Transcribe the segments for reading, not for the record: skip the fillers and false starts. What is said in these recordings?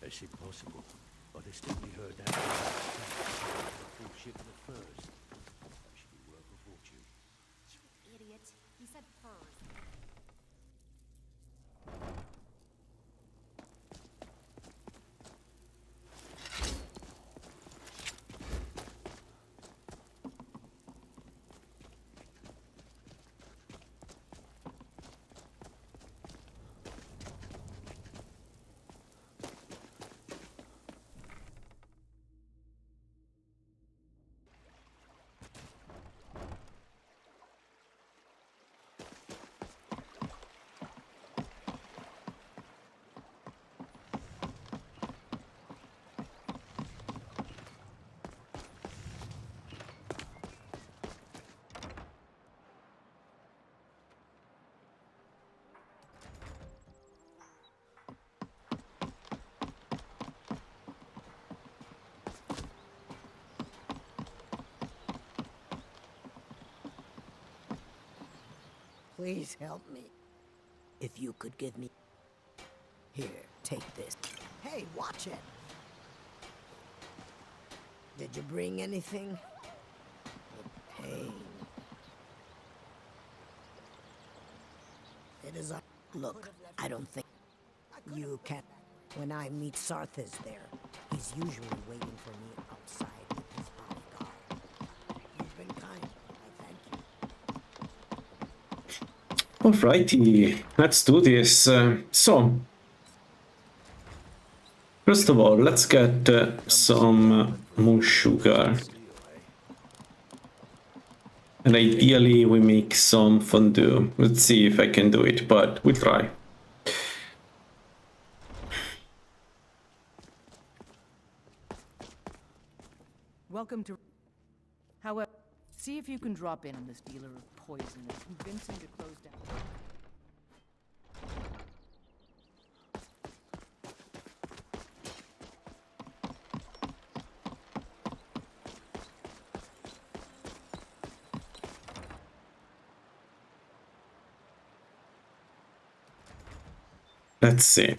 That's impossible. I distinctly heard that. A full shipment of furs. That should be worth a fortune. You idiot. He said furs. Please help me. If you could give me... Here, take this. Hey, watch it! Did you bring anything? The pain. It is a... Look, I don't think... You can... When I meet Sarthas there, he's usually waiting for me outside with his bodyguard. You've been kind. Alrighty, let's do this. So, first of all, let's get some moon sugar. And ideally we make some fondue. Let's see if I can do it, but we'll try. Welcome to... However, see if you can drop in on this dealer of poison and convince him to close down. Let's see.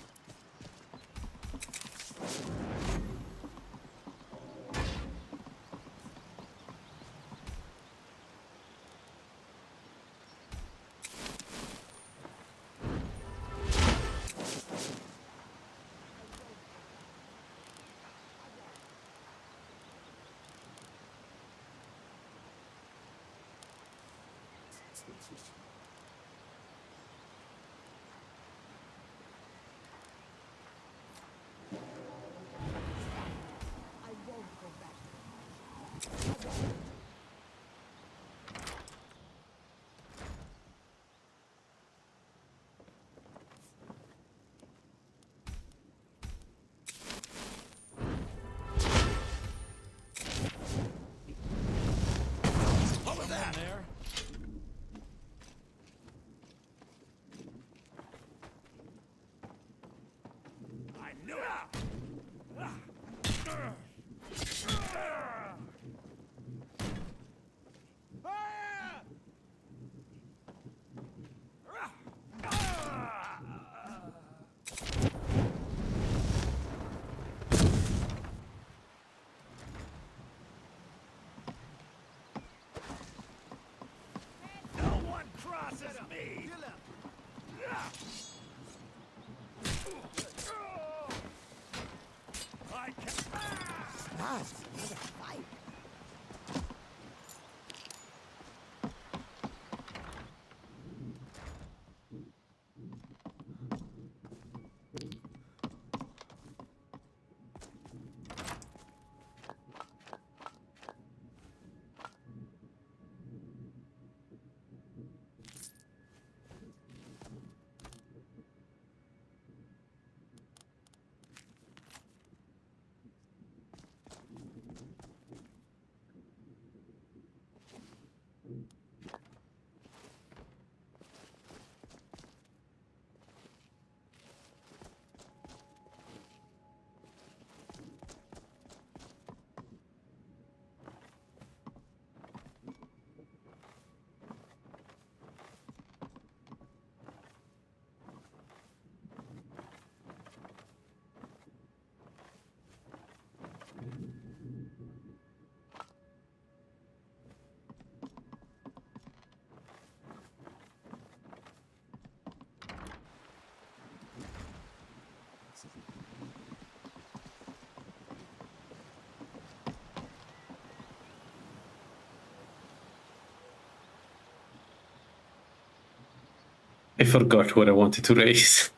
I forgot what I wanted to raise.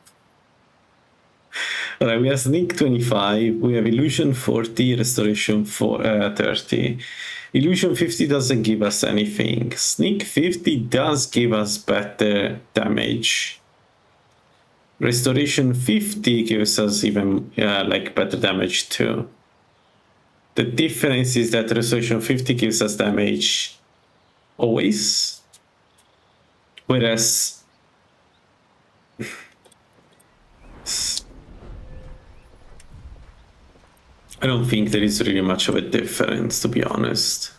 Alright, we have Sneak 25, we have Illusion 40, Restoration 30. Illusion 50 doesn't give us anything. Sneak 50 does give us better damage. Restoration 50 gives us even like better damage too. The difference is that Restoration 50 gives us damage always, whereas I don't think there is really much of a difference, to be honest.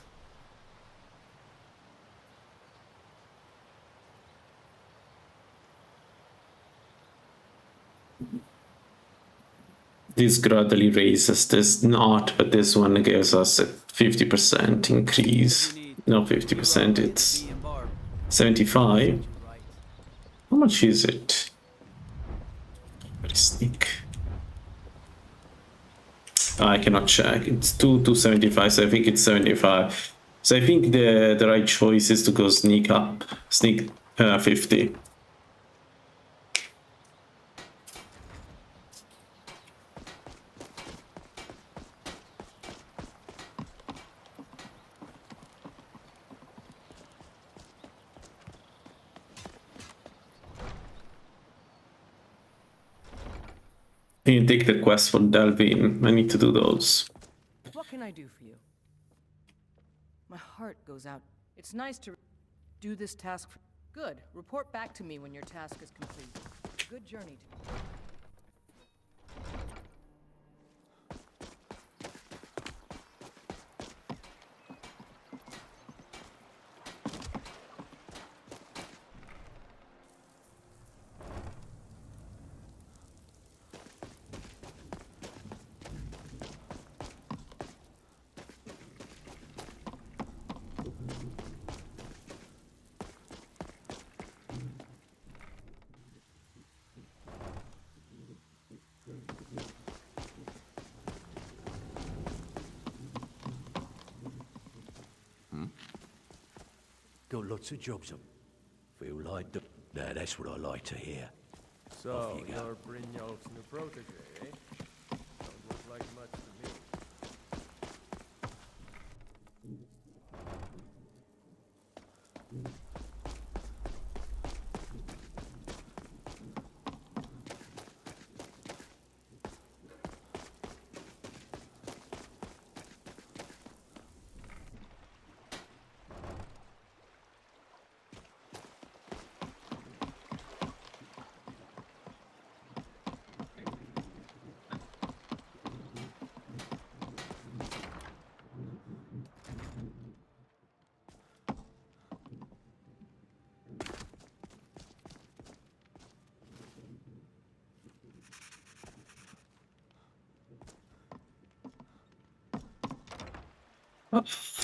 This gradually raises this not, but this one gives us a 50% increase. No, 50%, it's 75. How much is it? Sneak. I cannot check. It's 275, so I think it's 75. So I think the right choice is to go sneak up, sneak 50. You can take the quest for Delvin. I need to do those. What can I do for you? My heart goes out. It's nice to do this task. Good. Report back to me when your task is complete. Good journey to you. Got lots of jobs up. Feel like the... Nah, that's what I like to hear. So, you go. you're Brynjolf's new protege, eh? Don't look like much to me.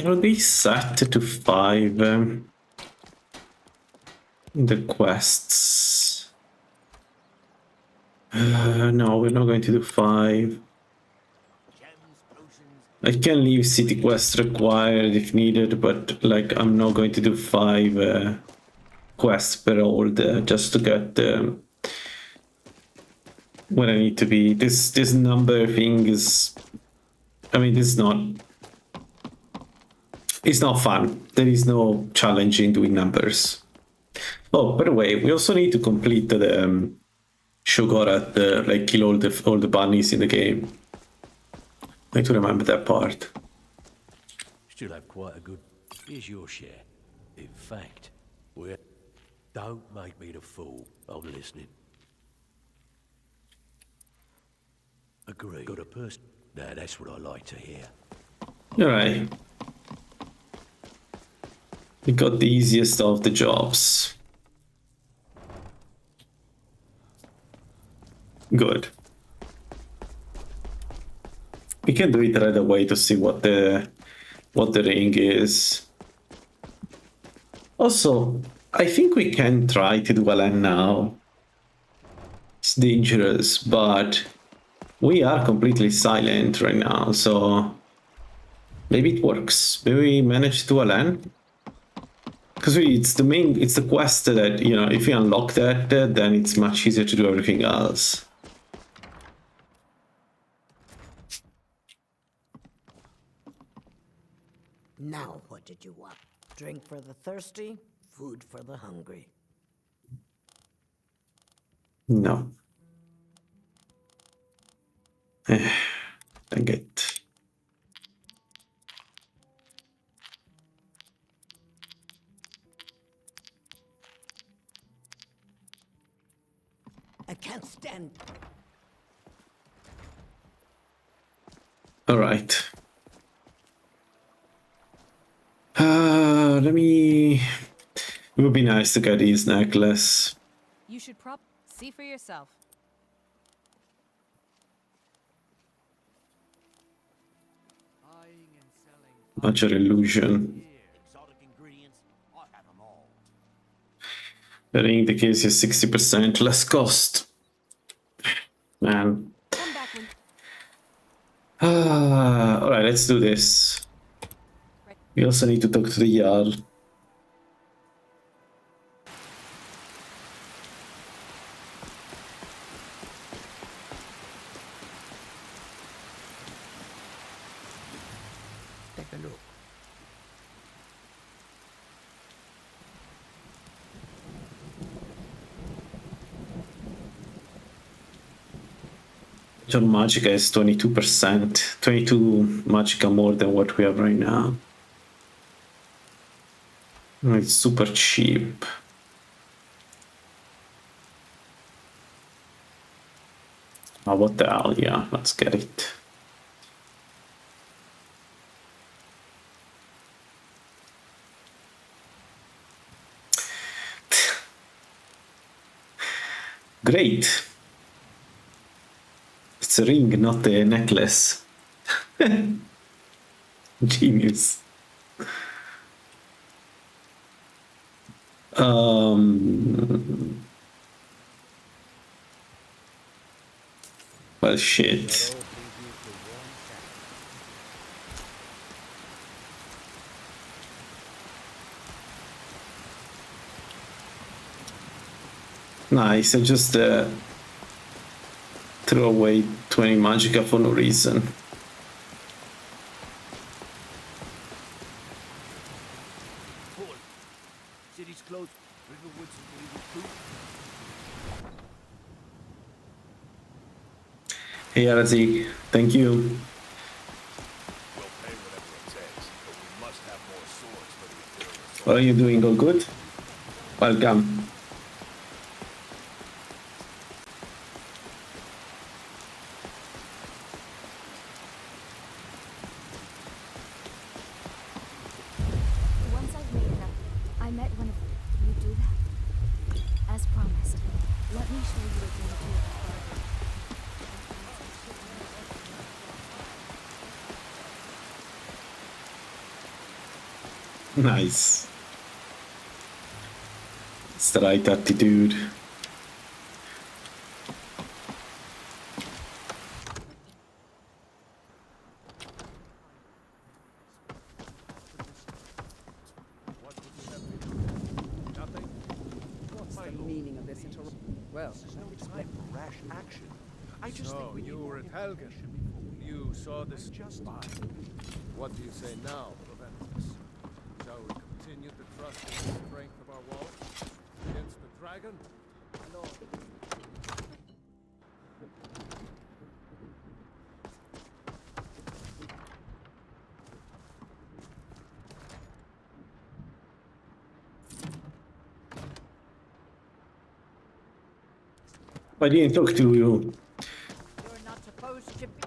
Are they set to 5 the quests? No, we're not going to do 5. I can leave city quest required if needed, but like I'm not going to do 5 quests per old just to get where I need to be. This number thing is, I mean, this is not. It's not fun. There is no challenge in doing numbers. Oh, by the way, we also need to complete the Shogorat, like kill all the bunnies in the game. I need to remember that part. Still have quite a good... Here's your share. In fact, we're... Don't make me the fool. I'm listening. Agree. Got a person... Nah, that's what I like to hear. Alright. We got the easiest of the jobs. Good. We can do it right away to see what the ring is. Also, I think we can try to do LaLaLand now. It's dangerous, but we are completely silent right now, so maybe it works. Maybe we manage to do LaLaLand. Because really, it's the quest that, you know, if you unlock that, then it's much easier to do everything else. Now, what did you want? Drink for the thirsty, food for the hungry. No. Dang it. I can't stand. All right. Let me. It would be nice to get his necklace. You should see for yourself. Major illusion. Exotic ingredients, I have them all. Betting the case is 60% less cost. Man. Come back when Alright, let's do this. We also need to talk to the Jarl. Take a look. Your Magica is 22%. 22 Magica more than what we have right now. It's super cheap. Oh, what the hell? Yeah, let's get it. Great. It's a ring, not a necklace. Genius. Well, shit. Nice, I just threw away 20 Magica for no reason. City's closed. Riverwood's illegal too. Hey, Arazi, thank you. We'll pay whatever it takes, but we must have more swords for the Imperial. What are you doing? All good? Welcome. Once I've made it up, I met one of them. You do that? As promised. Let me show you again to your father. Nice. It's the right attitude. What would you have me do? Nothing? what's the meaning of this well, This is no time for rash action. I just So, think we need you more were at Helgen. information before we You saw this just spy. What do you say now, Proventus? Shall we continue to trust in the strength of our walls? Against the dragon? No. I didn't talk to you. you're not supposed to be.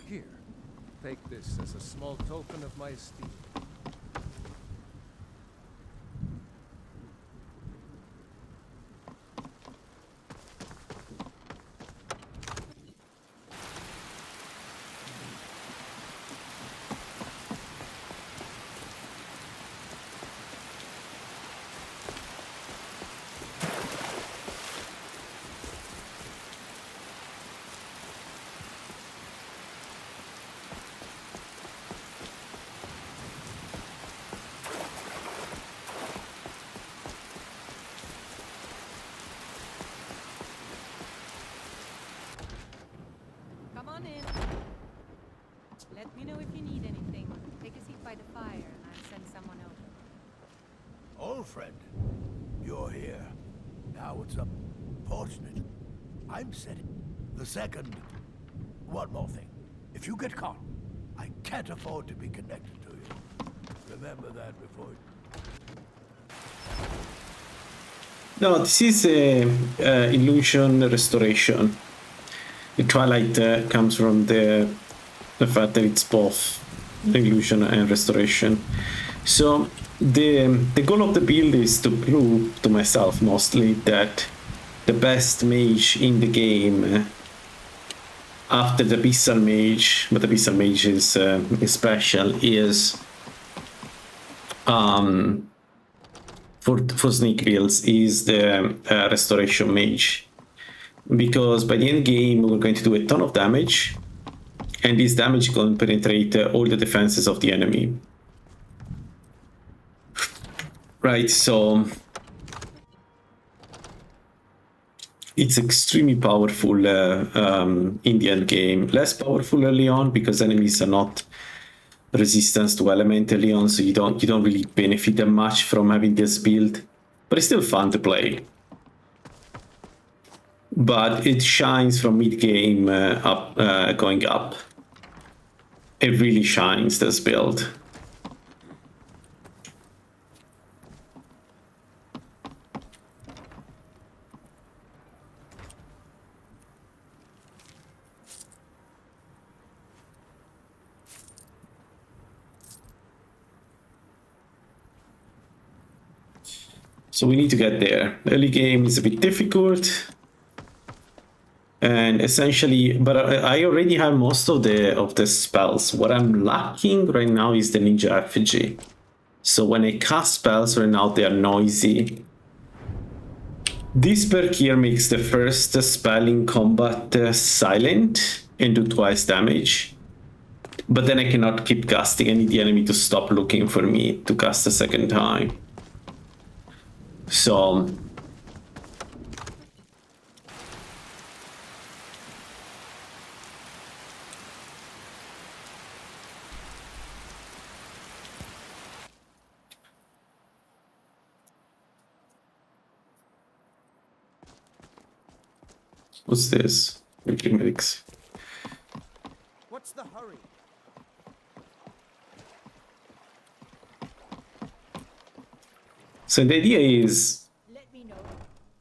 Here, take this as a small token of my esteem. Well, friend, you're here. Now it's up. Fortunately, I'm setting. The second, one more thing. If you get caught, I can't afford to be connected to you. Remember that before. No, this is a illusion restoration. The Twilight comes from the fact that it's both illusion and restoration. So the goal of the build is to prove to myself mostly that the best mage in the game after the Abyssal Mage, but the Abyssal Mage is special, is for sneak builds is the Restoration Mage. Because by the end game we're going to do a ton of damage, and this damage can penetrate all the defenses of the enemy. Right, so it's extremely powerful in the end game. Less powerful early on because enemies are not resistant to element early on, so you don't really benefit that much from having this build. But it's still fun to play. But it shines from mid game up, going up. It really shines, this build. So we need to get there. Early game is a bit difficult. And essentially, but I already have most of the spells. What I'm lacking right now is the ninja effigy. So when I cast spells right now, they are noisy. This perk here makes the first spell in combat silent and do twice damage. But then I cannot keep casting. I need the enemy to stop looking for me to cast a second time. So what's this? Medics. What's the hurry? So the idea is Let me know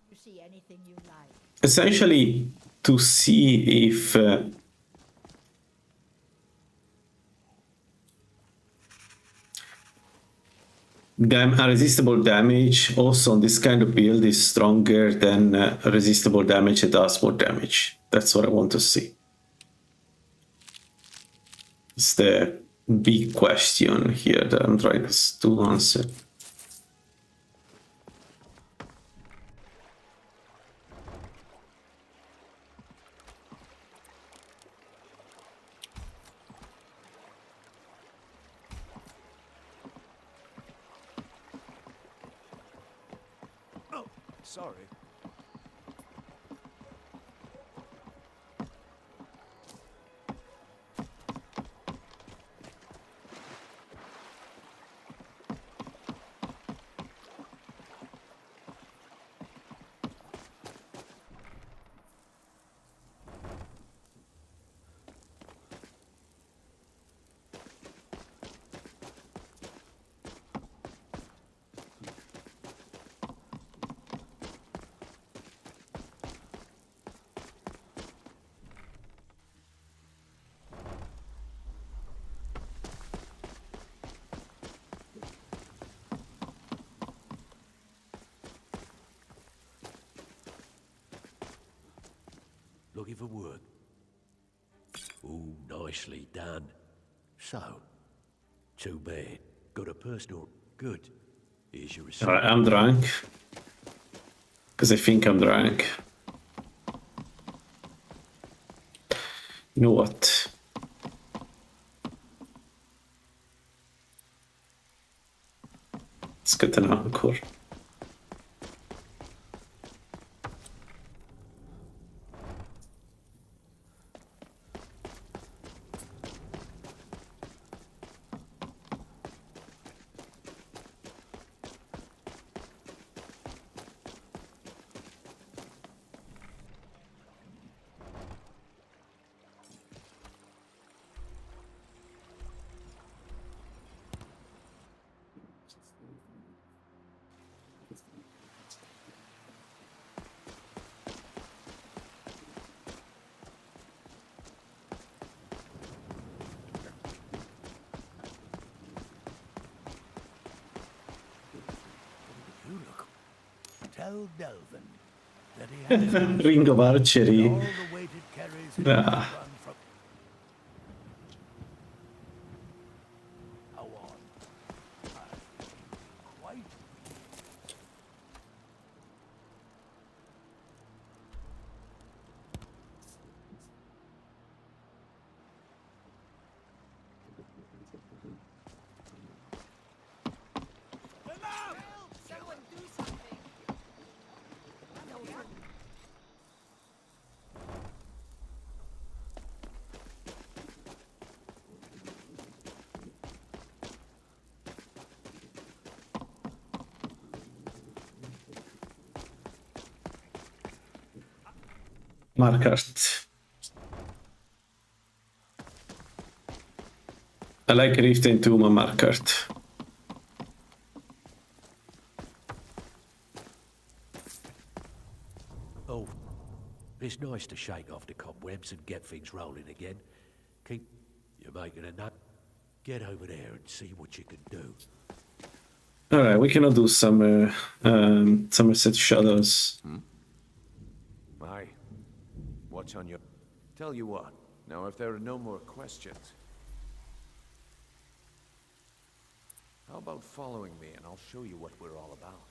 if you see anything you like. essentially to see if resistible damage also on this kind of build is stronger than resistible damage that does more damage. That's what I want to see. It's the big question here that I'm trying to answer. Sorry. Looking for work. Ooh, nicely done. So, too bad. Got a personal... Good. Here's your receipt. Alright, I'm drunk. Because I think I'm drunk. You know what? It's good to know, of course. tell Delvin that he has my Ring of Archery. all the weight it carries in Ah. the run from. How on? Quite. Markart. I like Rift into my Markart. Oh, it's nice to shake off the cobwebs and get things rolling again. Keep you making a note. Get over there and see what you can do. Alright, we cannot do Somerset Shadows. Aye. What's on your... Tell you what, now if there are no more questions, how about following me and I'll show you what we're all about?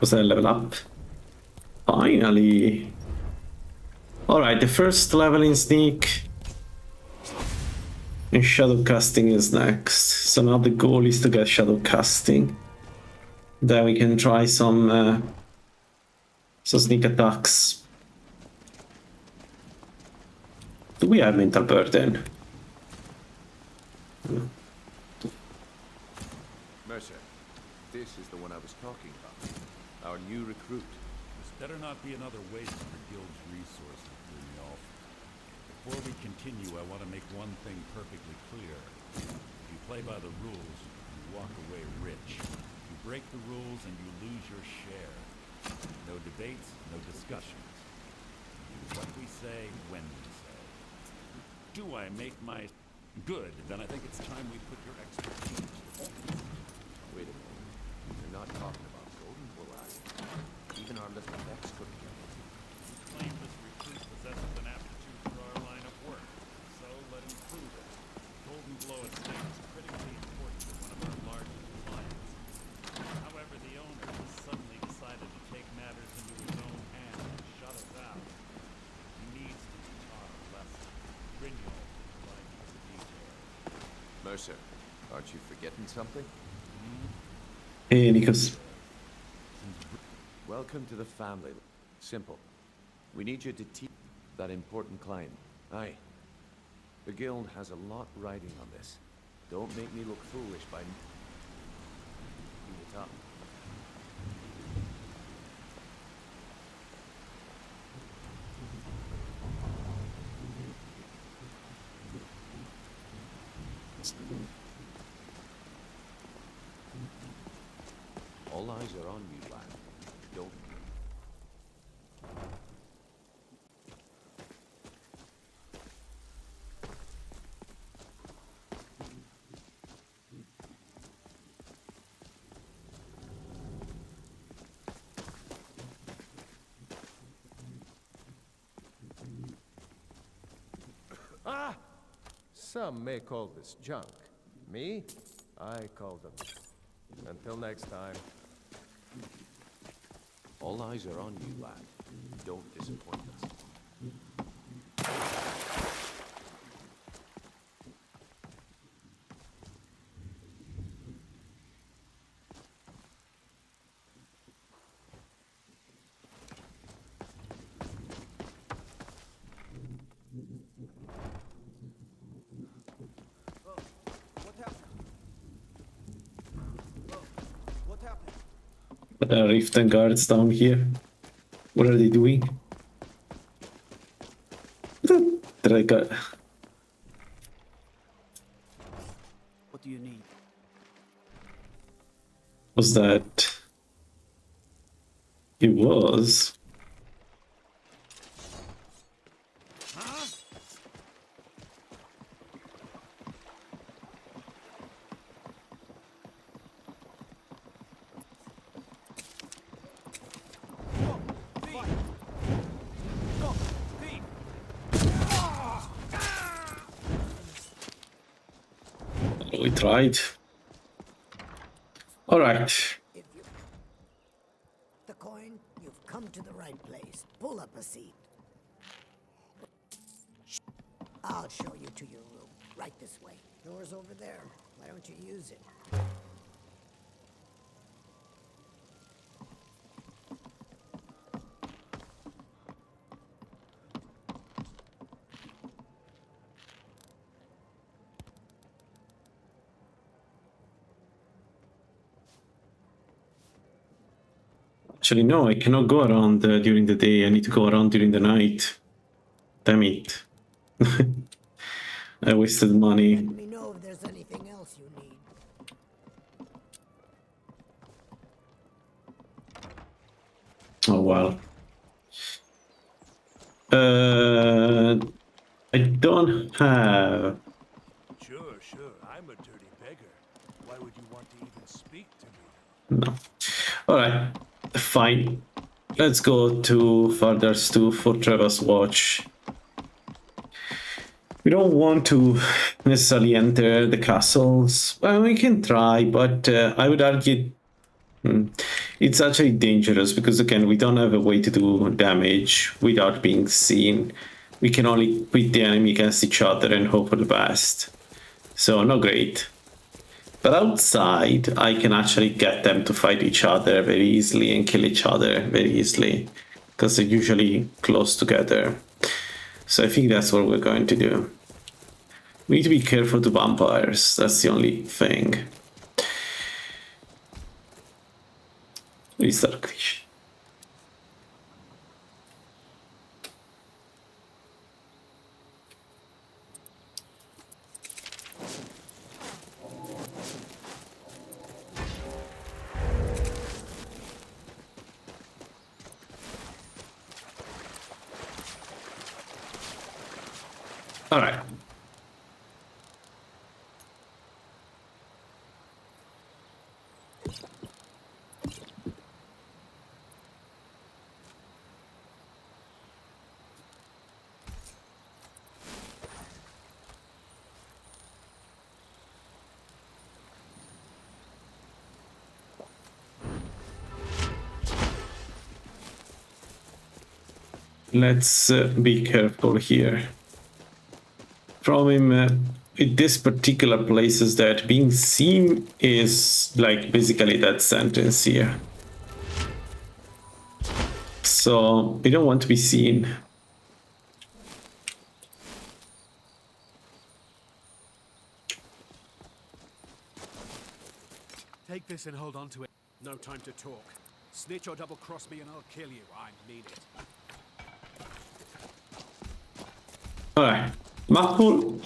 Was that a level up? Finally! Alright, the first level in Sneak. And Shadow Casting is next. So now the goal is to get Shadow Casting. Then we can try some sneak attacks. Do we have Mental Burden? Mercer, this is the one I was talking about. Our new recruit. This better not be another waste of the guild's resources, Brynjolf. Before we continue, I want to make one thing perfectly clear. If you play by the rules, you walk away rich. You break the rules and you lose your share. No debates, no discussions. Do what we say, when we say. Do I make my... Good, then I think it's time we put your expertise to use. Wait a minute. You're not talking about Golden Bull, are you? Even our little Vex couldn't get it. Claim this recruit possesses an aptitude for our line of work, so let him prove it. Golden Glow Estate is critically important to one of our largest clients. However, the owner has suddenly decided to take matters into his own hands and shut us out. He needs to be taught a lesson. Brynjolf will provide you with the details. Mercer, aren't you forgetting something? Hey, Nikos. Welcome to the family. Simple. We need you to teach that important client. Aye. The guild has a lot riding on this. Don't make me look foolish by... Do the top. All eyes are on you, lad. Don't... Ah! Some may call this junk. Me? I call them. Until next time. All eyes are on you, lad. Don't disappoint us. There are Rift and guards down here. What are they doing? Did I got... What do you need? Was that... It was. We tried. All right. If you... The coin, you've come to the right place. Pull up a seat. I'll show you to your room. Right this way. Door's over there. Why don't you use it? Actually, no, I cannot go around during the day. I need to go around during the night. Damn it. I wasted money. Let me know if there's anything else you need. Oh, well. I don't have... Sure, I'm a dirty beggar. Why would you want to even speak to me? No. Alright, fine. Let's go to Father's 2 for Trevor's watch. We don't want to necessarily enter the castles. Well, we can try, but I would argue it's actually dangerous because, again, we don't have a way to do damage without being seen. We can only pit the enemy against each other and hope for the best. So, not great. But outside, I can actually get them to fight each other very easily and kill each other very easily, because they're usually close together. So I think that's what we're going to do. We need to be careful to vampires, that's the only thing. Restart. All right. Let's be careful here. Problem with this particular place is that being seen is like basically that sentence here. So we don't want to be seen. Take this and hold on to it. No time to talk. Snitch or double cross me and I'll kill you. I mean it. Alright. Mahmoud.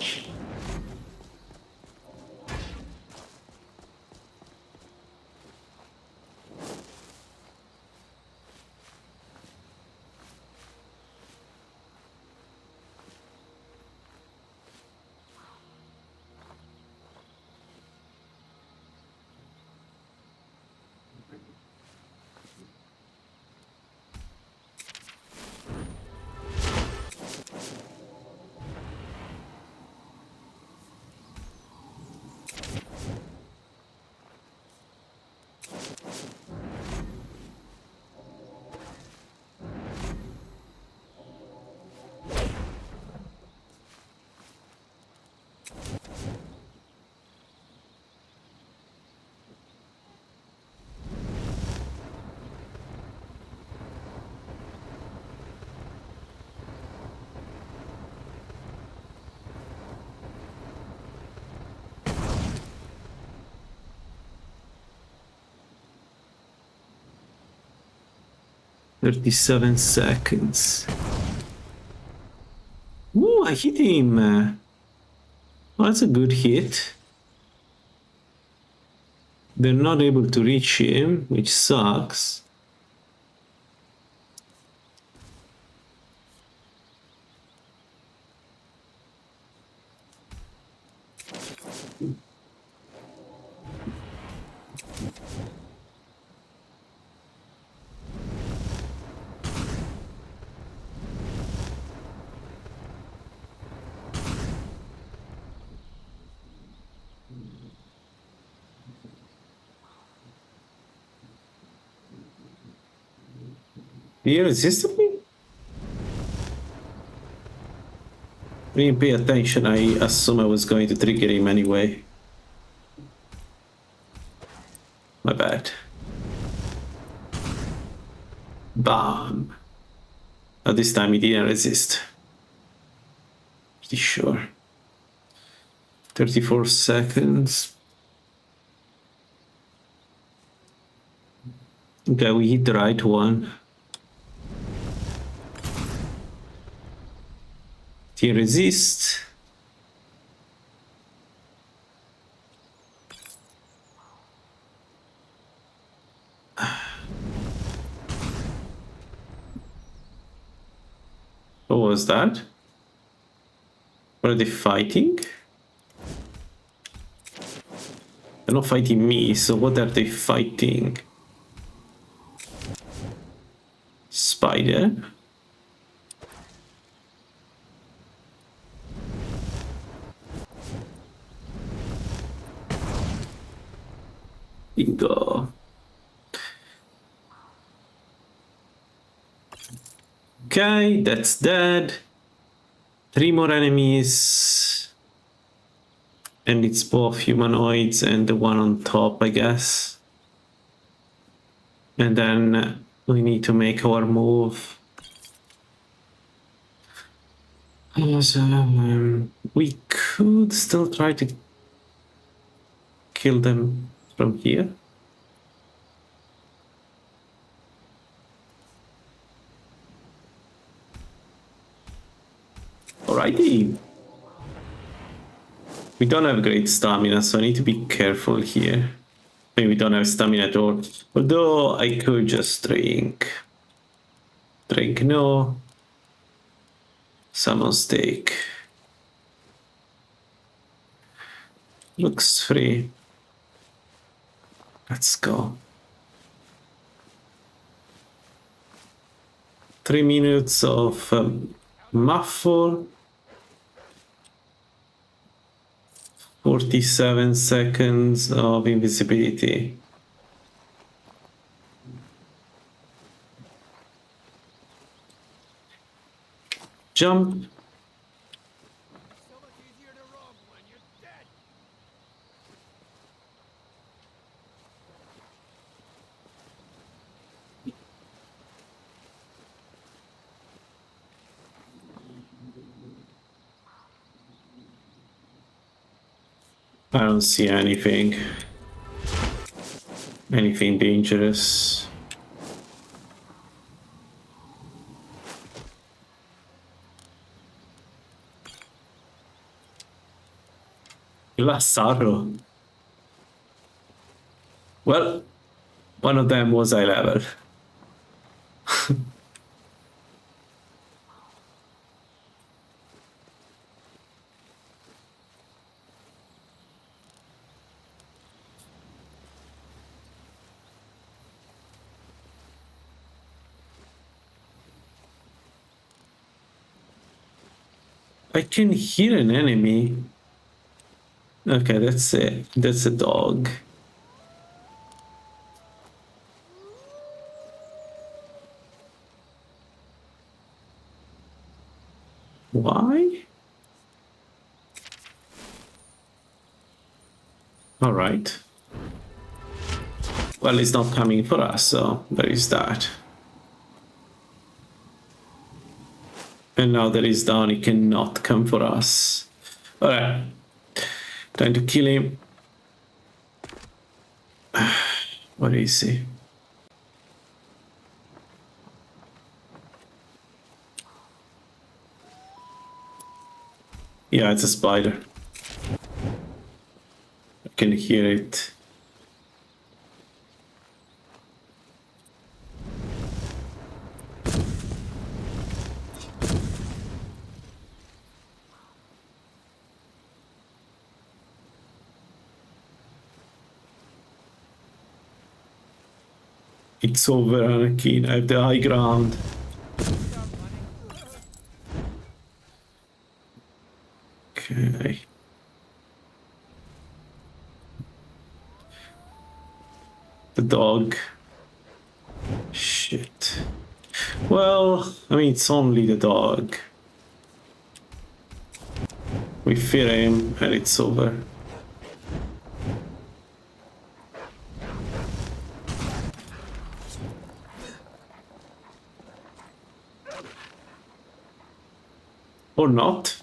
"37 seconds. Ooh, I hit him. Oh, that's a good hit. They're not able to reach him, which sucks. He resisted me? I didn't pay attention. I assumed I was going to trigger him anyway. My bad. Bam. Now this time he didn't resist. Pretty sure. 34 seconds. Okay, we hit the right one. He resists. What was that? What are they fighting? They're not fighting me, so what are they fighting? Spider? Bingo. Okay, that's dead. 3 more enemies. And it's both humanoids and the one on top, I guess. And then we need to make our move. So, we could still try to kill them from here. Alrighty. We don't have great stamina, so I need to be careful here. Maybe we don't have stamina at all. Although I could just drink. Drink no. Salmon steak. Looks free. Let's go. 3 minutes of muffle. 47 seconds of invisibility. Jump. I don't see anything dangerous. Lazaro. Well, one of them was eye level. I can hear an enemy. Okay, that's it. That's a dog. Why? All right. Well, it's not coming for us, so there is that. And now that he's down, he cannot come for us. Alright. Time to kill him. Where is he? Yeah, it's a spider. I can hear it. It's over, Anakin. I have the high ground. Okay. The dog. Shit. Well, I mean, it's only the dog. We fear him and it's over. Or not.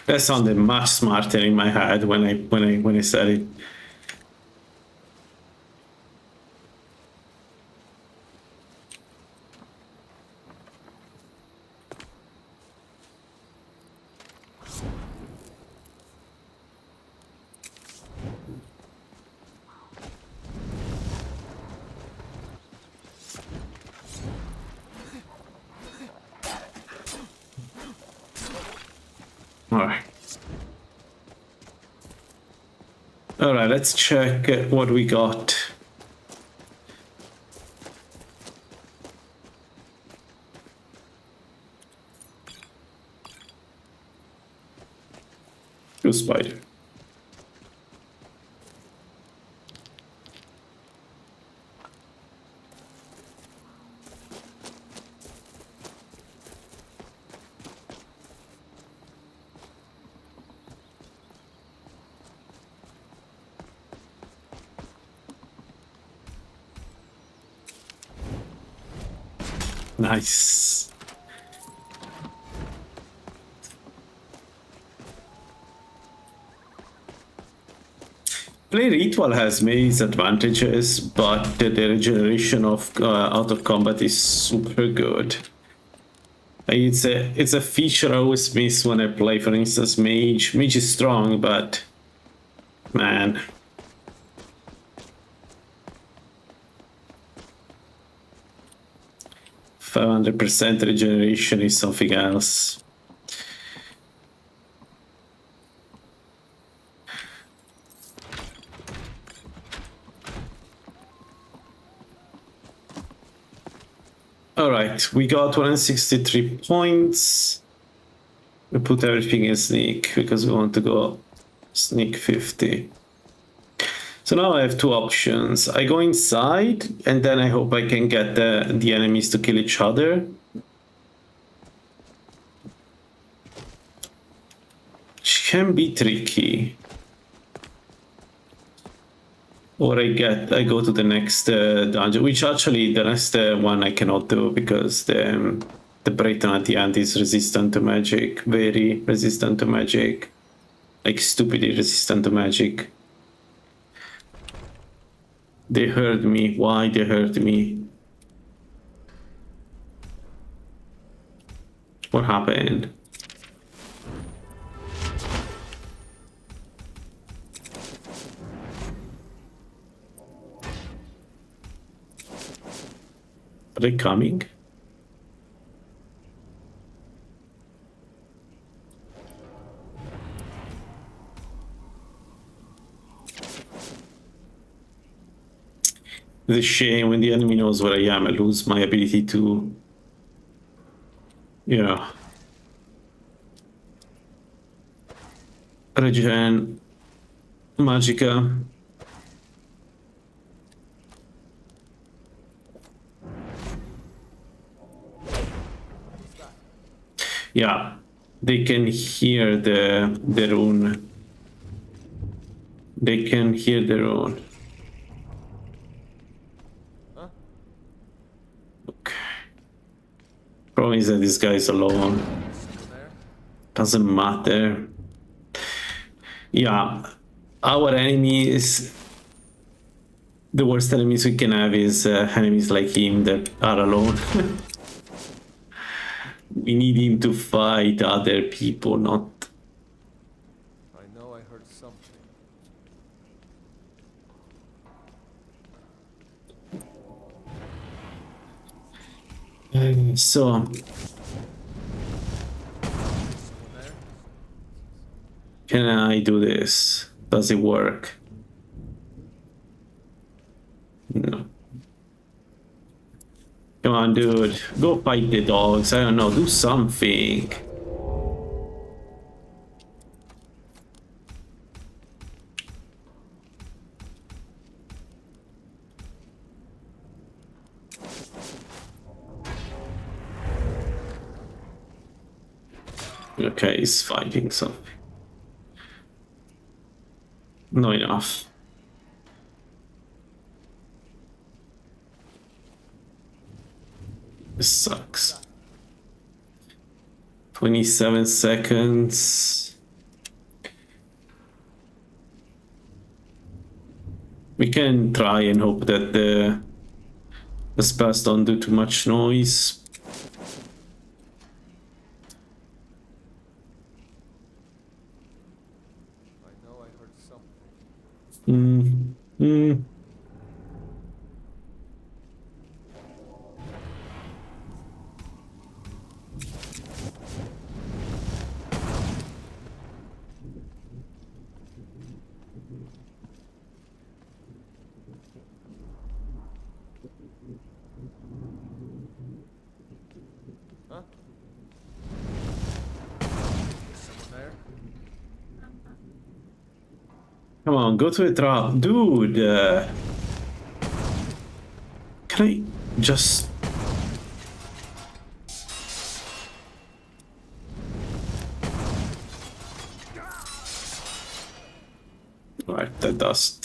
That sounded much smarter in my head when I said it. Alright, let's check what we got. Good spider. Nice. Play Ritual has many advantages, but the regeneration of out of combat is super good. It's a feature I always miss when I play, for instance, Mage. Mage is strong, but man. 500% regeneration is something else. Alright, we got 163 points. We put everything in sneak because we want to go sneak 50. So now I have two options. I go inside and then I hope I can get the enemies to kill each other. Which can be tricky. Or I go to the next dungeon, which actually the next one I cannot do because the Breton at the end is resistant to magic, very resistant to magic, like stupidly resistant to magic. They heard me. Why they heard me? What happened? Are they coming? It's a shame when the enemy knows where I am, I lose my ability to... Yeah. Regen... Magica... Yeah, they can hear the rune. They can hear the rune. Huh? Okay. Problem is that this guy is alone. Doesn't matter. Yeah, our enemies... The worst enemies we can have is enemies like him that are alone. We need him to fight other people, not... I know I heard something. So... Can I do this? Does it work? No. Come on, dude. Go fight the dogs. I don't know. Do something. Okay, he's fighting something. Not enough. This sucks. 27 seconds. We can try and hope that the spells don't do too much noise. I know I heard something. Huh? Is someone there? Come on, go to a trap. Dude! Can I just... Right, the dust.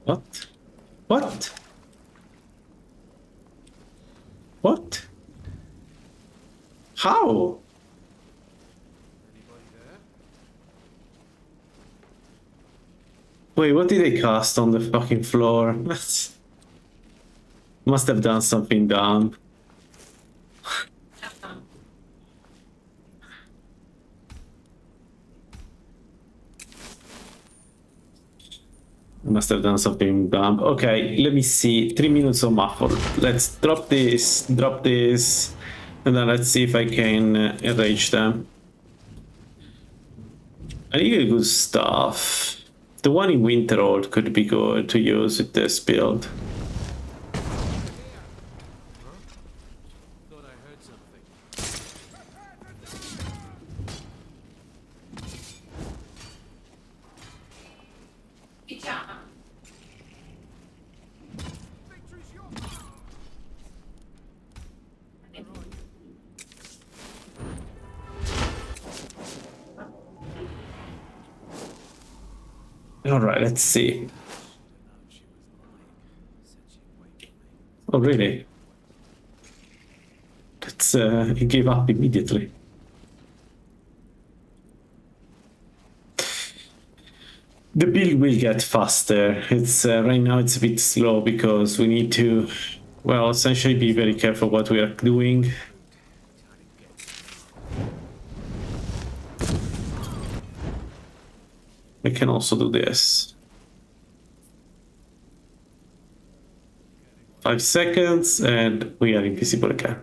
What? What? What? How? Wait, what did they cast on the fucking floor? Must have done something dumb. Must have done something dumb. Okay, let me see. 3 minutes of muffle. Let's drop this, and then let's see if I can enrage them. I need good stuff. The one in Winterhold could be good to use with this build. Thought I heard something. All right, let's see. Oh, really? Let's he gave up immediately. The build will get faster. It's right now it's a bit slow because we need to, well, essentially be very careful what we are doing. I can also do this. 5 seconds and we are invisible again.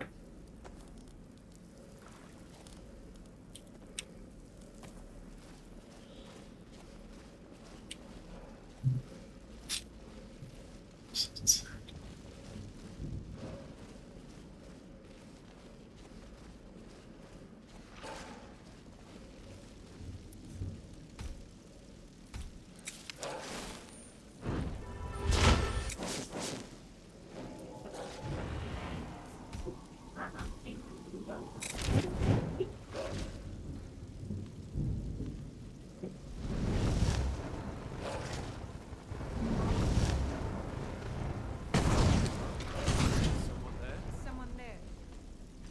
Someone there.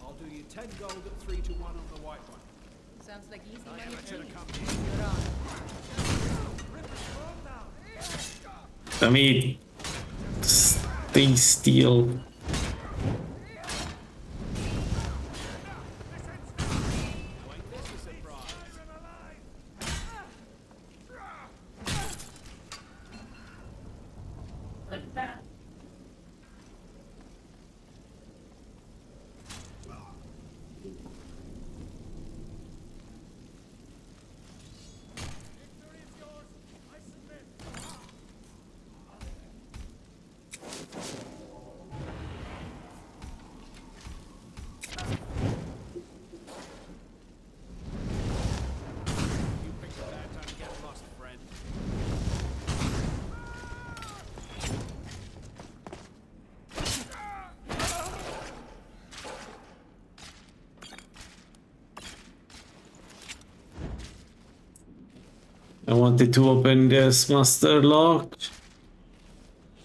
I'll do you 10 gold at 3 to 1 on the white one. Sounds like easy I money should to me. have come here. You're on. I mean, stay still. I wanted to open this master lock,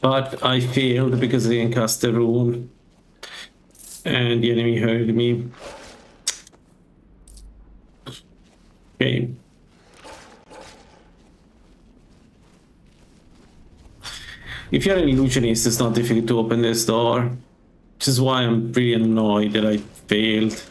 but I failed because I didn't cast the rune. And the enemy heard me. Okay. If you're an illusionist, it's not difficult to open this door. Which is why I'm pretty annoyed that I failed.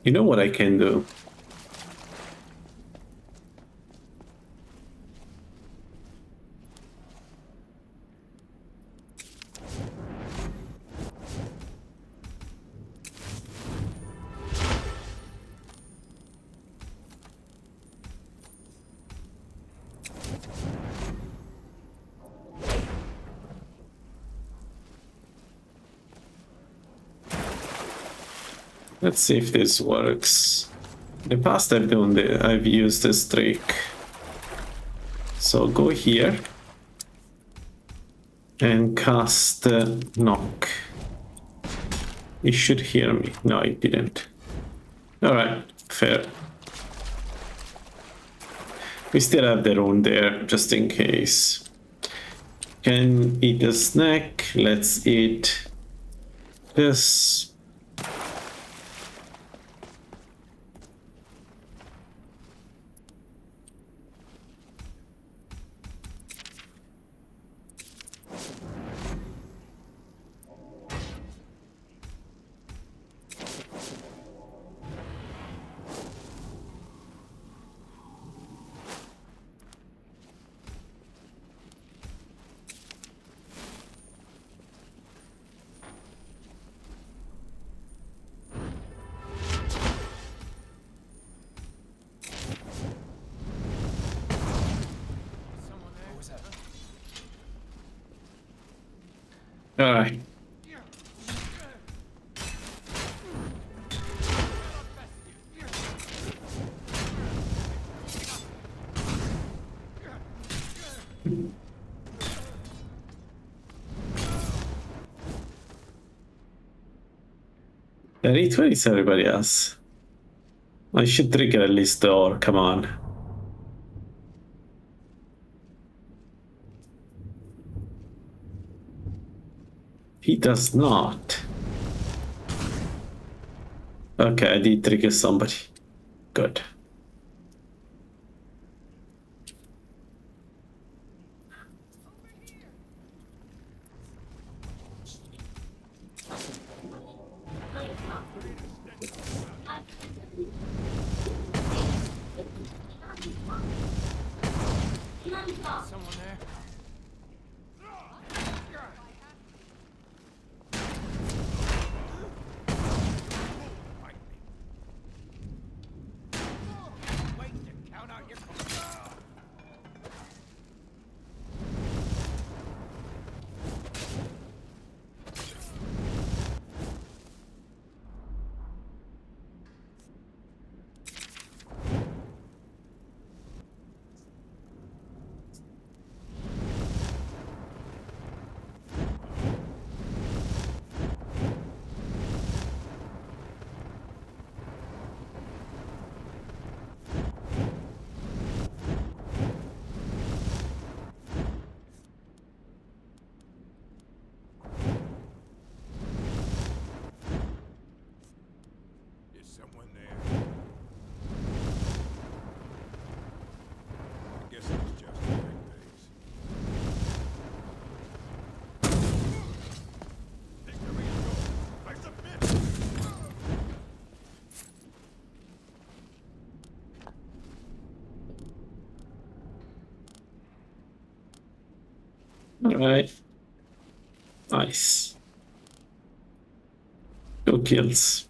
You know what I can do? Let's see if this works. In the past I've used this trick. So go here and cast knock. You should hear me. No, it didn't. Alright, fair. We still have the rune there, just in case. Can eat a snack. Let's eat this. Alright. Where is everybody else? I should trigger at least the door, come on. He does not. Okay, I did trigger somebody. Good. Someone there? Alright. Nice. 2 kills.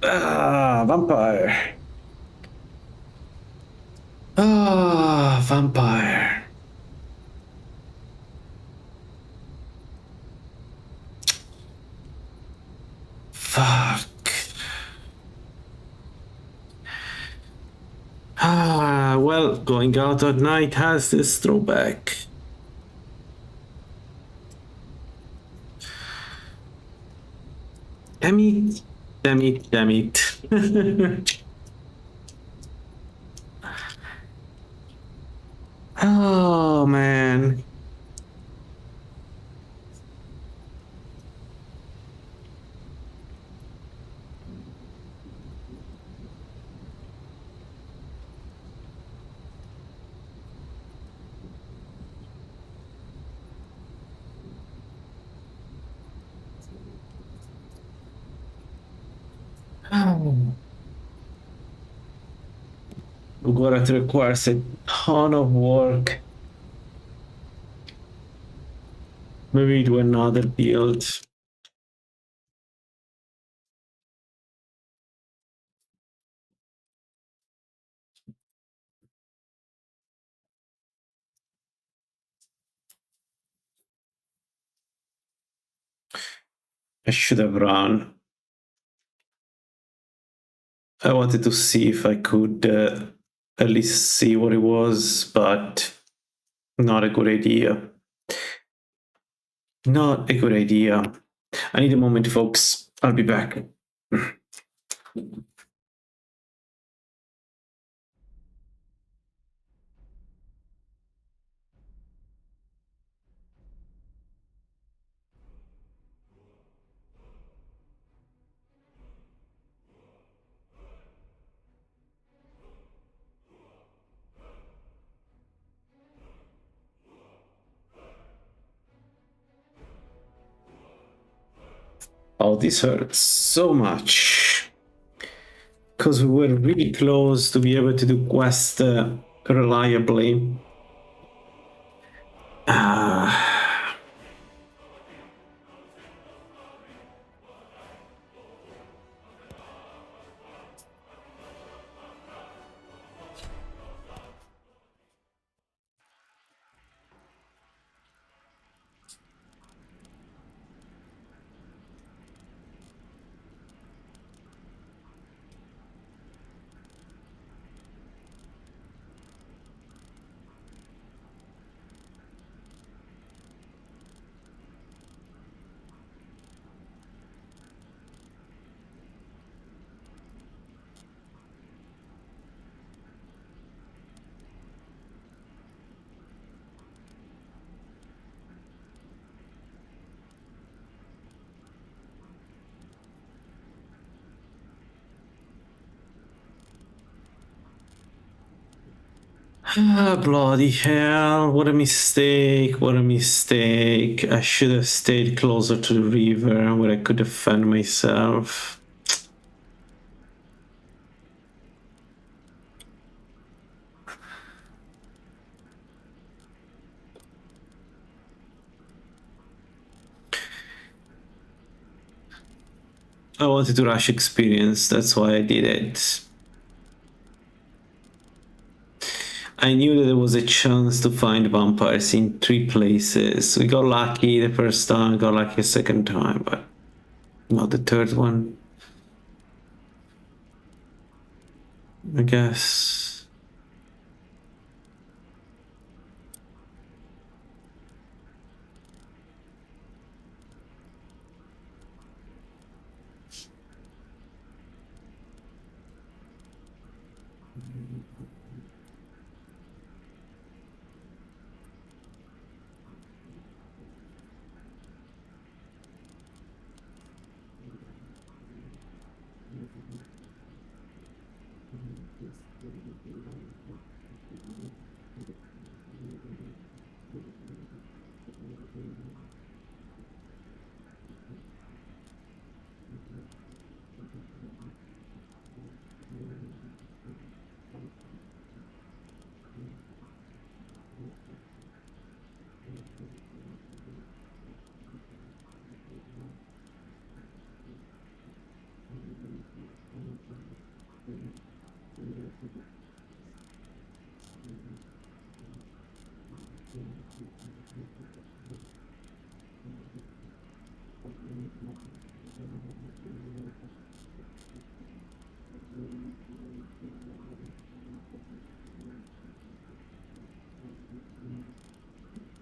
Ah, vampire. Ah, vampire. Fuck. Ah, well, going out at night has this throwback. Damn it. Damn it, damn it. Oh, man. Oh. Ugorat requires a ton of work. Maybe do another build. I should have run. I wanted to see if I could at least see what it was, but not a good idea. Not a good idea. I need a moment, folks. I'll be back. Oh, this hurts so much. Because we were really close to be able to do quest reliably. Bloody hell, what a mistake, what a mistake. I should have stayed closer to the river where I could defend myself. I wanted to rush experience, that's why I did it. I knew that there was a chance to find vampires in 3 places. We got lucky the first time, got lucky a second time, but not the third one. I guess.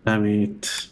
Damn it.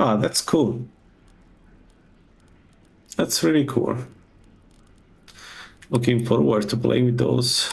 Ah, that's cool. That's really cool. Looking forward to playing with those.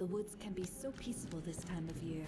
The woods can be so peaceful this time of year.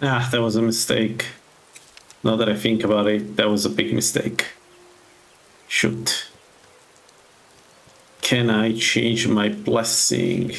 Ah, that was a mistake. Now that I think about it, that was a big mistake. Shoot. Can I change my blessing?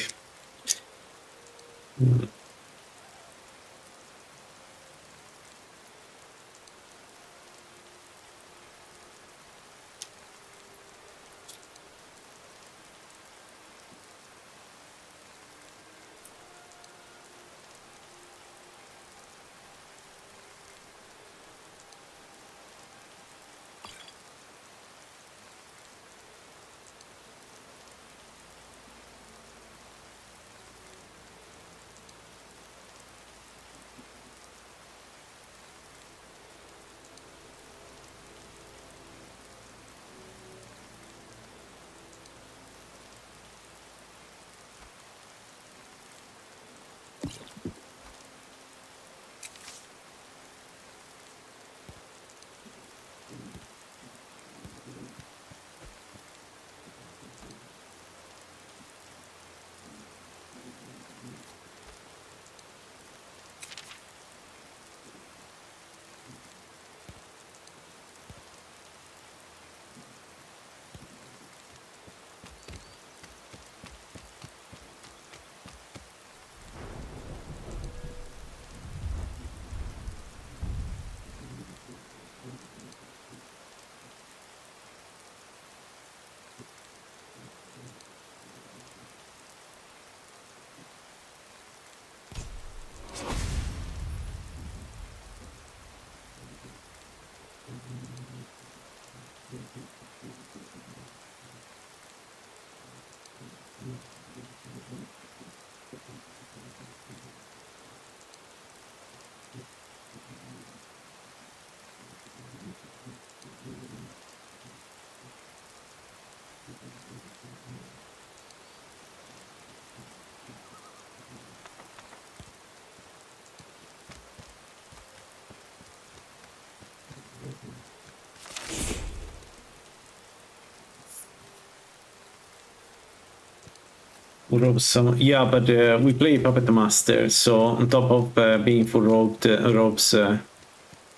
Yeah, but we play Puppet Master, so on top of being full robes,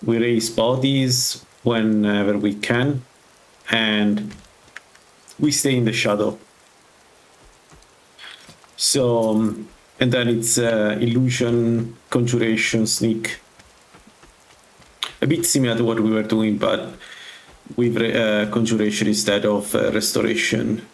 we raise bodies whenever we can, and we stay in the shadow. So, and then it's illusion, conjuration, sneak. A bit similar to what we were doing, but with conjuration instead of restoration.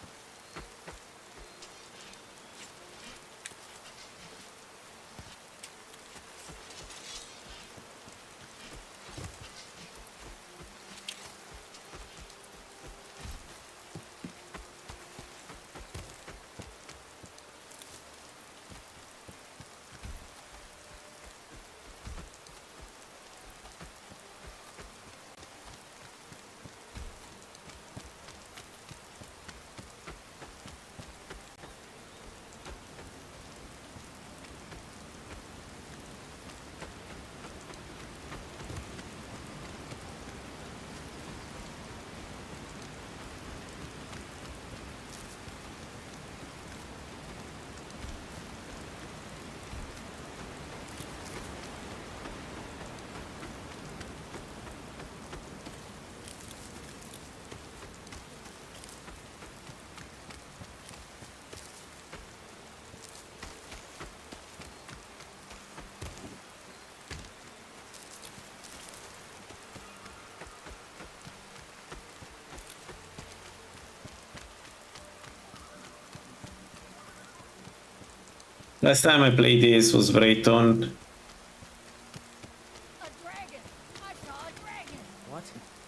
Last time I played this was Brayton,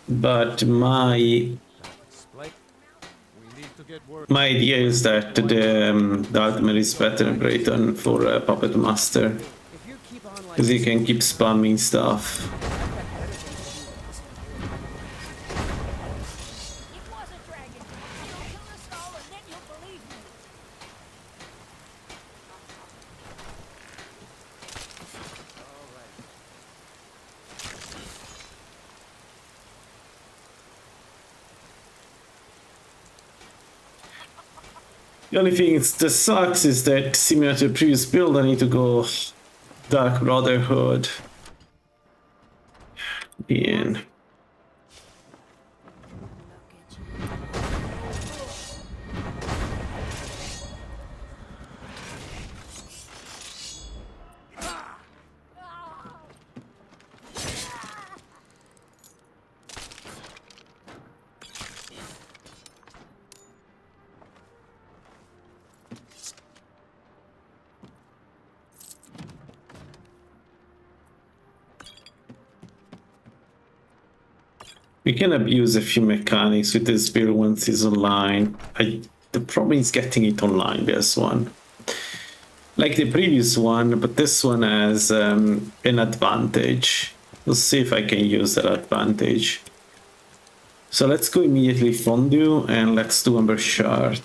but my idea is that the ultimate is better than Brayton for Puppet Master, because you can keep spamming stuff. The only thing that sucks is that similar to the previous build, I need to go Dark Brotherhood in. We can abuse a few mechanics with this build once it's online. The problem is getting it online, this one. Like the previous one, but this one has an advantage. We'll see if I can use that advantage. So let's go immediately Fondue and let's do Amber Shard.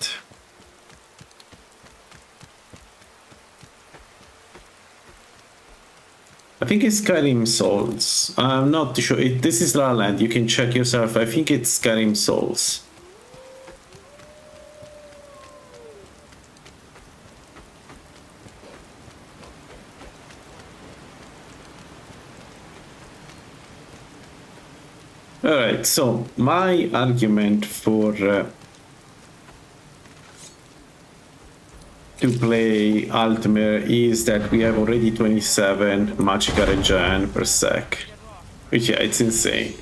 I think it's Skyrim Souls. I'm not sure. This is LaLaLand. You can check yourself. I think it's Skyrim Souls. Alright, so my argument for to play Altmer is that we have already 27 magic regen per sec, which, yeah, it's insane.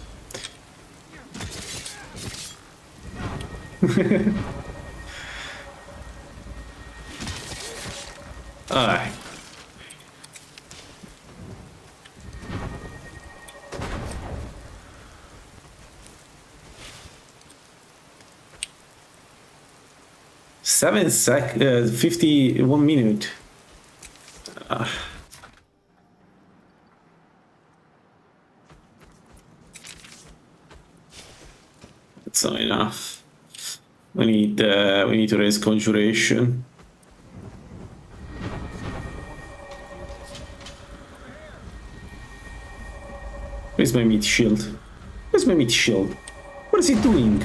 Alright. Seven sec, 51 minute. That's not enough. We need to raise conjuration. Where's my meat shield? Where's my meat shield? What is he doing?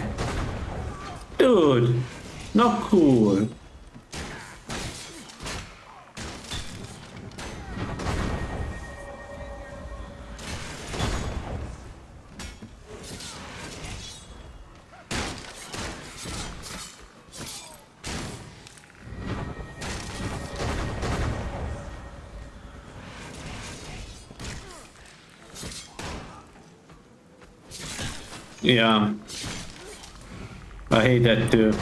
Dude! Not cool. Yeah. I hate that too.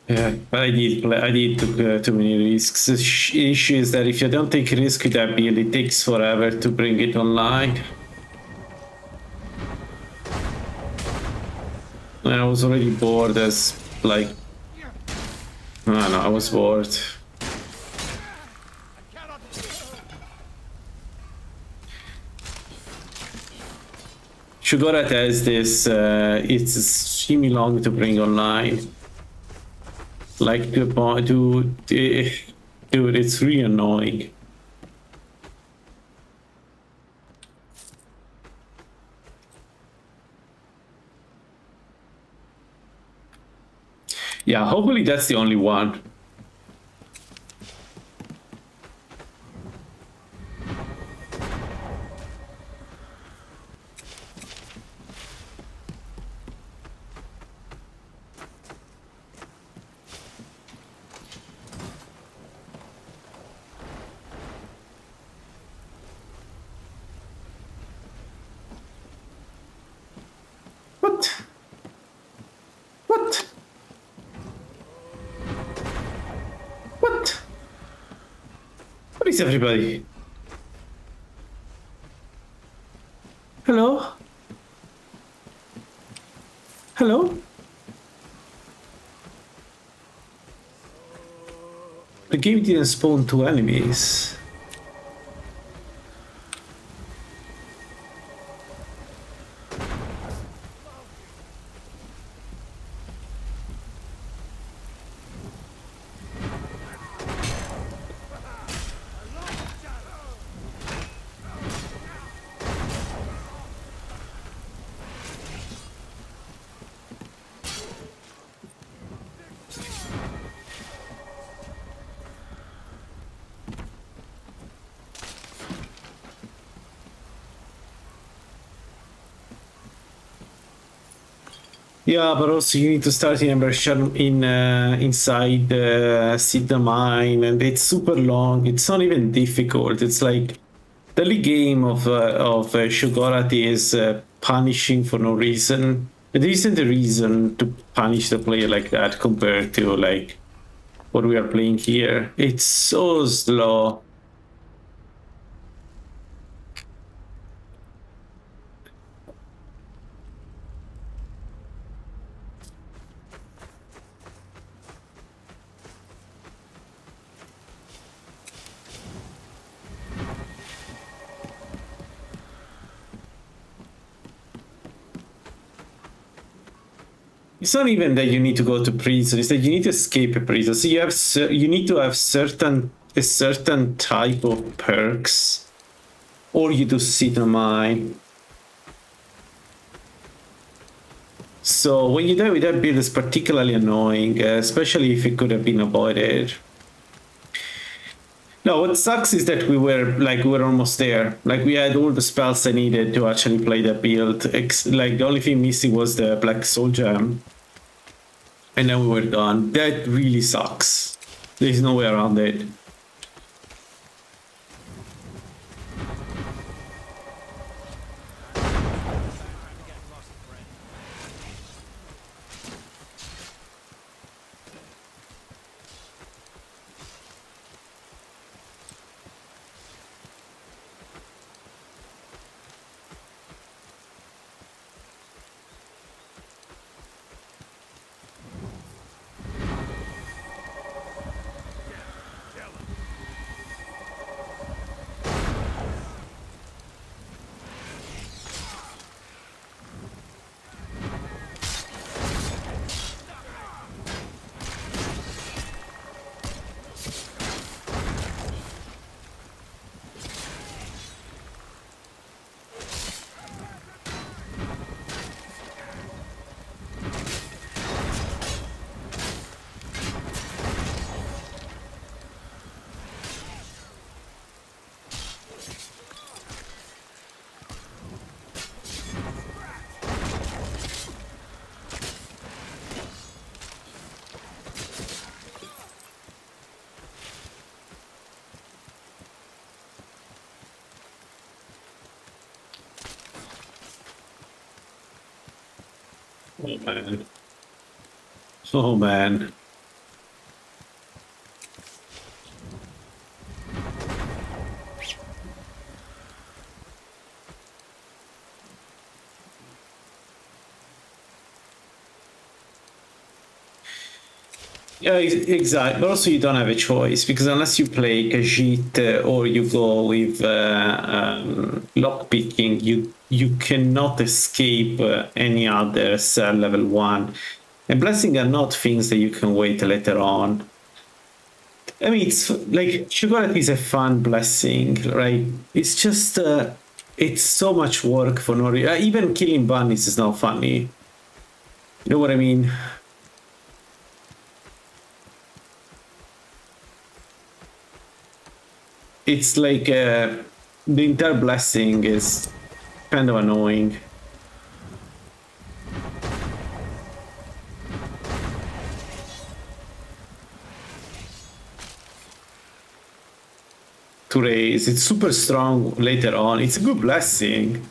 Yeah, but I took too many risks. The issue is that if you don't take risk with that build, it takes forever to bring it online. And I was already bored as, like... I don't know, I was bored. Shugorat has this, it's extremely long to bring online. Like, dude, it's really annoying. Yeah, hopefully that's the only one. What? What? What? What is everybody? Hello? Hello? The game didn't spawn two enemies. Yeah, but also you need to start in immersion inside Cedar Mine, and it's super long. It's not even difficult. It's like the only game of Shogorat is punishing for no reason. There isn't a reason to punish the player like that compared to like what we are playing here. It's so slow. It's not even that you need to go to prison, it's that you need to escape a prison. So you need to have a certain type of perks, or you do sit on mine. So when you die with that build, it's particularly annoying, especially if it could have been avoided. No, what sucks is that we were almost there. Like we had all the spells I needed to actually play that build. Like the only thing missing was the Black Soul Gem. And then we were done. That really sucks. There's no way around it. Oh man. Oh man. Yeah, exactly. But also you don't have a choice, because unless you play Khajiit or you go with lockpicking, you cannot escape any other cell level 1. And blessing are not things that you can wait later on. I mean, it's like Shogorat is a fun blessing, right? It's just it's so much work for no reason. Even killing bunnies is not funny. You know what I mean? it's like the entire blessing is kind of annoying. To raise, it's super strong later on. It's a good blessing.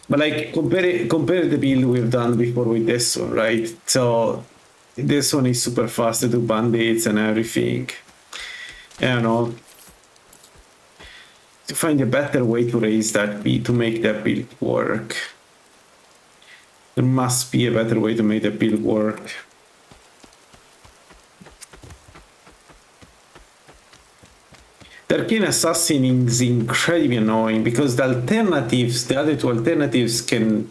But like compare the build we've done before with this one, right? So this one is super fast to do bandits and everything. I don't know. To find a better way to raise that build, to make that build work. There must be a better way to make that build work. The Arcane Assassin is incredibly annoying because the alternatives, the other two alternatives can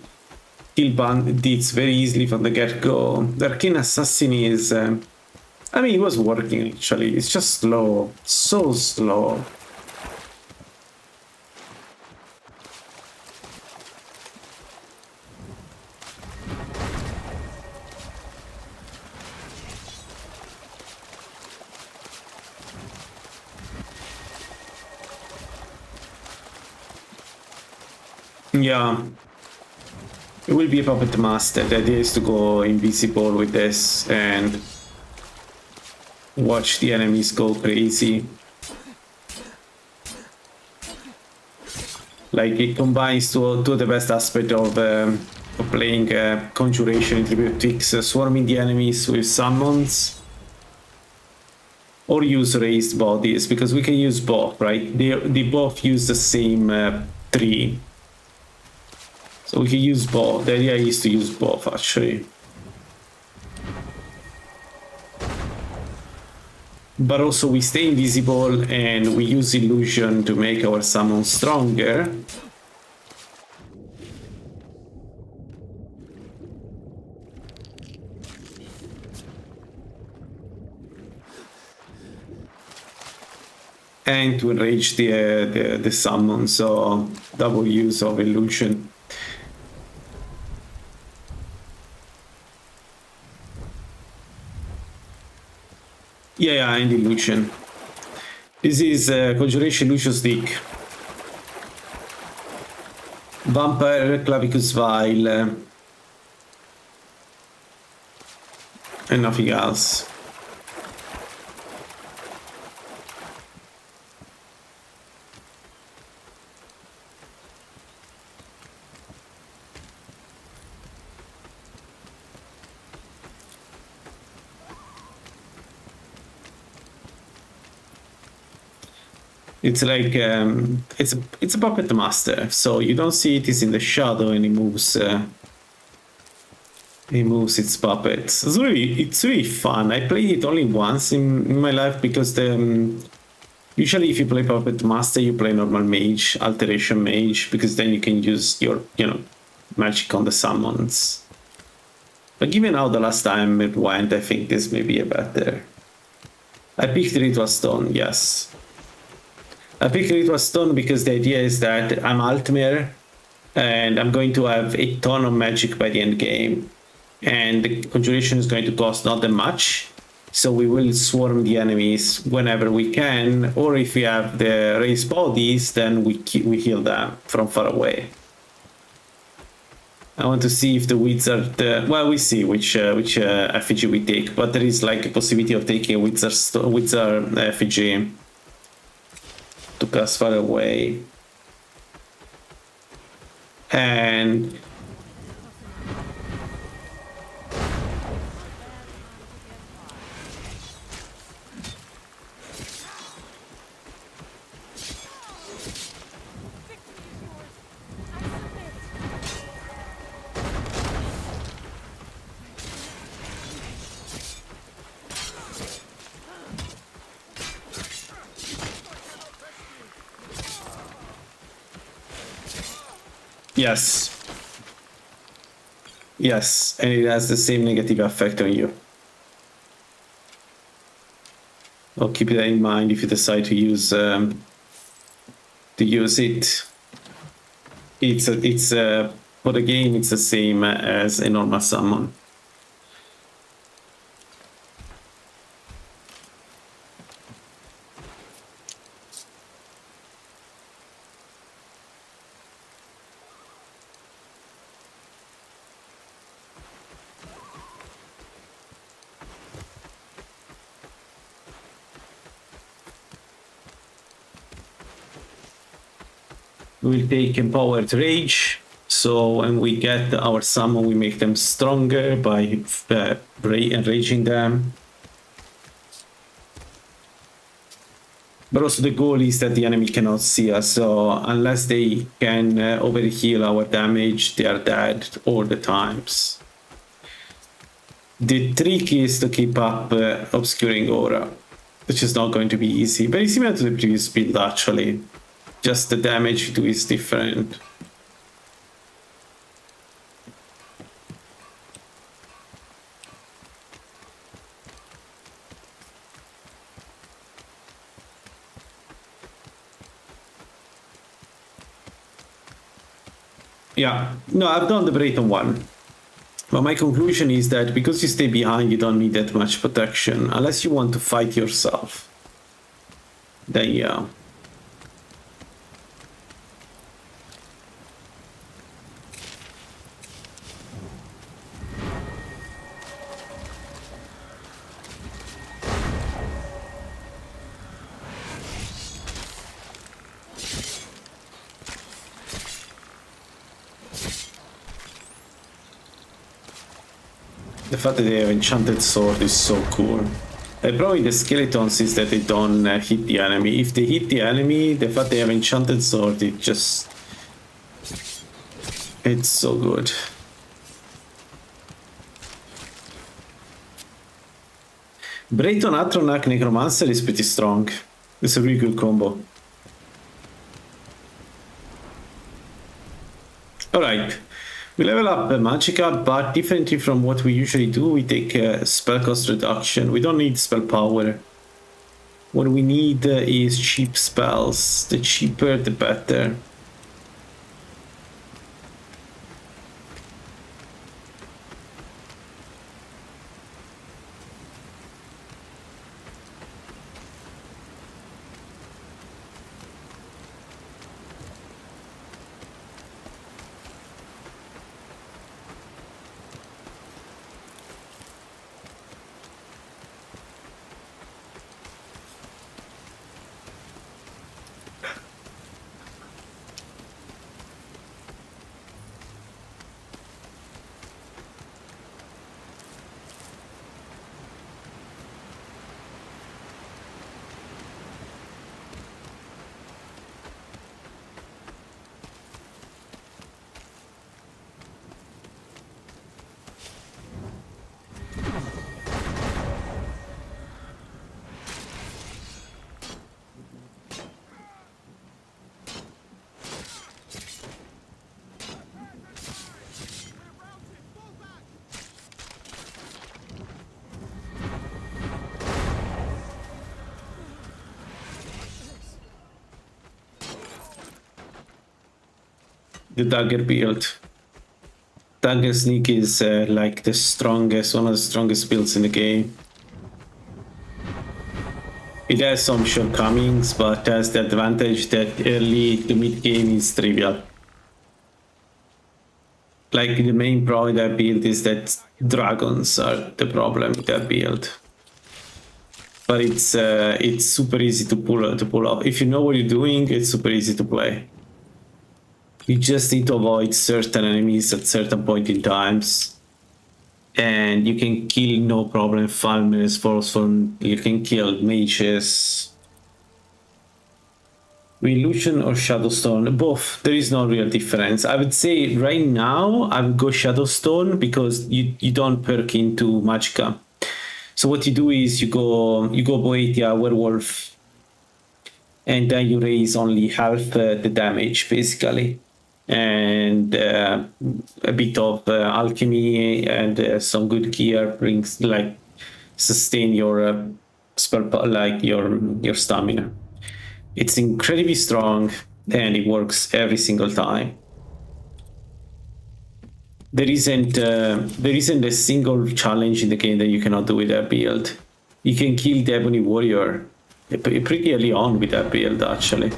kill bandits very easily from the get-go. The Arcane Assassin is... I mean, it was working actually, it's just slow, so slow. Yeah, it will be a puppet master. The idea is to go invisible with this and watch the enemies go crazy. Like it combines two the best aspect of playing Conjuration in 3bftweaks, swarming the enemies with summons, or use raised bodies, because we can use both, right? They both use the same tree. So we can use both. The idea is to use both, actually. But also we stay invisible and we use illusion to make our summon stronger. And to enrage the summon, so double use of illusion. Yeah, and illusion. This is Conjuration Illusion Stick. Vampire, Clavicus Vile, and nothing else. It's like it's a puppet master, so you don't see it is in the shadow and it moves its puppets. It's really fun. I played it only once in my life because usually if you play puppet master you play normal mage, alteration mage, because then you can use your magic on the summons. But given how the last time it went, I think this may be a better. I picked Ritual Stone, yes. I picked Ritual Stone because the idea is that I'm Altmer and I'm going to have a ton of magic by the end game. And the Conjuration is going to cost not that much. So we will swarm the enemies whenever we can. Or if we have the raised bodies, then we heal them from far away. I want to see if the wizard... well, we see which effigy we take. But there is like a possibility of taking a wizard effigy to cast far away. And yes. Yes, and it has the same negative effect on you. I'll keep that in mind if you decide to use it. It's for the game it's the same as a normal summon. We'll take Empowered Rage. So when we get our summon, we make them stronger by enraging them. But also the goal is that the enemy cannot see us, so unless they can overheal our damage, they are dead all the times. The trick is to keep up Obscuring Aura, which is not going to be easy. Very similar to the previous build actually, just the damage you do is different. Yeah, no, I've done the Brayton one. But my conclusion is that because you stay behind, you don't need that much protection. Unless you want to fight yourself. Then yeah. The fact that they have enchanted sword is so cool. The problem with the skeletons is that they don't hit the enemy. If they hit the enemy, the fact they have enchanted sword, it's so good. Brayton Atronach Necromancer is pretty strong. It's a really good combo. Alright. We level up Magicka, but differently from what we usually do, we take spell cost reduction. We don't need spell power. What we need is cheap spells. The cheaper, the better. The dagger build. Dagger sneak is like the strongest, one of the strongest builds in the game. It has some shortcomings, but has the advantage that early to mid game is trivial. Like the main problem with that build is that dragons are the problem with that build. But it's super easy to pull off. If you know what you're doing, it's super easy to play. You just need to avoid certain enemies at certain point in times. And you can kill no problem farmers, forceful, you can kill mages. Illusion or Shadowstone, both. There is no real difference. I would say right now I would go Shadowstone because you don't perk into Magicka. So what you do is you go Boetia, Werewolf, and then you raise only half the damage basically. And a bit of alchemy and some good gear brings like sustain your spell, like your stamina. It's incredibly strong and it works every single time. There isn't a single challenge in the game that you cannot do with that build. You can kill the Ebony Warrior pretty early on with that build actually.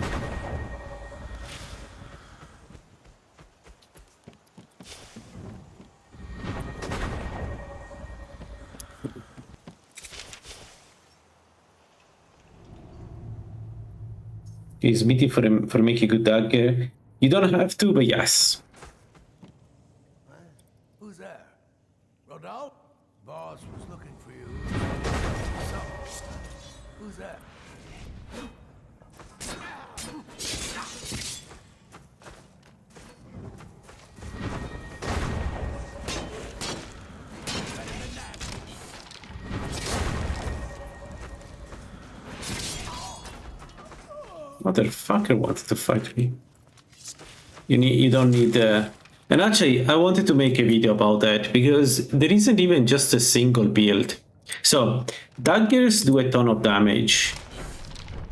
He's meeting for make a good dagger. You don't have to, but yes. Who's there? Rodolphe? Boss was looking for you. So, who's there? Motherfucker wanted to fight me. You don't need and actually I wanted to make a video about that because there isn't even just a single build. So daggers do a ton of damage,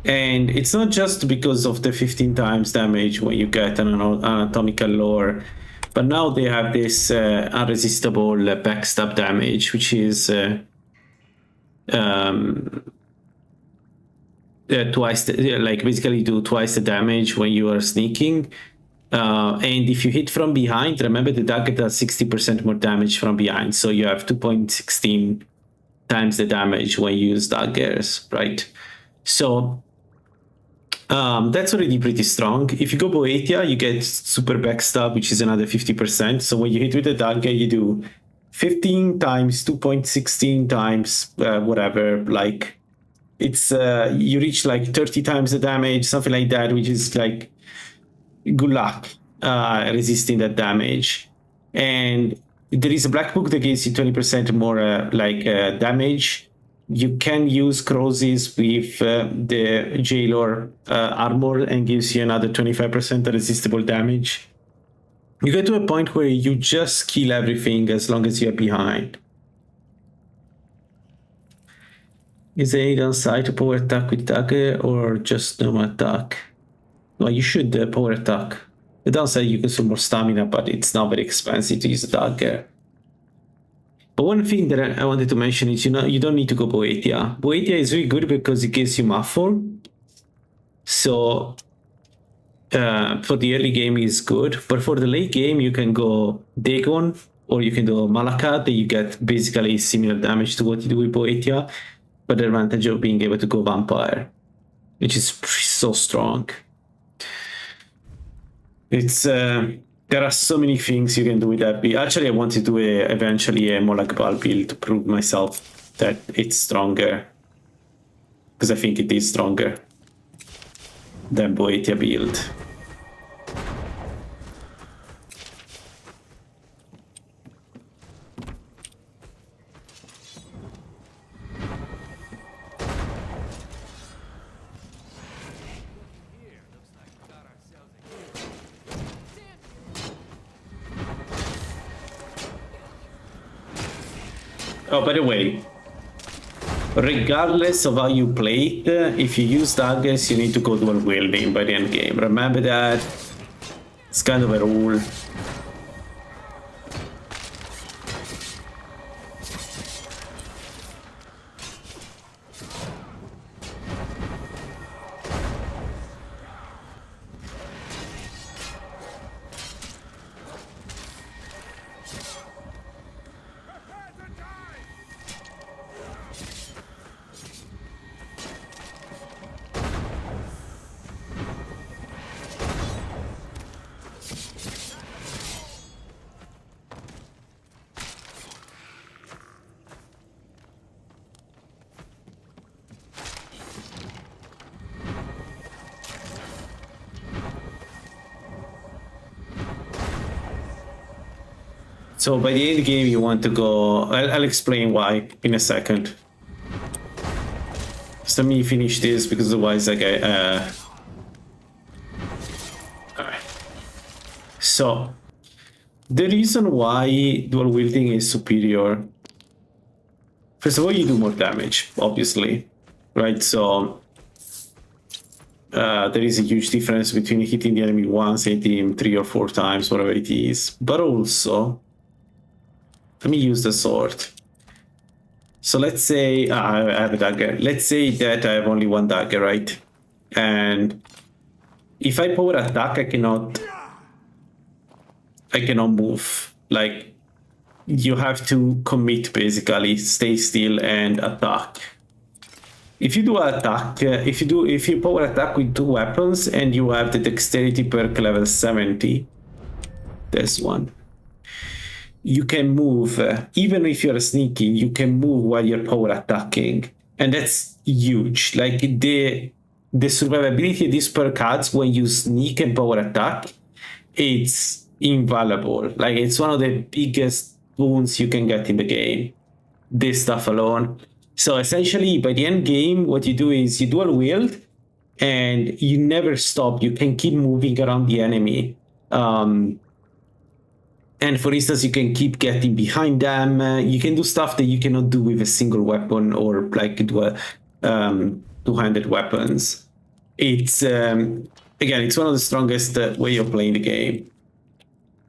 and it's not just because of the 15 times damage when you get an anatomical lore, but now they have this unresistible backstab damage, which is twice like basically do twice the damage when you are sneaking, and if you hit from behind, remember the dagger does 60% more damage from behind, so you have 2.16 times the damage when you use daggers, right? So that's already pretty strong. If you go Boetia, you get super backstab, which is another 50%. So when you hit with a dagger, you do 15 times 2.16 times whatever, like it's you reach like 30 times the damage, something like that, which is like good luck resisting that damage. And there is a black book that gives you 20% more damage. You can use crosses with the jailer armor and gives you another 25% resistible damage. You get to a point where you just kill everything as long as you're behind. Is there any downside to power attack with dagger or just normal attack? No, you should power attack. The downside, you consume more stamina, but it's not very expensive to use a dagger. But one thing that I wanted to mention is, you don't need to go Boetia. Boetia is really good because it gives you Muffle. So for the early game is good, but for the late game you can go Dagon or you can do Malakat, and you get basically similar damage to what you do with Boetia, but the advantage of being able to go Vampire, which is so strong. It's there are so many things you can do with that build. Actually, I want to do eventually a Molag Bal build to prove myself that it's stronger, because I think it is stronger than Boetia build. Oh, by the way, regardless of how you play it, if you use daggers, you need to go dual wielding by the end game. Remember that. It's kind of a rule. So by the end game, you want to go. I'll explain why in a second. Just let me finish this because otherwise, like, alright. So the reason why dual wielding is superior. First of all, you do more damage, obviously, right? So there is a huge difference between hitting the enemy once, hitting him 3 or 4 times, whatever it is. But also, let me use the sword. So let's say I have a dagger. Let's say that I have only one dagger, right? And if I power attack, I cannot move. Like, you have to commit, basically, stay still and attack. if you do attack, if you power attack with 2 weapons and you have the dexterity perk level 70, there's one. You can move, even if you're sneaking, you can move while you're power attacking, and that's huge. Like the survivability this perk adds when you sneak and power attack, it's invaluable. Like it's one of the biggest boons you can get in the game. This stuff alone. So essentially, by the end game, what you do is you dual wield, and you never stop. You can keep moving around the enemy. And for instance, you can keep getting behind them. You can do stuff that you cannot do with a single weapon or like two-handed weapons. It's again, it's one of the strongest way of playing the game.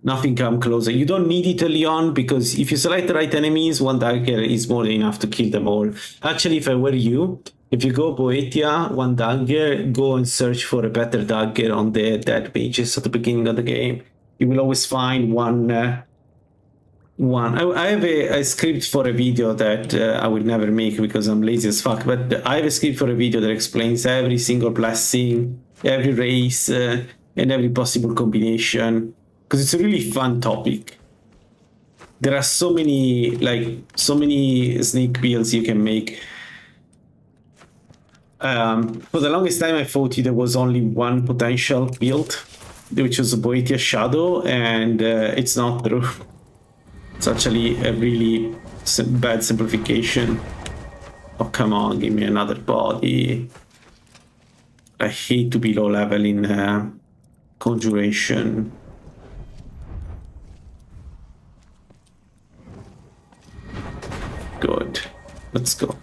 Nothing come closer. You don't need it early on because if you select the right enemies, 1 dagger is more than enough to kill them all. Actually, if I were you, if you go Boetia, 1 dagger, go and search for a better dagger on the dead pages at the beginning of the game. You will always find one. I have a script for a video that I will never make because I'm lazy as fuck, but I have a script for a video that explains every single blessing, every race, and every possible combination, because it's a really fun topic. There are so many sneak builds you can make. For the longest time I thought there was only one potential build, which was a Boetia Shadow, and it's not true. It's actually a really bad simplification. Oh, come on, give me another body. I hate to be low level in Conjuration. Good. Let's go.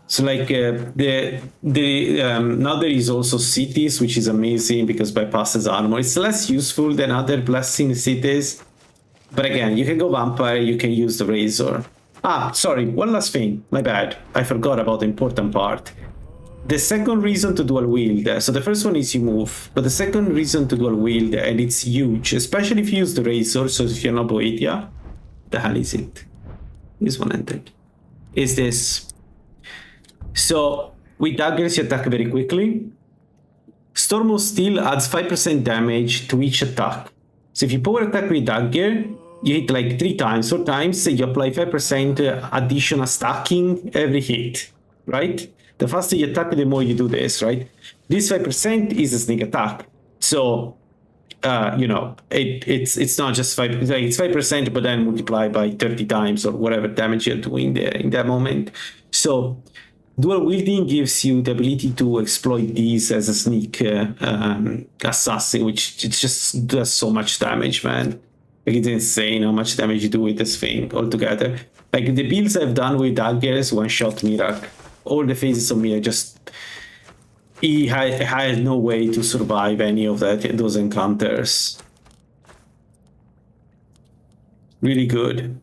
So like now there is also cities, which is amazing because bypasses armor. It's less useful than other blessing cities, but again, you can go vampire, you can use the razor. Ah, sorry, one last thing, my bad. I forgot about the important part. The second reason to dual wield, so the first one is you move, but the second reason to dual wield, and it's huge, especially if you use the razor, so if you're not Boetia, the hell is it? This one entered. Is this. So with daggers you attack very quickly. Storm of Steel adds 5% damage to each attack. So if you power attack with dagger, you hit like 3 times, 4 times, you apply 5% additional stacking every hit, right? The faster you attack, the more you do this, right? This 5% is a sneak attack. So, you know, it's not just 5%, it's 5%, but then multiplied by 30 times or whatever damage you're doing there in that moment. So, dual wielding gives you the ability to exploit these as a sneak assassin, which it just does so much damage, man. Like, it's insane how much damage you do with this thing altogether. Like, the builds I've done with daggers, one-shot Mirak. All the phases of Mirak, just... He had no way to survive any of those encounters. Really good.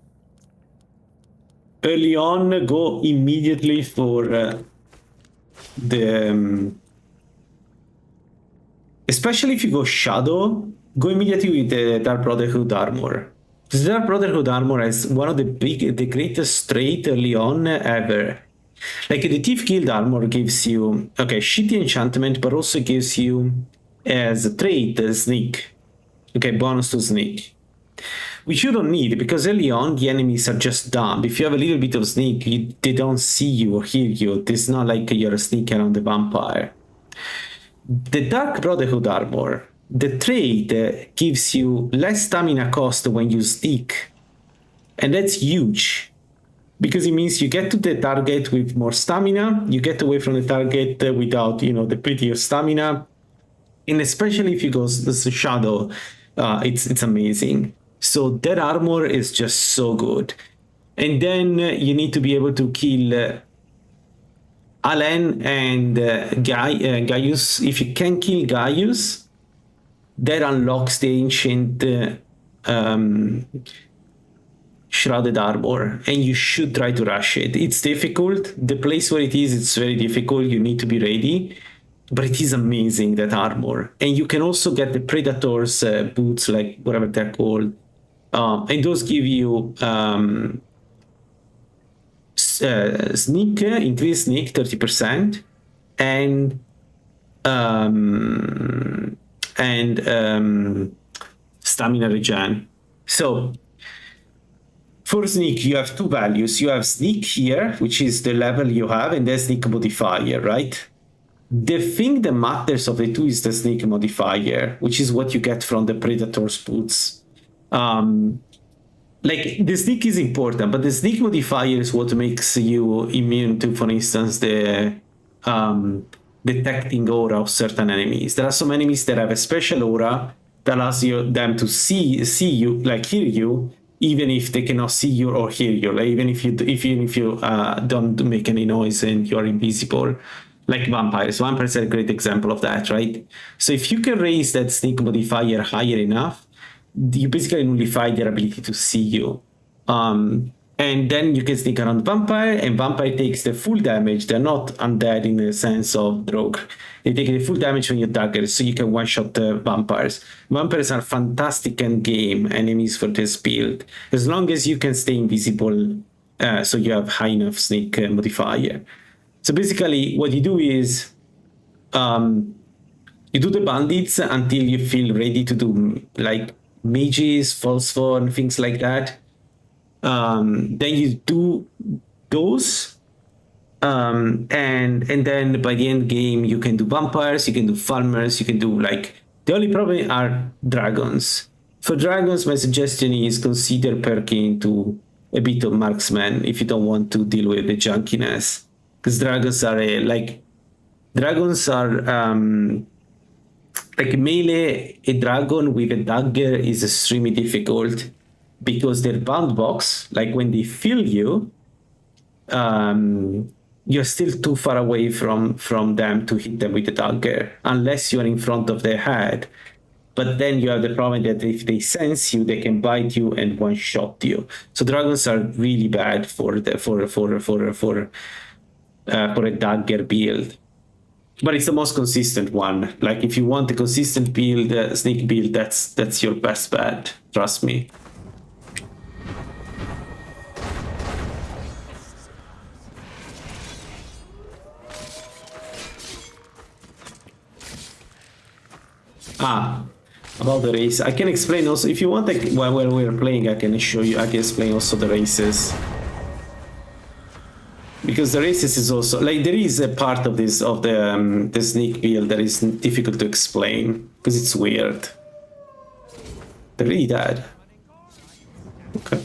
Early on, go immediately for especially if you go Shadow, go immediately with the Dark Brotherhood armor. The Dark Brotherhood armor is one of the greatest trait early on ever. Like the Thief Guild armor gives you, okay, shitty enchantment, but also gives you as a trait, sneak. Okay, bonus to sneak. Which you don't need, because early on the enemies are just dumb. If you have a little bit of sneak, they don't see you or hear you. It's not like you're a sneak around the vampire. The Dark Brotherhood armor, the trait gives you less stamina cost when you sneak. And that's huge. Because it means you get to the target with more stamina, you get away from the target without, you know, depleting your stamina. And especially if you go the Shadow, it's amazing. So that armor is just so good. And then you need to be able to kill Alen and Gaius. If you can kill Gaius, that unlocks the ancient Shrouded Armor, and you should try to rush it. It's difficult. The place where it is, it's very difficult. You need to be ready. But it is amazing, that armor. And you can also get the Predator's boots, like whatever they're called. And those give you sneak, increase sneak 30%, and stamina regen. So for sneak, you have two values. You have sneak here, which is the level you have, and then sneak modifier, right? The thing that matters of the two is the sneak modifier, which is what you get from the Predator's boots. Like, the sneak is important, but the sneak modifier is what makes you immune to, for instance, the detecting aura of certain enemies. There are some enemies that have a special aura that allows them to see you, like hear you, even if they cannot see you or hear you. Like even if you don't make any noise and you're invisible. Like vampires. Vampires are a great example of that, right? So if you can raise that sneak modifier higher enough, you basically nullify their ability to see you. And then you can sneak around vampire, and vampire takes the full damage. They're not undead in the sense of rogue. They take the full damage when you dagger, so you can one-shot the vampires. Vampires are fantastic endgame enemies for this build, as long as you can stay invisible, so you have high enough sneak modifier. So basically, what you do is you do the bandits until you feel ready to do like mages, false form, things like that. Then you do those, and then by the end game you can do vampires, you can do farmers, you can do like, the only problem are dragons. For dragons, my suggestion is consider perking to a bit of marksman if you don't want to deal with the junkiness, because dragons are like melee. A dragon with a dagger is extremely difficult because their bound box, like when they feel you, you're still too far away from them to hit them with the dagger, unless you're in front of their head. But then you have the problem that if they sense you, they can bite you and one-shot you. So dragons are really bad for a dagger build. But it's the most consistent one. Like if you want a consistent build, sneak build, that's your best bet. Trust me. About the race, I can explain also if you want. Like, while we're playing, I can show you. I can explain also the races, because the races is also like there is a part of this of the sneak build that is difficult to explain because it's weird. They're really dead. Okay.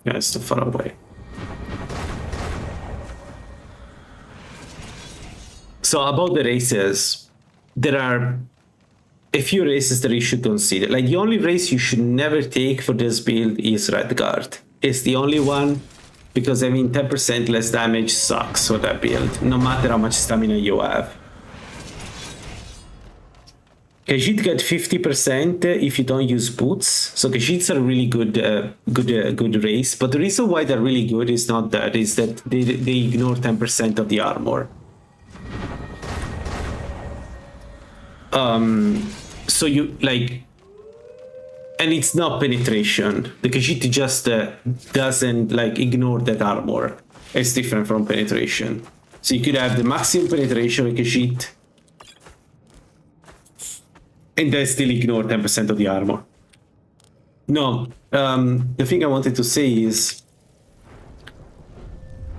Yeah, it's too far away. So about the races, there are a few races that you should consider. Like the only race you should never take for this build is Redguard. It's the only one, because having 10% less damage sucks for that build, no matter how much stamina you have. Khajiit get 50% if you don't use boots. So Khajiits are a really good race. But the reason why they're really good is not that, is that they ignore 10% of the armor. So you like, and it's not penetration. The Khajiit just doesn't like ignore that armor. It's different from penetration. So you could have the maximum penetration with Khajiit, and they still ignore 10% of the armor. No, the thing I wanted to say is,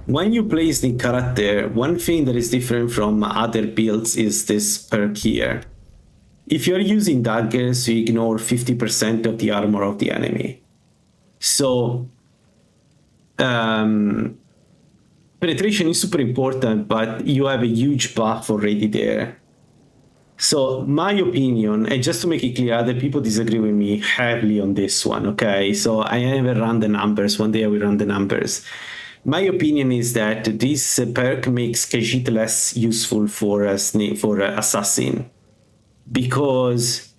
when you play the character, one thing that is different from other builds is this perk here. If you're using daggers, you ignore 50% of the armor of the enemy. So, penetration is super important, but you have a huge buff already there. So my opinion, and just to make it clear, other people disagree with me heavily on this one, okay? So I never run the numbers. One day I will run the numbers. My opinion is that this perk makes Khajiit less useful for assassin, because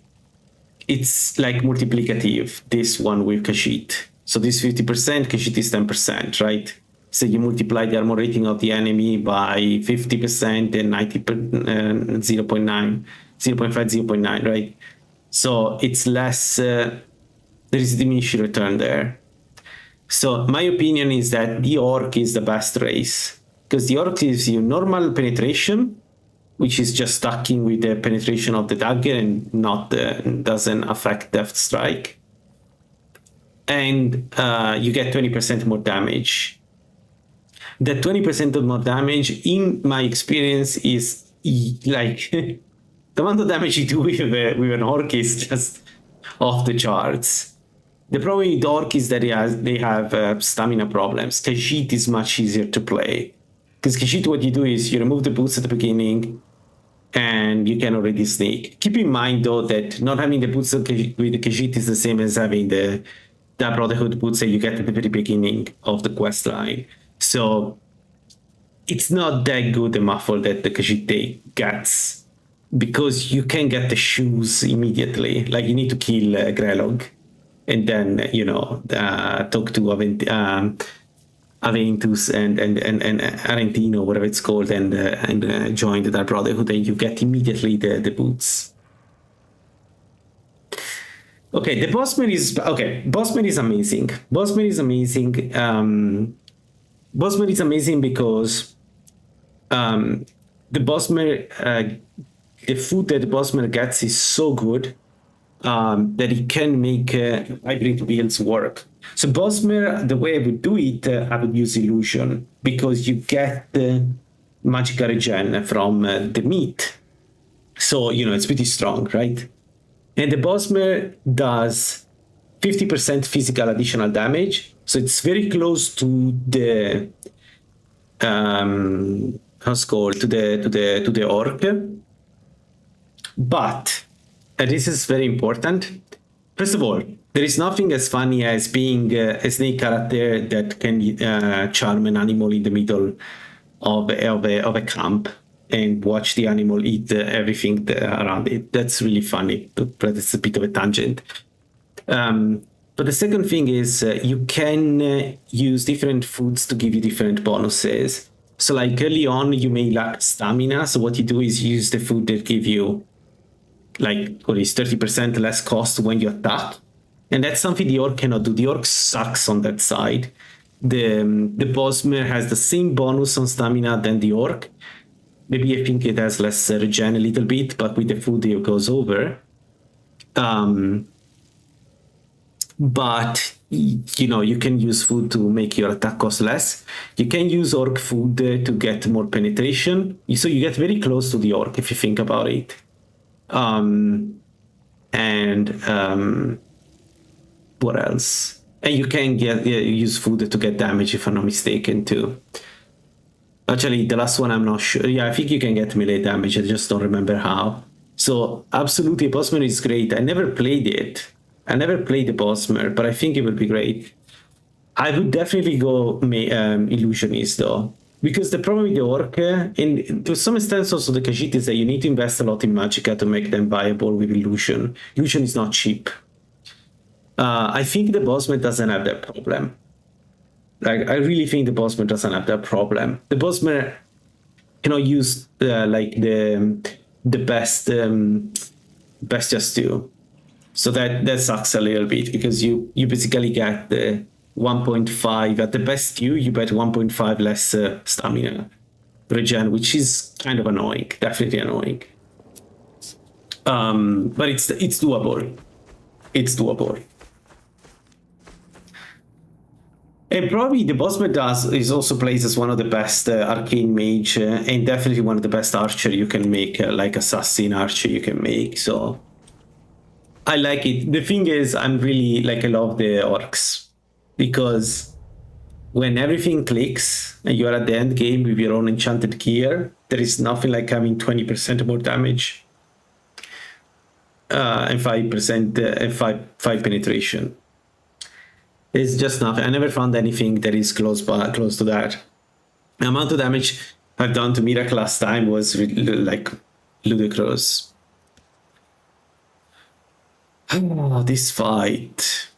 it's like multiplicative, this one with Khajiit. So this 50%, Khajiit is 10%, right? So you multiply the armor rating of the enemy by 50% and 0.9, 0.5, 0.9, right? So it's less, there is a diminishing return there. So my opinion is that the orc is the best race, because the orc gives you normal penetration, which is just stacking with the penetration of the dagger and not doesn't affect Death Strike. And you get 20% more damage. That 20% more damage, in my experience, is like the amount of damage you do with an orc is just off the charts. The problem with orc is that they have stamina problems. Khajiit is much easier to play, because Khajiit, what you do is you remove the boots at the beginning, and you can already sneak. Keep in mind though that not having the boots with the Khajiit is the same as having the Brotherhood boots that you get at the very beginning of the quest line. So it's not that good a muffle that the Khajiit gets, because you can get the shoes immediately. Like you need to kill Grelog, and then talk to Aventus and Arentino, whatever it's called, and join the Dark Brotherhood, and you get immediately the boots. Okay, the Bossman is amazing. Bossman is amazing. Bossman is amazing because the Bossman, the food that the Bossman gets is so good that it can make hybrid builds work. So Bossman, the way I would do it, I would use illusion, because you get the magical regen from the meat. So, it's pretty strong, right? And the Bossman does 50% physical additional damage. So it's very close to the how's called to the orc. But and this is very important. First of all, there is nothing as funny as being a snake character that can charm an animal in the middle of a camp and watch the animal eat everything around it. That's really funny, but it's a bit of a tangent. But the second thing is you can use different foods to give you different bonuses. So like early on, you may lack stamina. So what you do is use the food that give you like, what is 30% less cost when you attack. And that's something the orc cannot do. The orc sucks on that side. The Bossman has the same bonus on stamina than the orc. Maybe I think it has less regen a little bit, but with the food it goes over. But you can use food to make your attack cost less. You can use orc food to get more penetration. So you get very close to the orc if you think about it. What else? And you can use food to get damage if I'm not mistaken too. Actually, the last one I'm not sure. Yeah, I think you can get melee damage. I just don't remember how. So absolutely, Bossman is great. I never played it. I never played the Bossman, but I think it would be great. I would definitely go Illusionist though, because the problem with the orc, and to some extent also the Khajiit, is that you need to invest a lot in Magicka to make them viable with Illusion. Illusion is not cheap. I think the Bossman doesn't have that problem. Like, I really think the Bossman doesn't have that problem. The Bossman cannot use like the best Bestia Stew. So that sucks a little bit, because you basically get the 1.5 at the best stew, you get 1.5 less stamina regen, which is kind of annoying, definitely annoying. But it's doable. It's doable. And probably the Bossman is also plays as one of the best arcane mage, and definitely one of the best archer you can make, like assassin archer you can make. So I like it. The thing is, I'm really I love the orcs, because when everything clicks and you are at the end game with your own enchanted gear, there is nothing like having 20% more damage and 5% 5 penetration. It's just nothing. I never found anything that is close to that. The amount of damage I've done to Miracle last time was like ludicrous. Oh, this fight.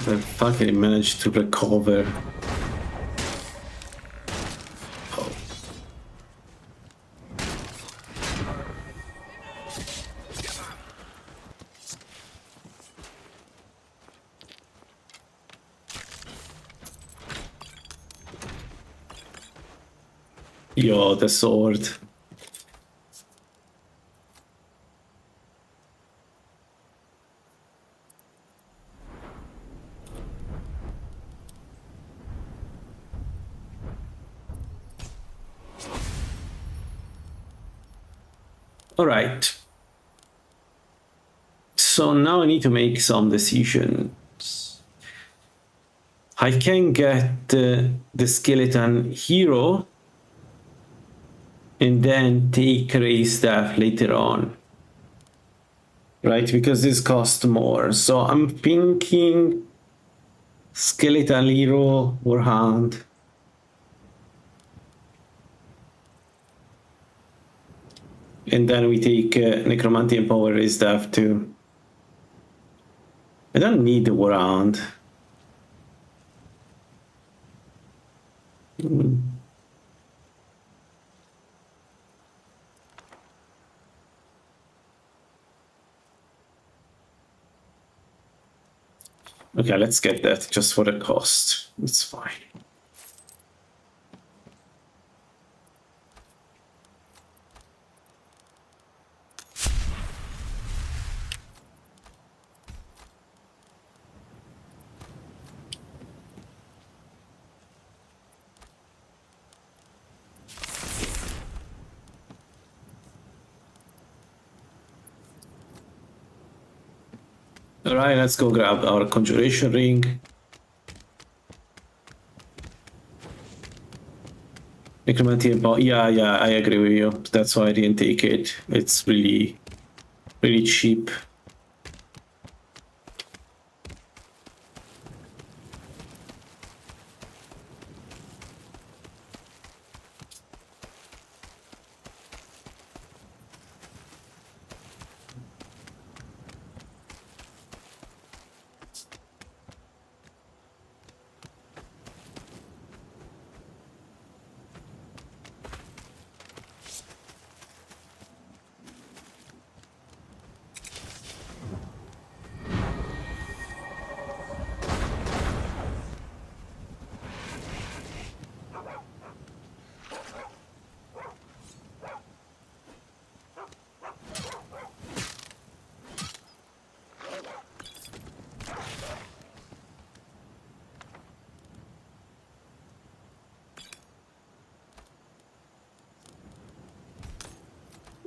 Motherfucker managed to recover. Oh. Yo, the sword. All right. So now I need to make some decisions. I can get the skeleton hero and then take Ray staff later on. Right, because this costs more. So I'm thinking skeleton hero or hand. And then we take necromancy and power Ray staff too. I don't need the warhound. Okay, let's get that just for the cost. It's fine. Alright, let's go grab our conjuration ring. Necromancy and power. Yeah, I agree with you. That's why I didn't take it. It's really cheap.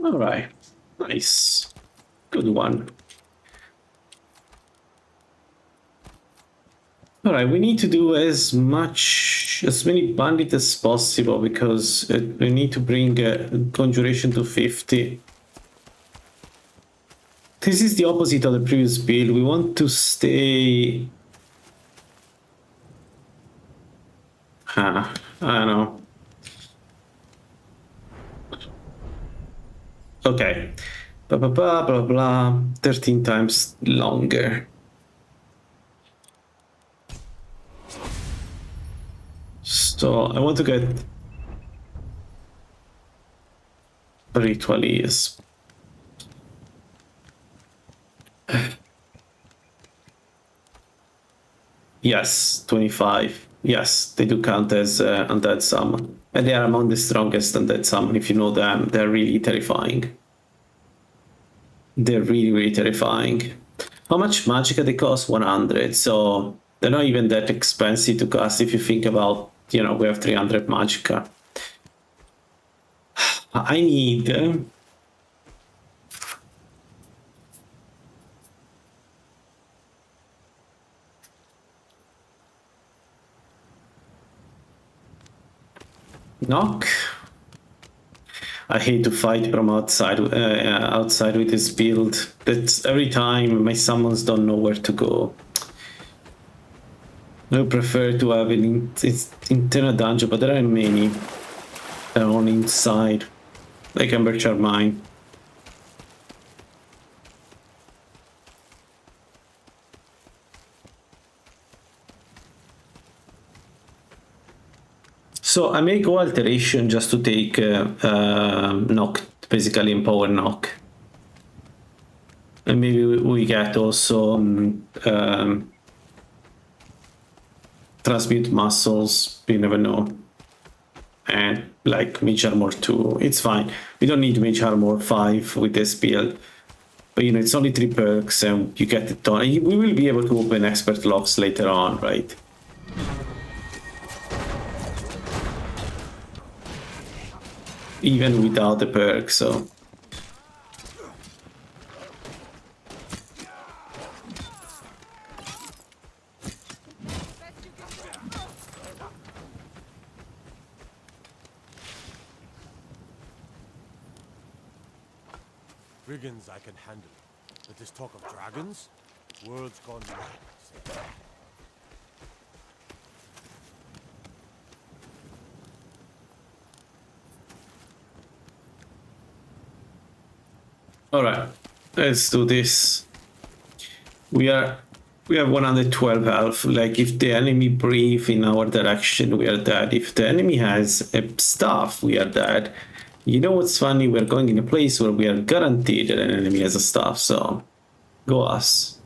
All right, nice, good one. All right, we need to do as many bandits as possible because we need to bring conjuration to 50. This is the opposite of the previous build. We want to stay. I don't know. Okay, blah blah blah blah blah. 13 times longer. So I want to get rituals. Yes, 25. Yes, they do count as undead summon. And they are among the strongest undead summon. If you know them, they're really terrifying. They're really terrifying. How much magicka they cost? 100. So they're not even that expensive to cast if you think about, you know, we have 300 magicka. I need... knock. I hate to fight from outside with this build. But every time my summons don't know where to go. I prefer to have an internal dungeon, but there are many that are on inside, like Ember Charmine. So I may go alteration just to take knock, basically empower knock. And maybe we get also transmute muscles, you never know. And like mage armor 2, it's fine. We don't need mage armor 5 with this build. But you know, it's only 3 perks and you get it done. We will be able to open expert locks later on, right? Even without the perk, so. Brigands I can handle, but this talk of dragons? World's gone mad. Alright, let's do this. We have 112 health. Like, if the enemy breathe in our direction, we are dead. If the enemy has a staff, we are dead. You know what's funny? We're going in a place where we are guaranteed that an enemy has a staff, so go us.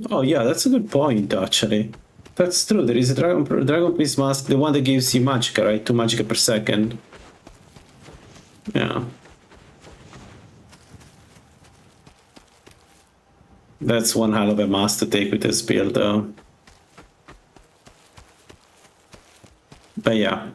Oh yeah, that's a good point, actually. That's true, there is a Dragon Priest Mask, the one that gives you Magicka, right? 2 Magicka per second. Yeah. That's one hell of a mask to take with this build, though. But yeah.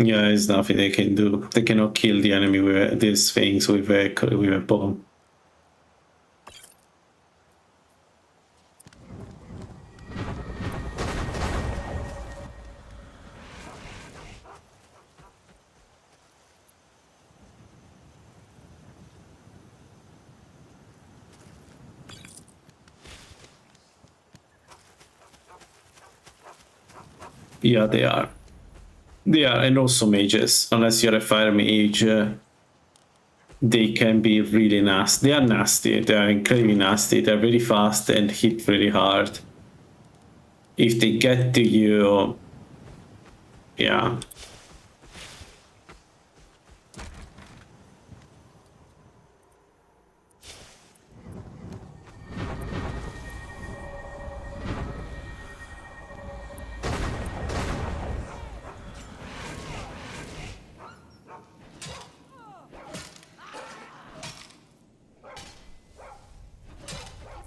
Yeah, there's nothing they can do. They cannot kill the enemy with these things with a bomb. Yeah, they are. They are, and also mages. Unless you're a fire mage, they can be really nasty. They are nasty. They are incredibly nasty. They're very fast and hit really hard. If they get to you, yeah.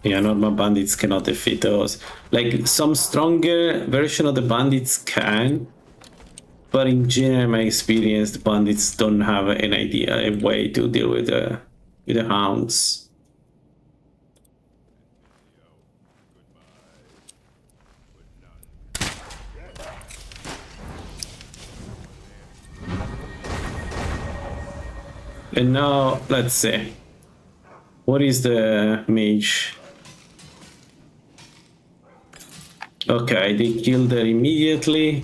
Yeah, normal bandits cannot defeat those. Like, some stronger version of the bandits can, but in general, my experience, the bandits don't have an idea, a way to deal with the hounds. And now, let's see. What is the mage? Okay, they killed her immediately.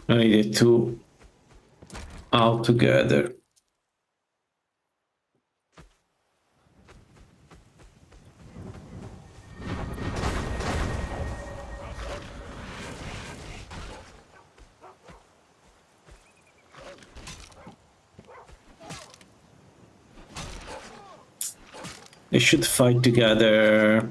I need it two all together. They should fight together.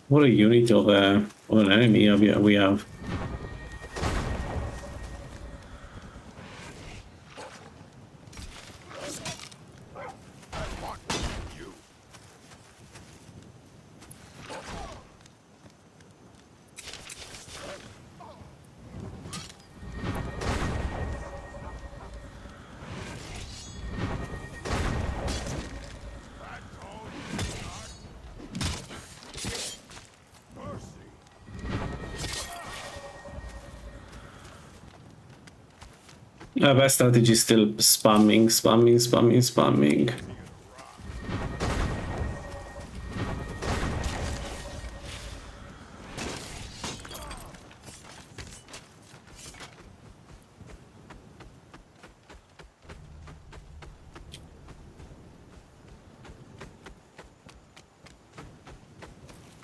What a unit of an enemy we have. Best strategy is still spamming.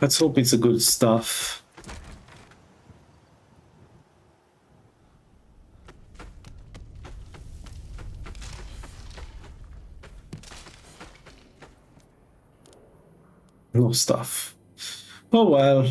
Let's hope it's a good stuff. No stuff. Oh well.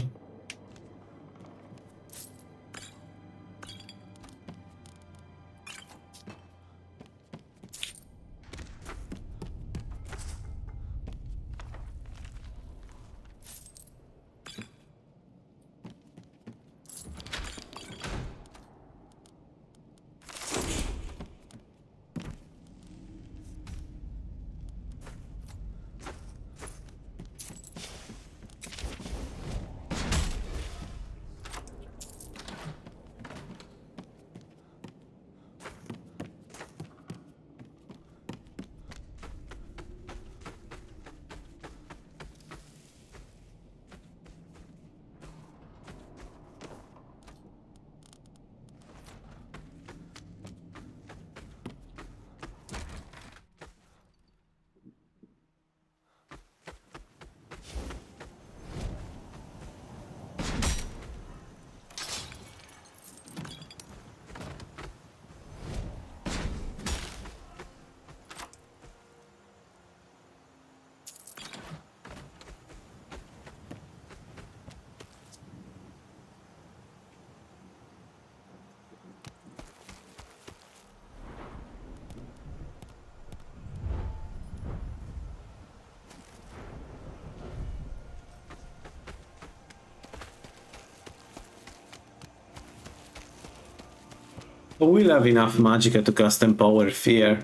We'll have enough magicka to cast Empower Fear.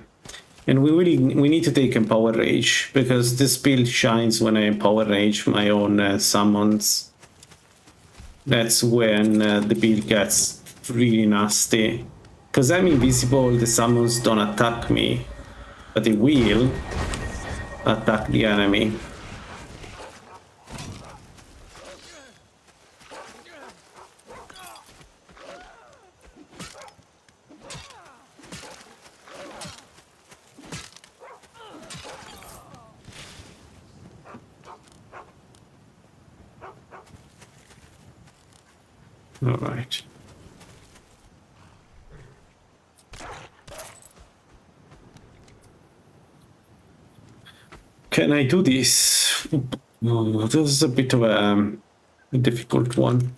And we need to take Empower Rage, because this build shines when I Empower Rage my own summons. That's when the build gets really nasty. Because I'm invisible, the summons don't attack me, but they will attack the enemy. All right. Can I do this? Oh, this is a bit of a difficult one.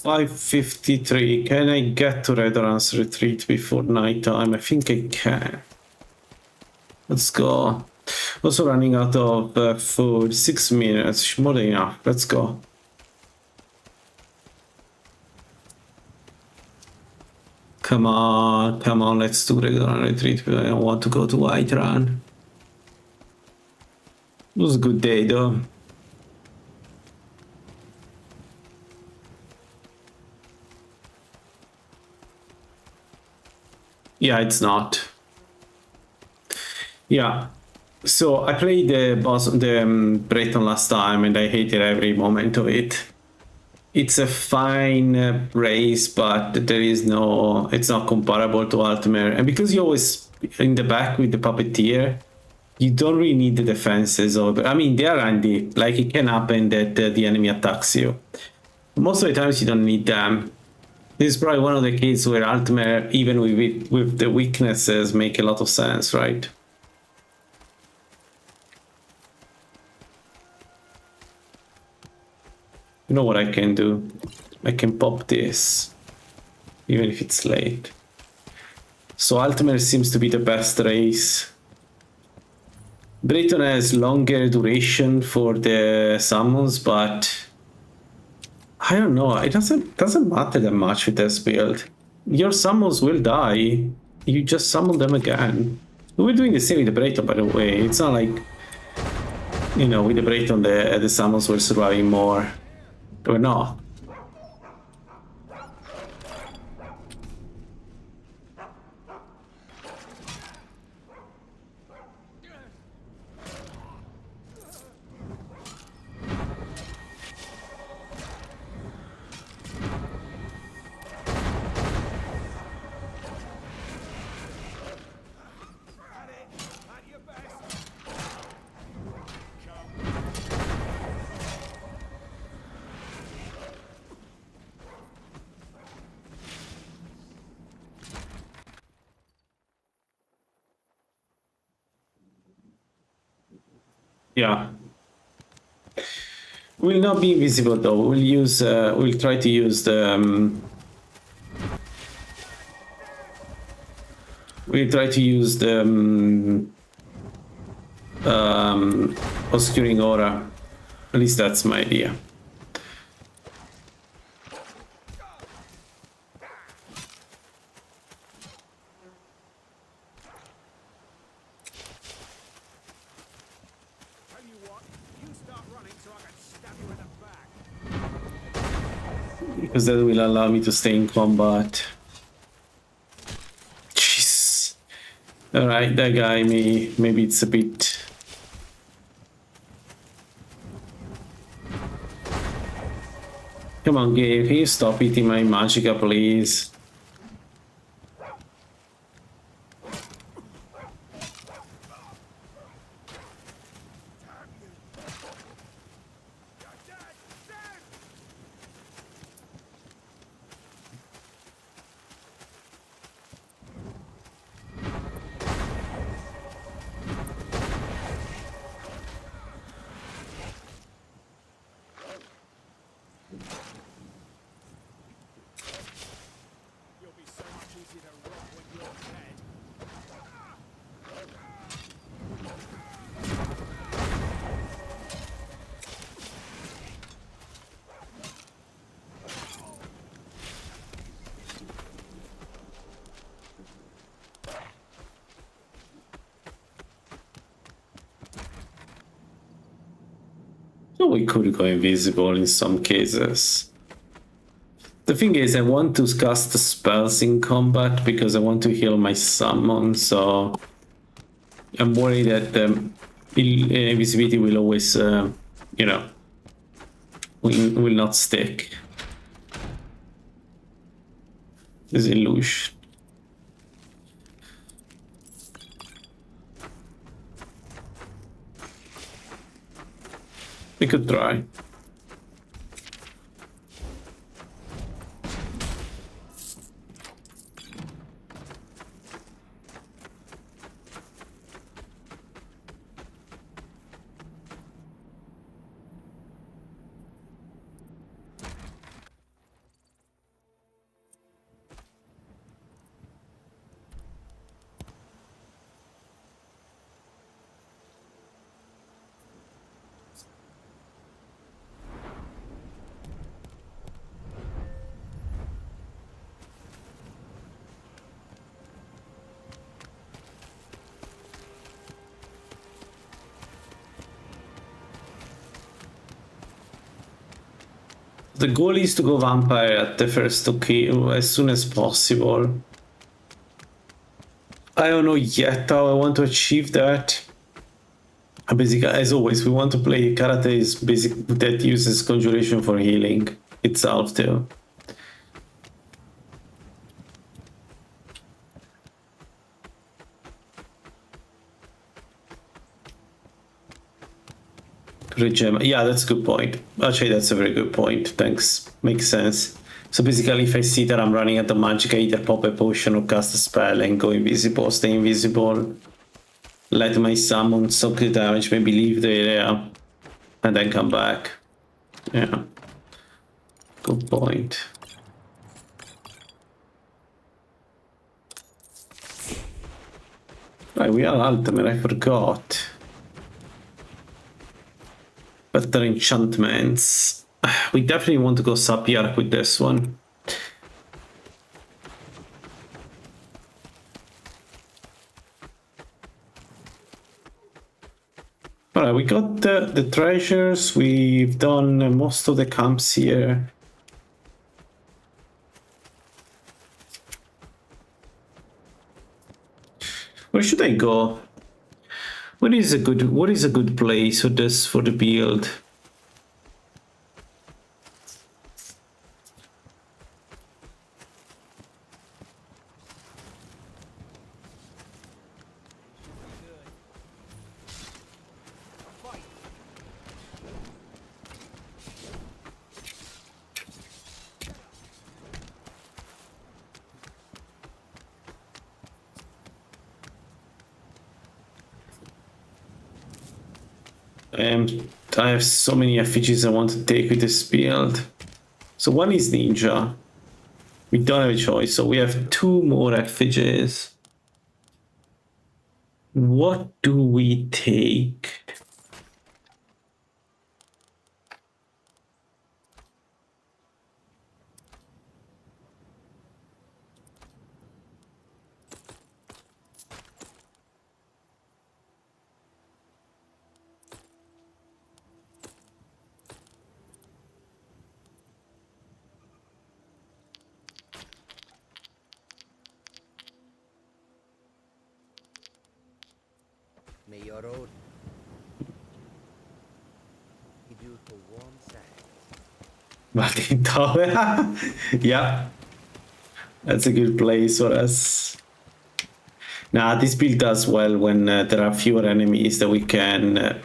5:53. Can I get to Redorans retreat before nighttime? I think I can. Let's go. Also running out of food. 6 minutes. More than enough. Let's go. Come on, let's do Redoran retreat. I don't want to go to Whiterun. It was a good day though. Yeah, it's not. Yeah. So I played the boss, the Breton last time, and I hated every moment of it. It's a fine race, but there is no. It's not comparable to Altmer, and because you're always in the back with the puppeteer, you don't really need the defenses. I mean, they are handy. Like it can happen that the enemy attacks you. Most of the times, you don't need them. This is probably one of the cases where Altmer, even with the weaknesses, make a lot of sense, right? You know what I can do? I can pop this, even if it's late. So Altmer seems to be the best race. Breton has longer duration for the summons, but I don't know, it doesn't matter that much with this build. Your summons will die, you just summon them again. We're doing the same with the Breton, by the way. It's not like, you know, with the Breton the summons were surviving more. Or not. Yeah. Will not be invisible though. We'll try to use the we'll try to use the obscuring aura. At least that's my idea. Because that will allow me to stay in combat. Jeez. Alright, that guy, maybe it's a bit... Come on, Gabe, can you stop eating my magicka, please? So we could go invisible in some cases. The thing is, I want to cast the spells in combat because I want to heal my summon, so I'm worried that invisibility will always, you know, will not stick. This illusion. We could try. The goal is to go vampire at the first kill as soon as possible. I don't know yet how I want to achieve that. Basically, as always, we want to play a character that uses conjuration for healing itself too. Requiem. Yeah, that's a good point. Actually, that's a very good point. Thanks. Makes sense. So basically, if I see that I'm running out of magic, I either pop a potion or cast a spell and go invisible, stay invisible, let my summon soak the damage, maybe leave the area, and then come back. Yeah. Good point. Right, we are ultimate, I forgot. Better enchantments. We definitely want to go sub-yark with this one. Alright, we got the treasures, we've done most of the camps here. Where should I go? What is a good place for this, for the build? I have so many effigies I want to take with this build. So one is ninja. We don't have a choice, so we have 2 more effigies. What do we take? May your road lead you to warm sand. Tower. Yeah, that's a good place for us. Nah, this build does well when there are fewer enemies that we can.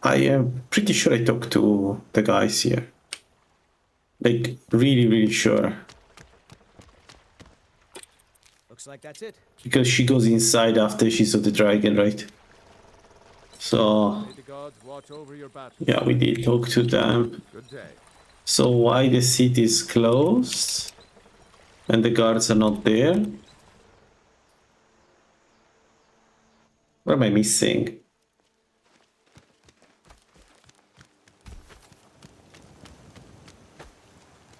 I am pretty sure I talked to the guys here. Like, really sure. Looks like that's it. Because she goes inside after she saw the dragon, right? So, May the gods watch over your battle. yeah, we did talk to them. Good day. So why the city is closed and the guards are not there? What am I missing?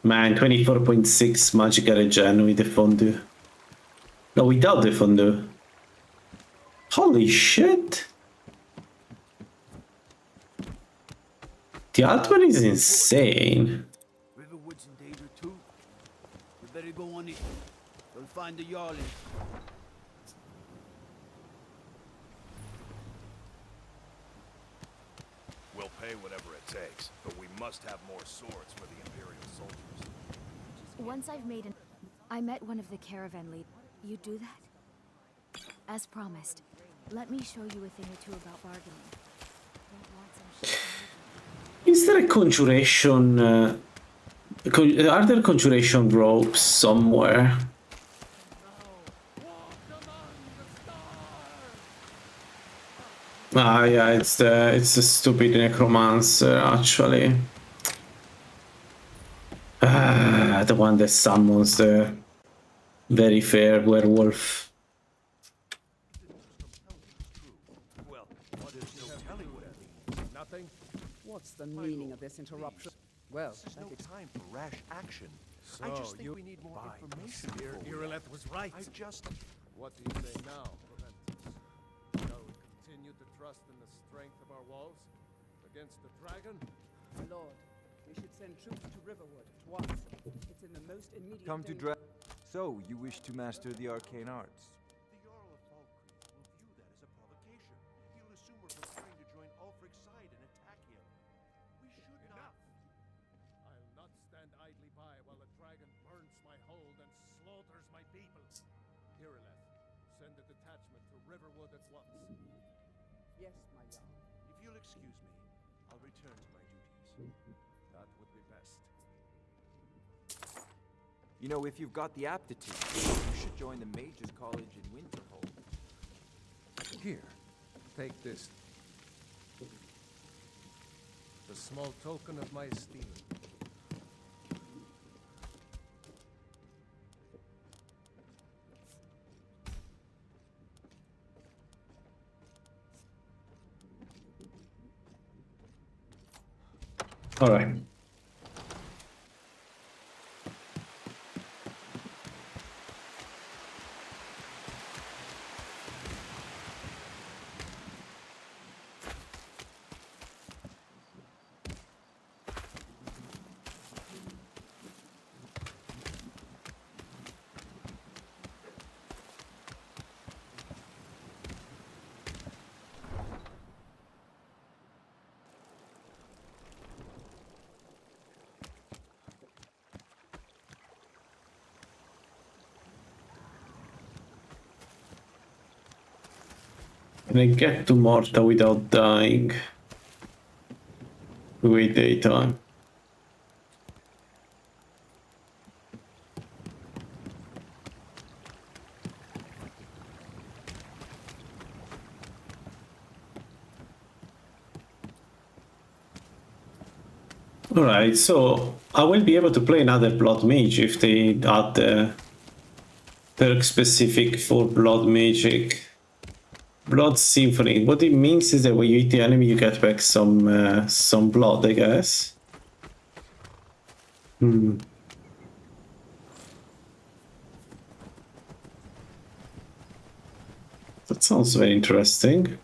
Man, 24.6 magic regen with the fondue. No, without the fondue. Holy shit! The ultimate is insane. Riverwood's in danger too. We better go on it. We'll find the Yarling. We'll pay whatever it takes, but we must have more swords for the Imperial soldiers. Once I've made an... I met one of the caravan leaders. You do that? As promised, let me show you a thing or two about bargaining. Don't want some shit. Is there a conjuration? Are there conjuration ropes somewhere? Ah, yeah, it's the stupid necromancer actually. Ah, the one that summons the very fair werewolf. What's the meaning of this interruption? Well, this is no time for rash action. So I just think we need more information. Ireleth was right. I just... What do you say now, Proventus? trust in the strength of our walls? Against the dragon? My lord, we should send troops to Riverwood at once. It's in the most immediate Come to danger. So, you wish to master the arcane arts? The Jarl of Falkreath will view that as a provocation. He'll assume we're preparing to join Ulfric's side and attack him. We should not... I'll not stand idly by while the dragon burns my hold and slaughters my people. Irileth, send a detachment to Riverwood at once. Yes, my Jarl. If you'll excuse me, I'll return to my duties. That would be best. You know, if you've got the aptitude, you should join the Mages College in Winterhold. Here, take this. The small token of my esteem. All right. Can I get to Morta without dying? Wait daytime. Alright, so I will be able to play another Blood Mage if they add the perk specific for Blood Magic. Blood Symphony. What it means is that when you hit the enemy, you get back some blood, I guess. That sounds very interesting.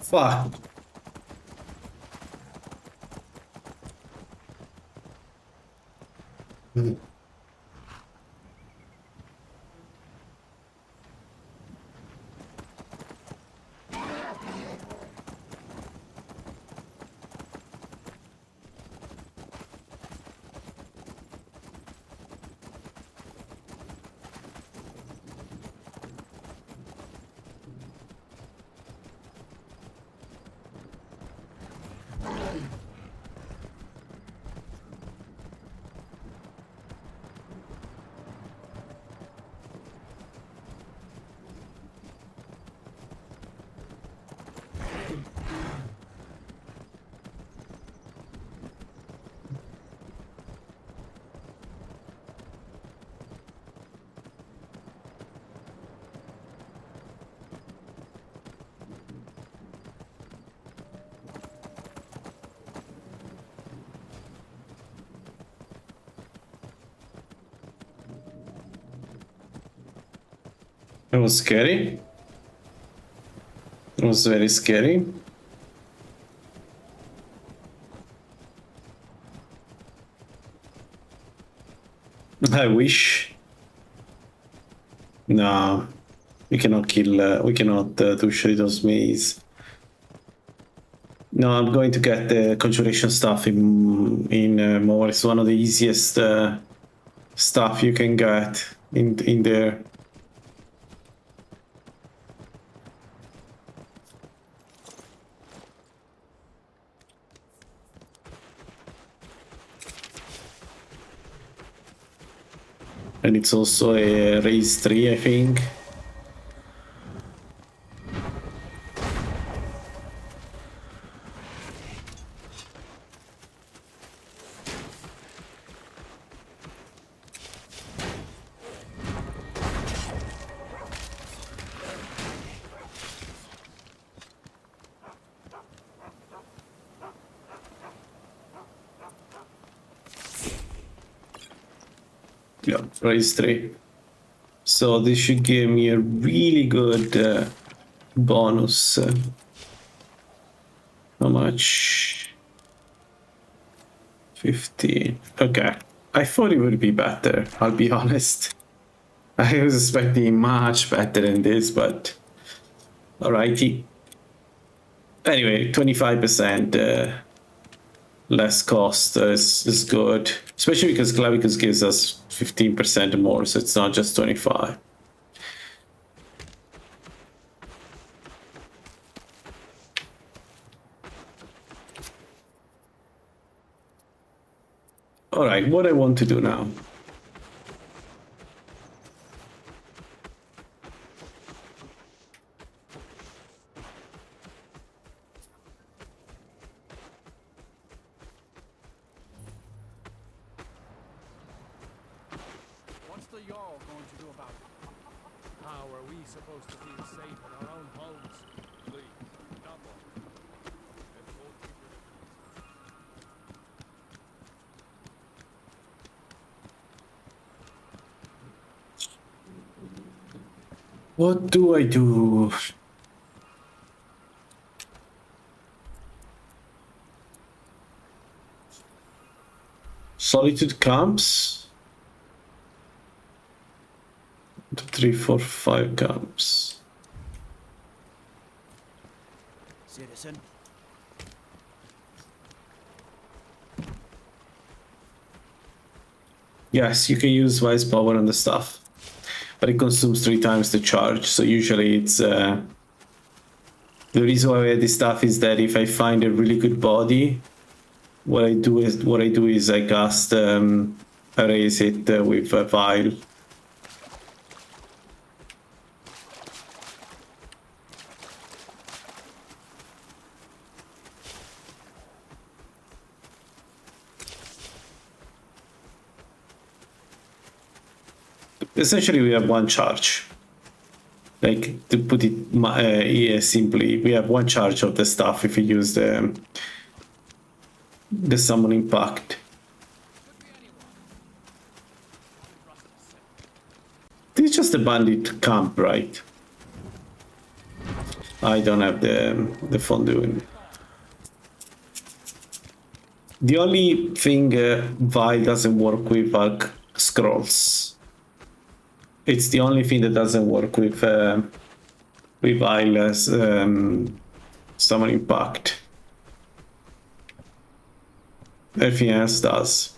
Fuck. It was scary. It was very scary. I wish. No, we cannot kill. We cannot do Shredder's maze. No, I'm going to get the conjuration stuff in more. It's one of the easiest stuff you can get in there. And it's also a raise 3, I think. Yeah, raise 3. So this should give me a really good bonus. How much? 15. Okay. I thought it would be better, I'll be honest. I was expecting much better than this, but alrighty. Anyway, 25% less cost is good, especially because Clavicus gives us 15% more, so it's not just 25. All right, what I want to do now. What's the Jarl going to do about it? How are we supposed to feel safe in our own homes? Please, not more. And won't keep your What do I do? Solitude camps? 3, 4, 5 camps. Citizen. Yes, you can use Wise Power on the stuff, but it consumes 3 times the charge, so usually it's... the reason why I add this stuff is that if I find a really good body, what I do is I cast erase it with a vial. Essentially, we have one charge. Like, to put it simply, we have one charge of the stuff if we use the summoning pact. This is just a bandit camp, right? I don't have the fun doing. The only thing Vi doesn't work with are scrolls. It's the only thing that doesn't work with Isla's summoning pact. Everything else does.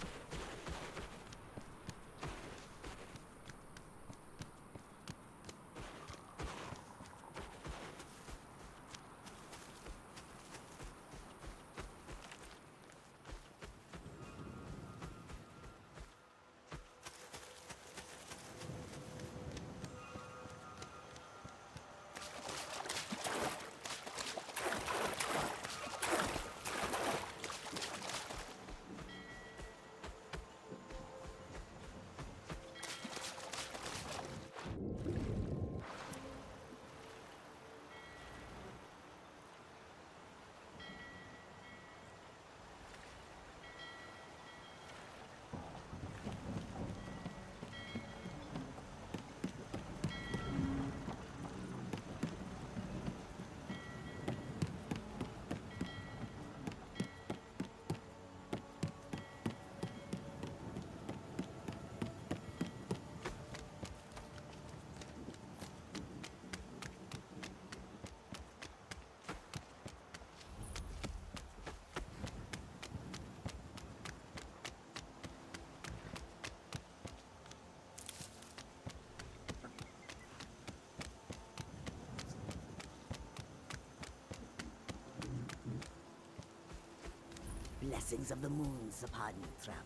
blessings of the moons upon you, traveler.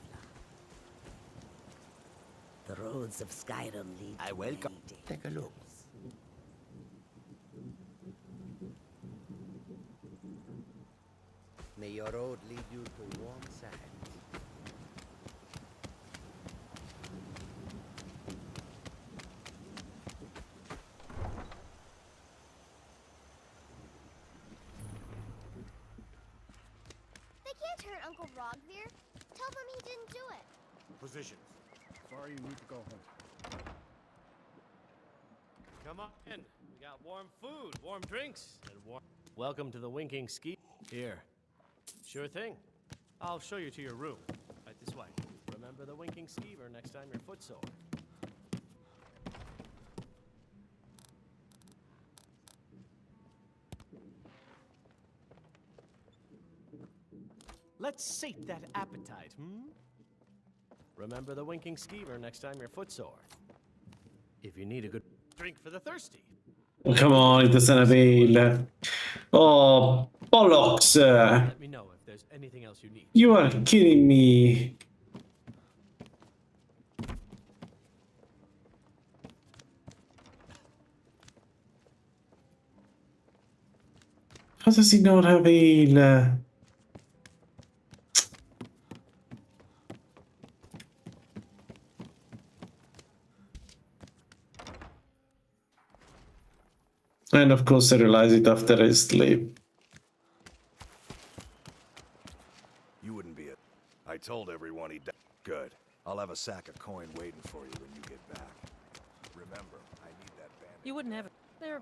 The roads of Skyrim lead I to welcome. many Take a look. May your road lead you to warm sands. They can't hurt Uncle Rogvir. Tell them he didn't do it. Positions. Sorry you need to go home. Come on in. We got warm food, warm drinks, and warm... Welcome to the Winking Ski... Here. Sure thing. I'll show you to your room. Right this way. Remember the Winking Skeever next time you're footsore. Let's sate that appetite, Remember the Winking Skeever next time you're footsore. If you need a good drink for the thirsty. Come on, it doesn't avail. Oh, bollocks! Let me know if there's anything else you need. You are kidding me. How does he not avail? And of course I realize it after I sleep. You wouldn't be it. I told everyone he died. Good. I'll have a sack of coin waiting for you when you get back. Remember, I need that bandage. You wouldn't have it. They're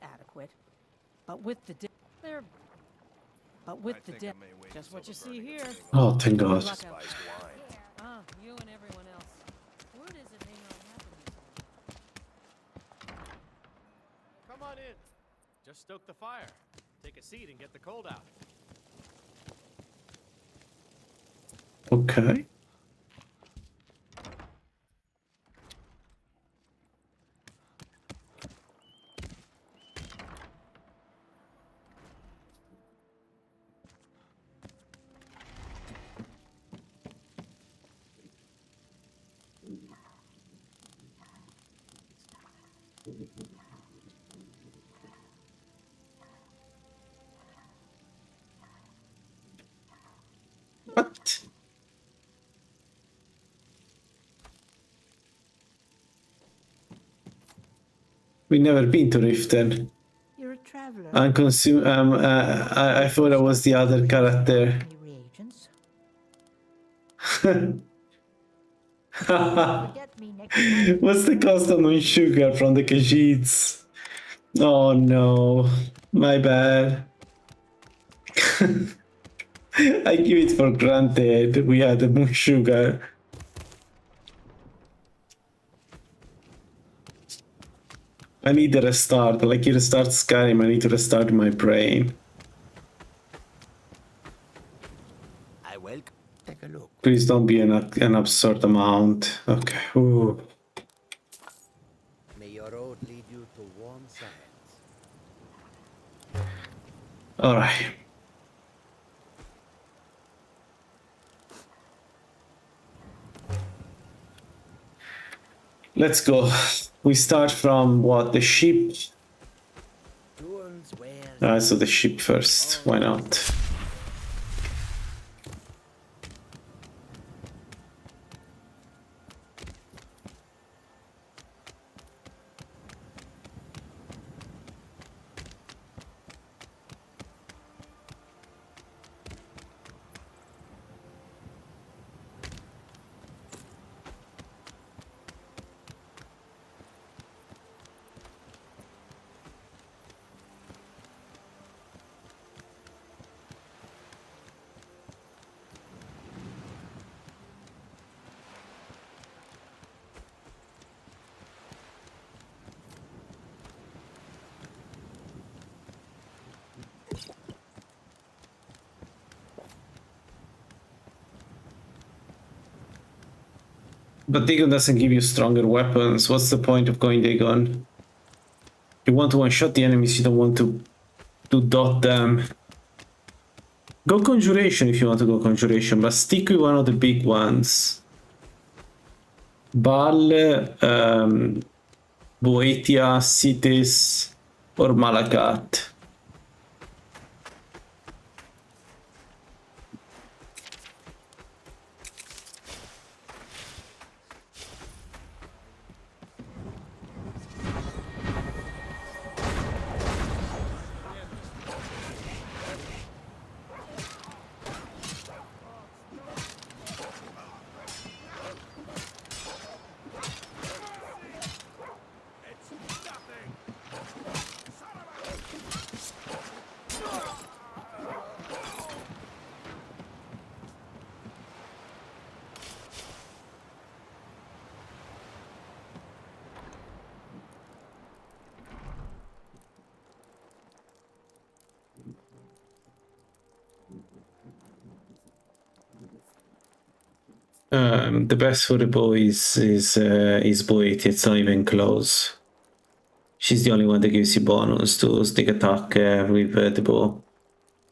adequate. But with the they're... But with the just what you see here. Oh, thank God. Ah, you and everyone else. Word is it may not happen. Come on in. Just stoke the fire. Take a seat and get the cold out. Okay. What? We never been to Riften. You're a traveler. I thought I was the other character. Reagents. What's the cost on sugar from the Khajiits? Oh no, my bad. I give it for granted we had the moon sugar. I need a restart, like you restart Skyrim, I need to restart my brain. I will take a look. Please don't be an absurd amount. Okay. Ooh. May your road lead you to warm sands. Alright. Let's go. We start from what? The ship? Alright, so the ship first. Why not? But Dagon doesn't give you stronger weapons. What's the point of going Dagon? You want to one-shot the enemies, you don't want to dot them. Go Conjuration if you want to go Conjuration, but stick with one of the big ones. Bal, Boetia, Cities, or Malakat. The best for the boys is Boetia. It's not even close. She's the only one that gives you bonus to sneak attack with the bow.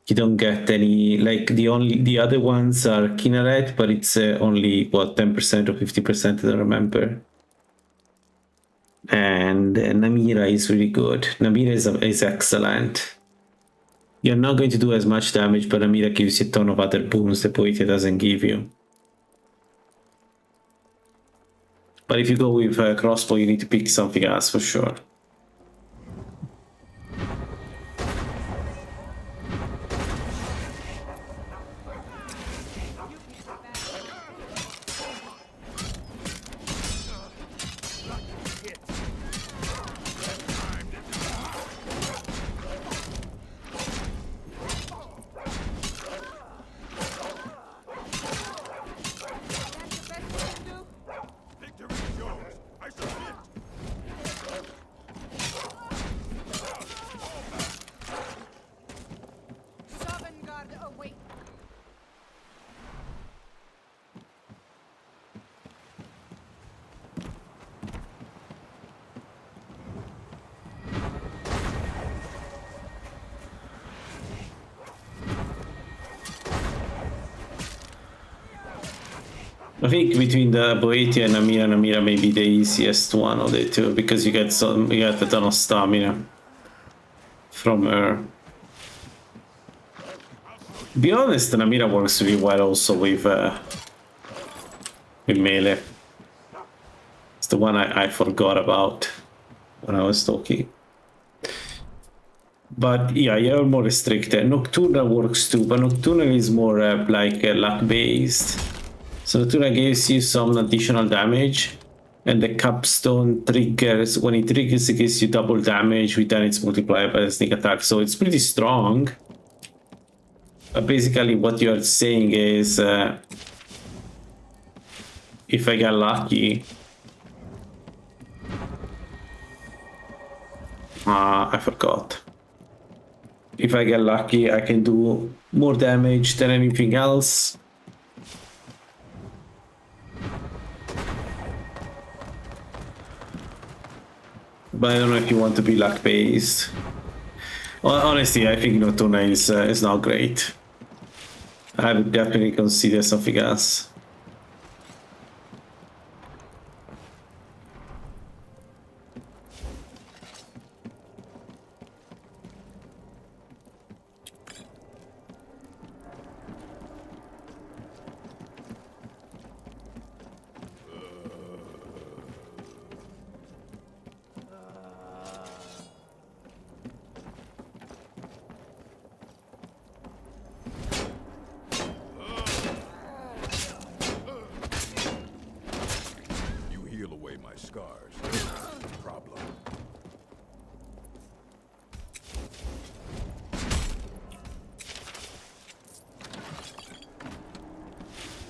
You don't get any, like the other ones are Kinneret, but it's only what 10% or 50%, I don't remember. And Namira is really good. Namira is excellent. You're not going to do as much damage, but Namira gives you a ton of other boons that Boetia doesn't give you. But if you go with crossbow, you need to pick something else for sure. I think between the Boetia and Namira may be the easiest one of the two, because you get a ton of stamina from her. Be honest, Namira works really well also with melee. It's the one I forgot about when I was talking. But yeah, you're more restricted. Nocturnal works too, but Nocturnal is more like luck based. So Nocturnal gives you some additional damage, and the capstone triggers, when it triggers, it gives you double damage, with then it's multiplied by the sneak attack, so it's pretty strong. But basically what you're saying is, if I get lucky, I forgot. If I get lucky, I can do more damage than anything else. But I don't know if you want to be luck based. Honestly, I think Nocturna is not great. I would definitely consider something else.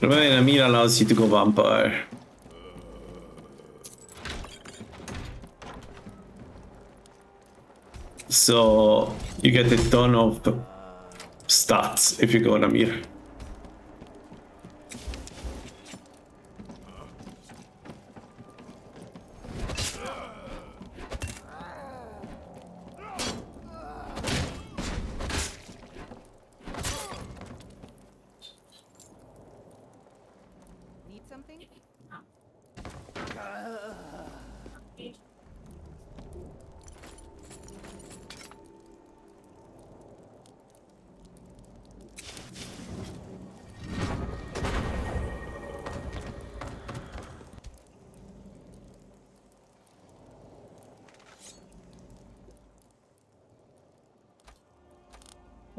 Remember, Namira allows you to go vampire. So you get a ton of stats if you go Namir.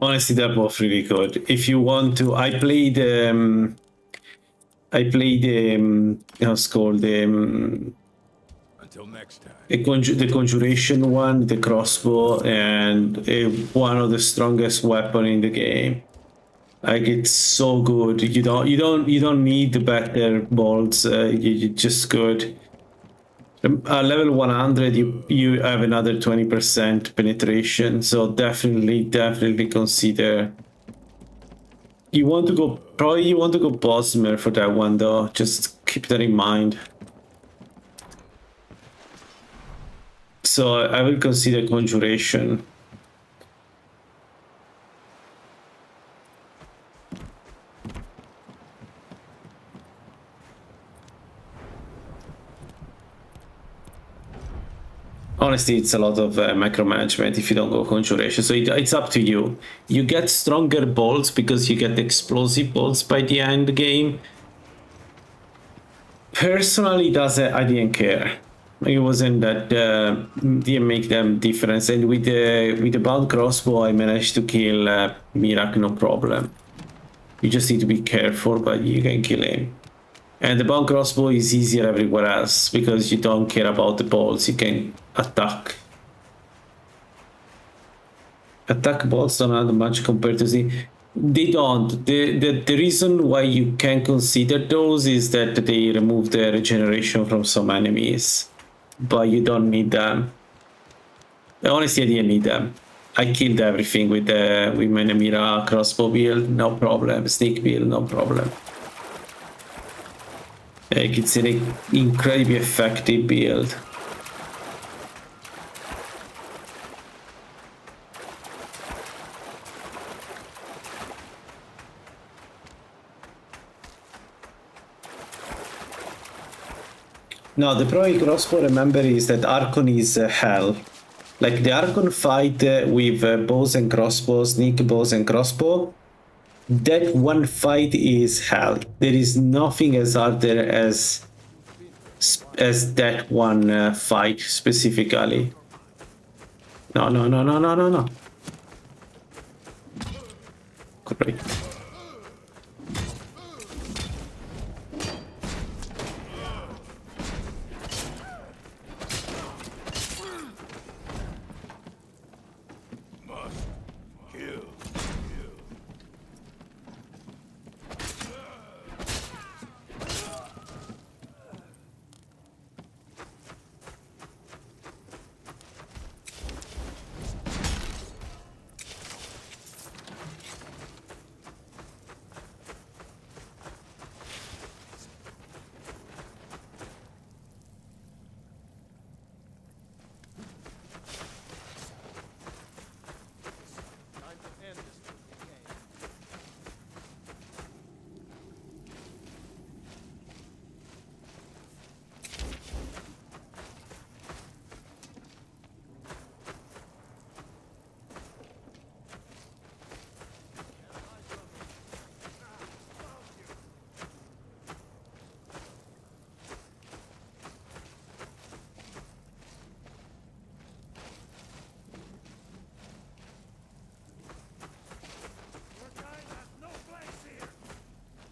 Honestly, they're both really good. If you want to, I played how it's called Until next time. the Conjuration one, the crossbow, and one of the strongest weapon in the game. Like, it's so good. You don't need the better bolts. You're just good. Level 100, you have another 20% penetration. So definitely consider. You want to go Bosmer for that one though. Just keep that in mind. So I will consider Conjuration. Honestly, it's a lot of micromanagement if you don't go Conjuration. So it's up to you. You get stronger bolts because you get explosive bolts by the end game. Personally, I didn't care. It wasn't that didn't make them difference. And with the bound crossbow, I managed to kill Mirak no problem. You just need to be careful, but you can kill him. And the bound crossbow is easier everywhere else because you don't care about the bolts. You can attack. Attack bolts don't add much compared to the. They don't. The reason why you can consider those is that they remove the regeneration from some enemies, but you don't need them. Honestly, I didn't need them. I killed everything with my Nemira crossbow build, no problem. Sneak build, no problem. Like, it's an incredibly effective build. No, the pro crossbow, remember, is that Archon is hell. Like, the Archon fight with bows and crossbows, sneak bows and crossbow, that one fight is hell. There is nothing as harder as that one fight specifically. No. Great.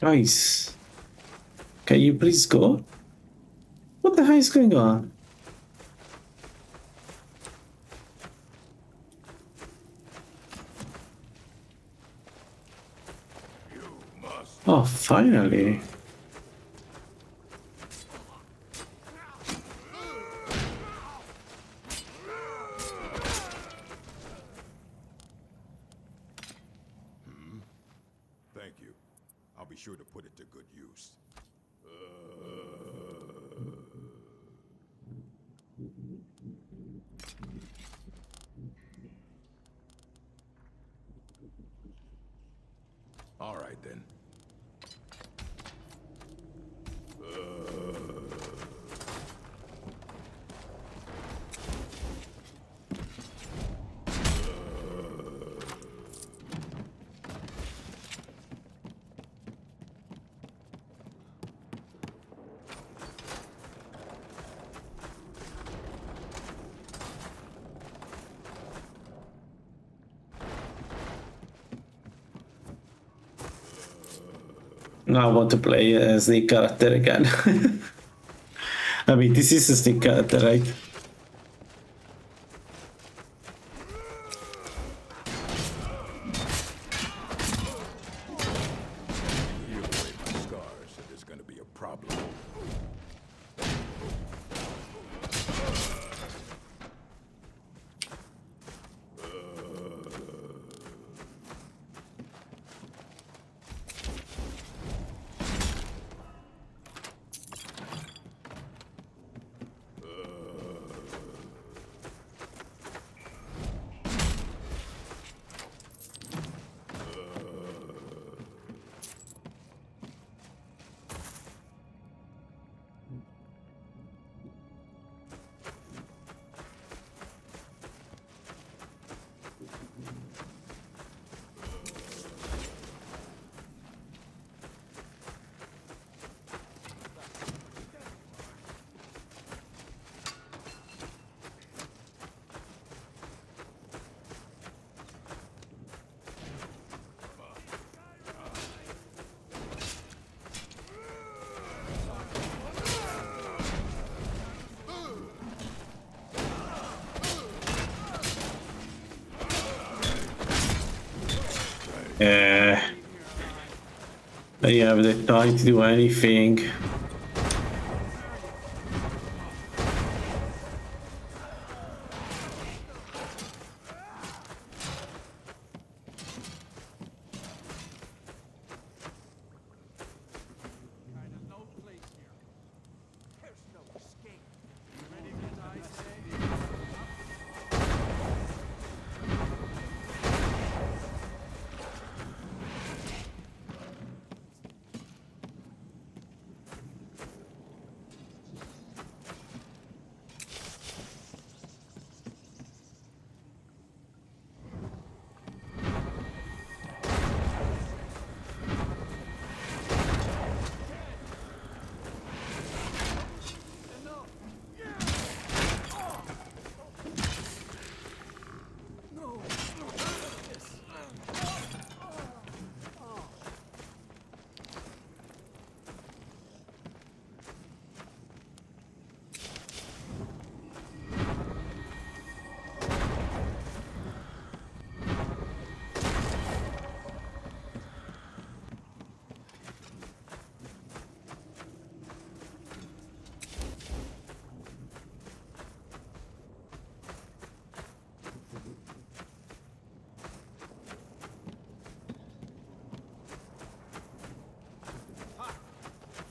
Nice. Can you please go? What the hell is going on? Oh, finally. Thank you. I'll be sure to put it to good use. All right, then. I want to play as the character again. I mean, this is a stick character, right? Heal away my scars, and there's gonna be a problem. Yeah, but they're trying to do anything.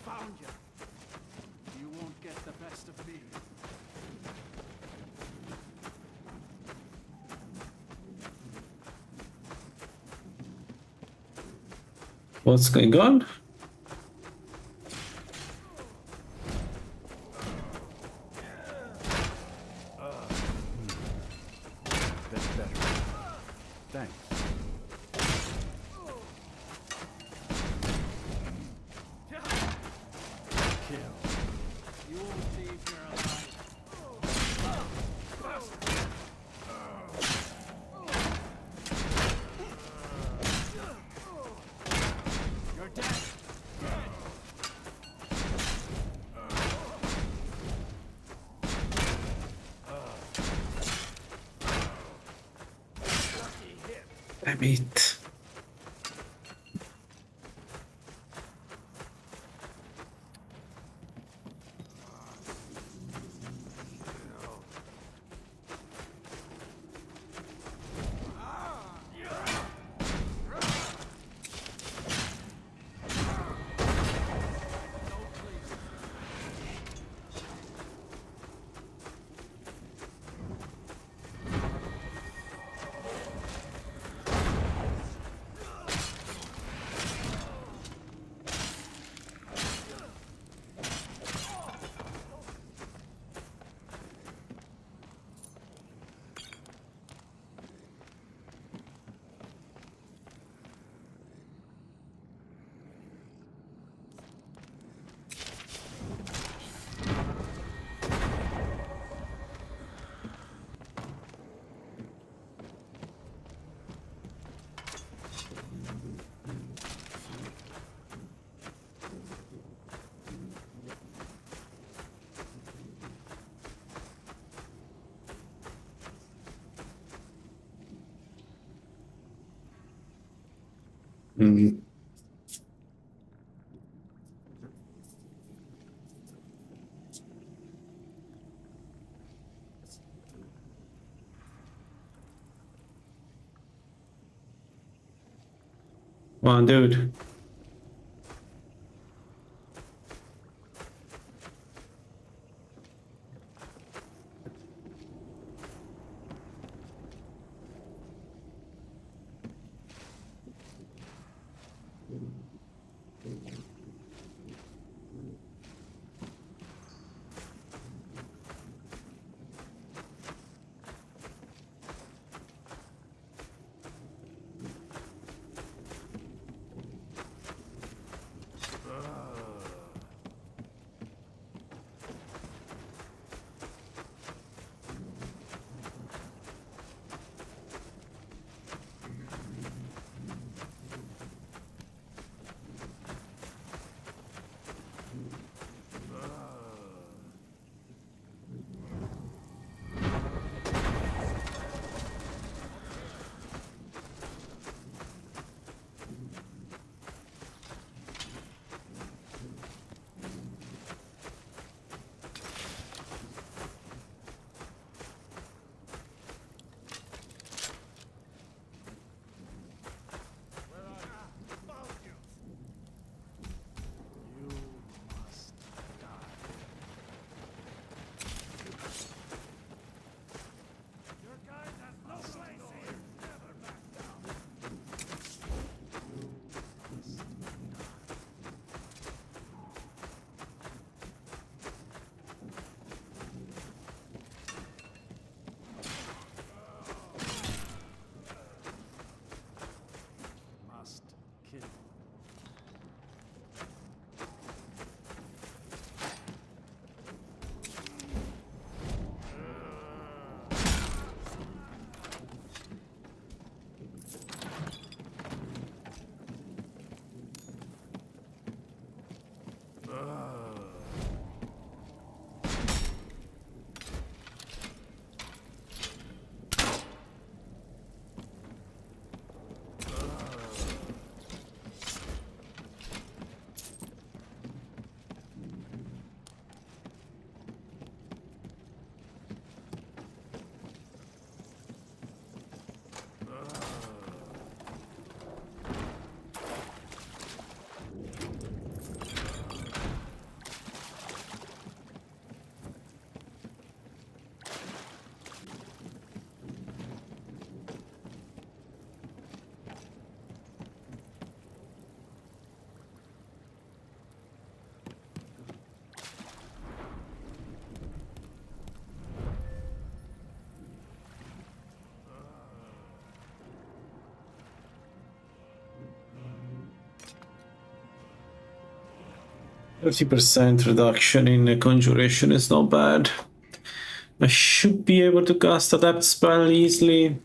Found you. You won't get the best of me. What's going on? That's better. Thanks. You won't leave here alive. You're dead. Damn it. Hmm. Come on, dude. %30 reduction in conjuration is not bad. I should be able to cast Adapt spell easily.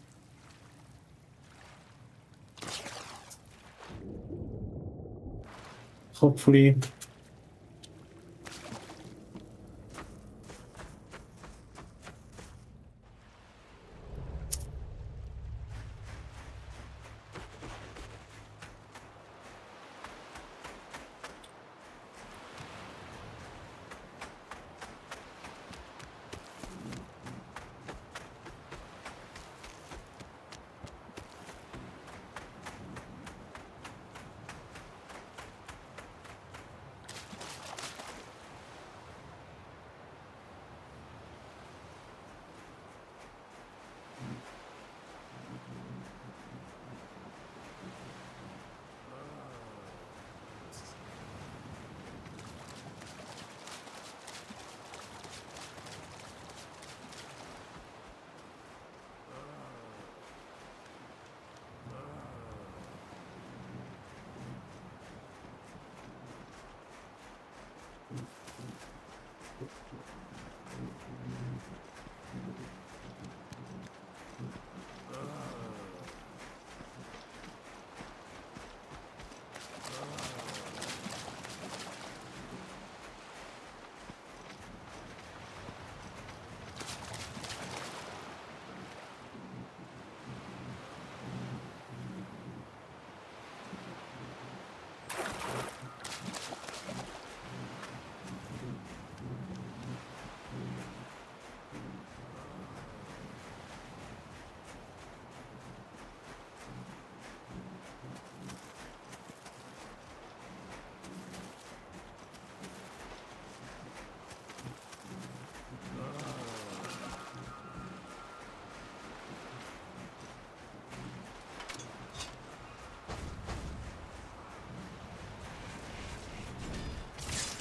Hopefully.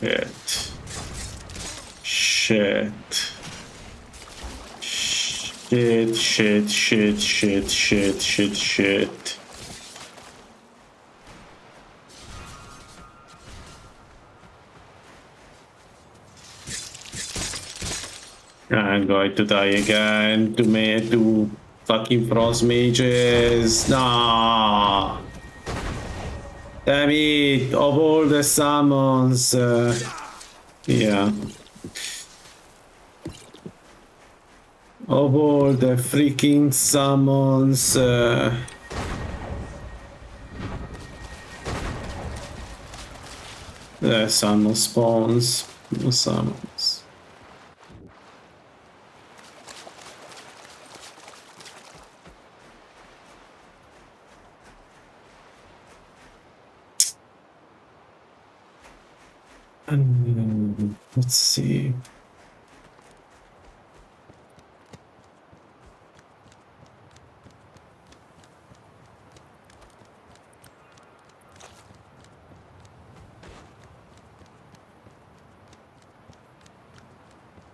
Shit. Shit. Shit. I'm going to die again to fucking frost mages. Nah. Damn it, of all the summons. Yeah. Of all the freaking summons. The summon spawns. No summons. Let's see.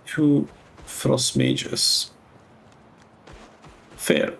Two frost mages. Fair.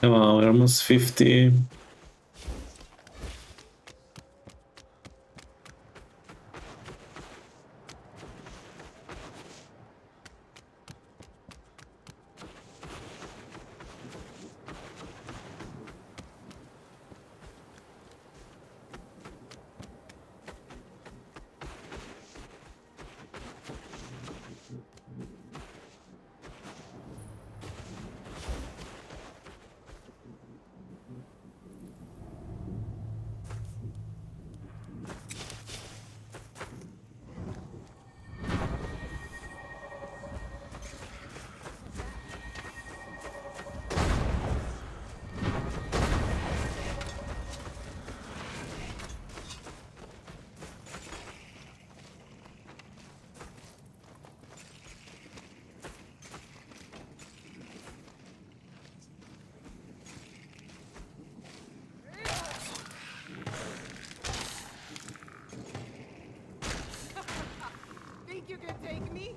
Come on, we're almost 50. take me?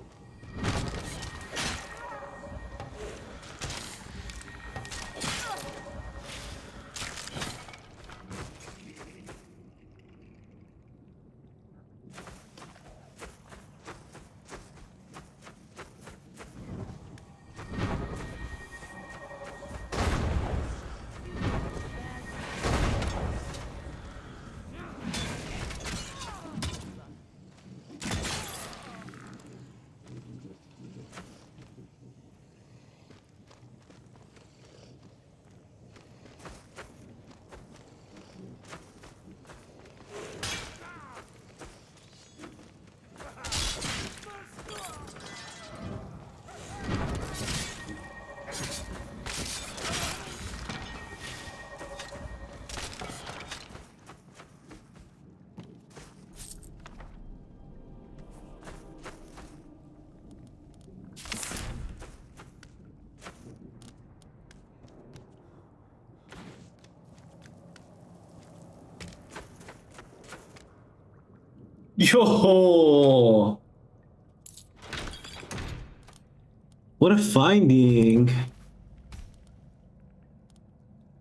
Yo! What a finding!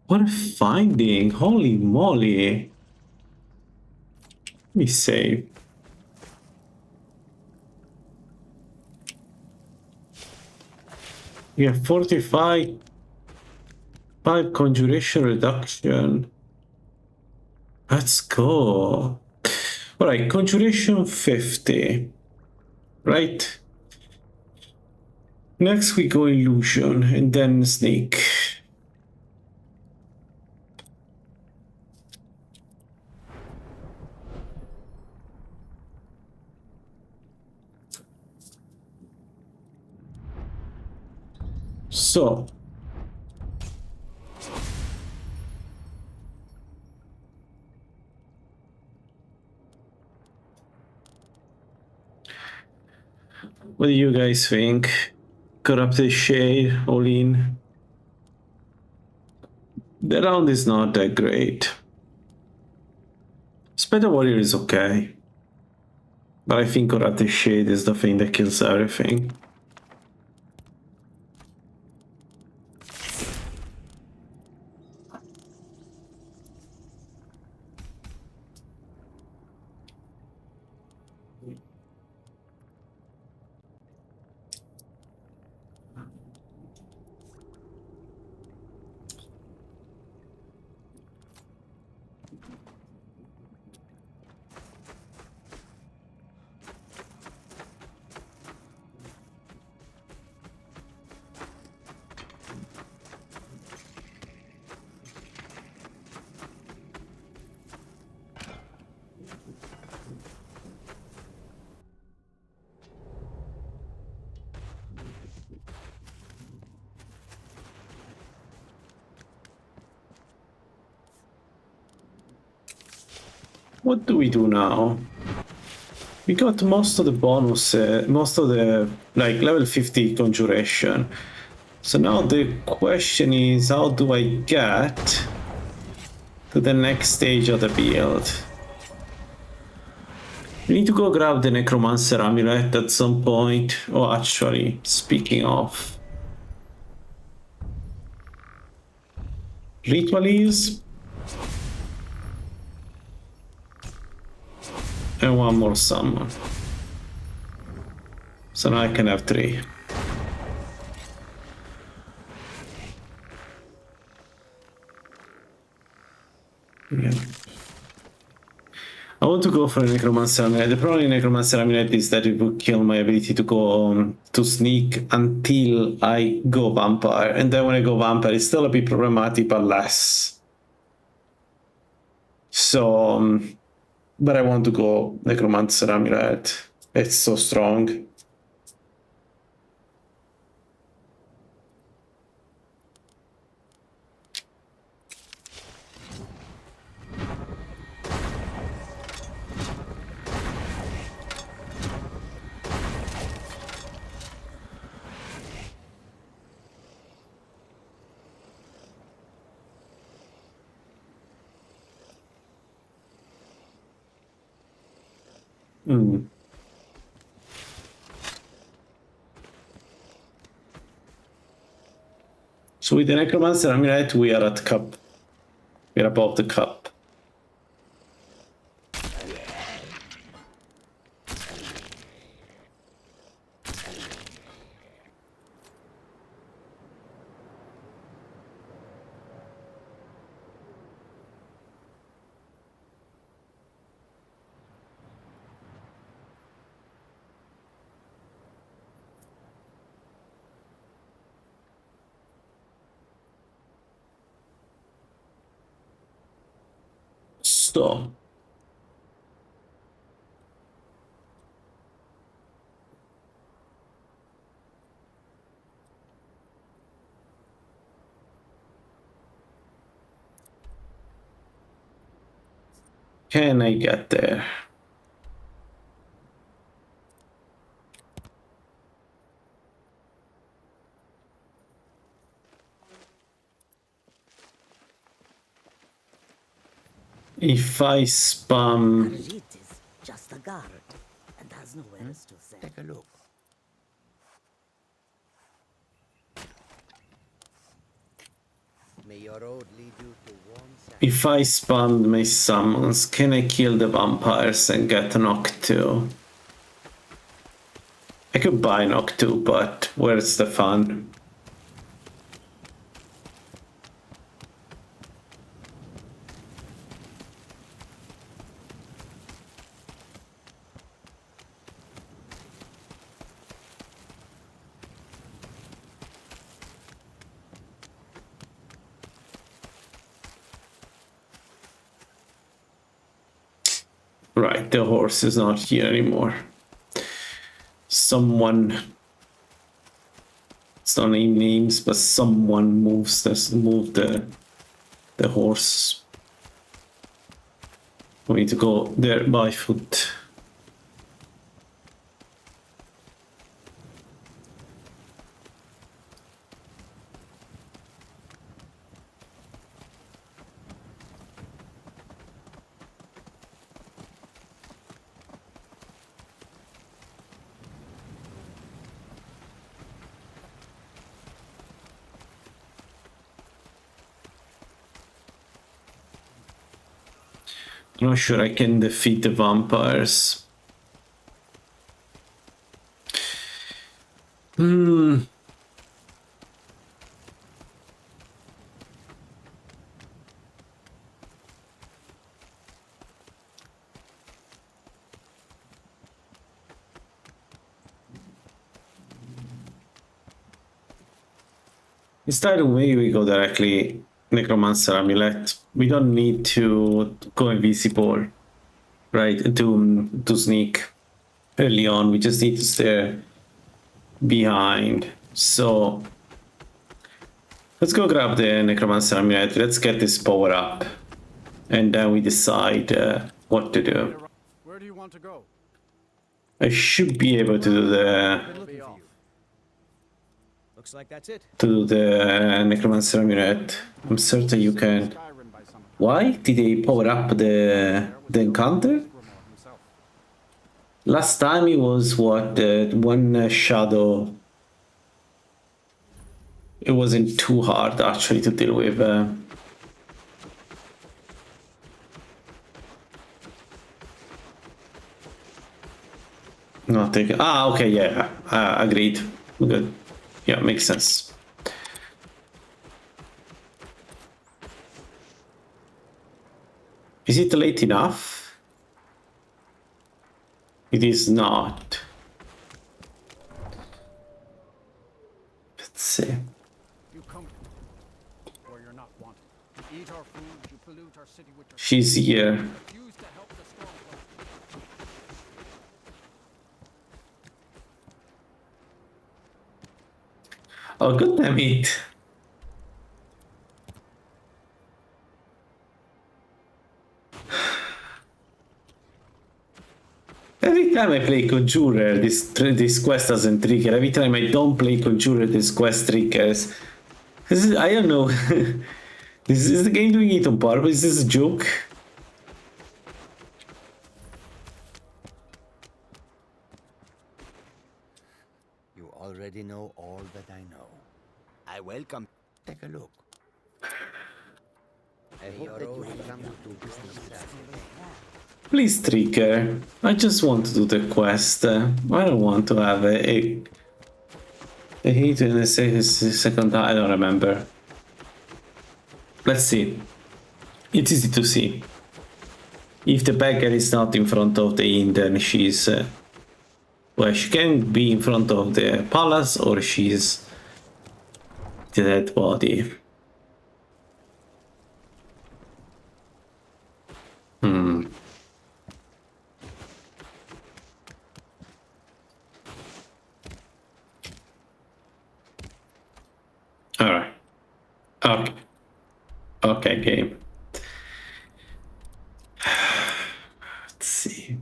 What a finding! Holy moly! Let me save. We have 45 conjuration reduction. Let's go. Alright, conjuration 50. Right? Next we go illusion and then sneak. So what do you guys think? Corrupted Shade, all in. The round is not that great. Spider Warrior is okay. But I think Corrupted Shade is the thing that kills everything. What do we do now? We got most of the bonus, most of the like level 50 conjuration. So now the question is, how do I get to the next stage of the build? We need to go grab the Necromancer amulet at some point. Oh, actually, speaking of, Ritualise. And one more summon. So now I can have 3. Yeah. I want to go for a Necromancer amulet. The problem with Necromancer amulet is that it would kill my ability to go to sneak until I go Vampire. And then when I go Vampire, it's still a bit problematic, but less. So, but I want to go Necromancer amulet. It's so strong. So with the Necromancer Amulet, we are at cup. We are above the cup. So can I get there? If I spam... Arjit is just a guard and has nowhere else to send. Take a look. May your road lead you to warm sands. If I spam my summons, can I kill the vampires and get knock 2? I could buy knock 2, but where's the fun? Right, the horse is not here anymore. Someone, it's not name names, but someone moved the horse. We need to go there by foot. I'm not sure I can defeat the vampires. Instead, maybe we go directly Necromancer Amulet. We don't need to go invisible, right? To sneak early on. We just need to stay behind. So let's go grab the Necromancer Amulet. Let's get this power up, and then we decide what to do. Where do you want to go? I should be able to do Looks like that's it. the Necromancer Amulet. I'm certain you can. Why did they power up the encounter? Last time it was what, one shadow. It wasn't too hard actually to deal with. Not take. Ah, okay, yeah, agreed. Good. Yeah, makes sense. Is it late enough? It is not. Let's see. You come where you're not wanted. You eat our food, you pollute our city with your She's here. refuse to help the strong. Oh, god damn it. Every time I play Conjurer, this quest doesn't trigger. Every time I don't play Conjurer, this quest triggers. I don't know. Is the game doing it on purpose? Is this a joke? You already know all that I know. I welcome. Take a look. I hope that you will come to do business with us again. Please, Trigger. I just want to do the quest. I don't want to have a hit in the second time. I don't remember. Let's see. It's easy to see. If the beggar is not in front of the inn, then she's... well, she can be in front of the palace, or she's the dead body. Alright. Okay. Okay, game. Let's see.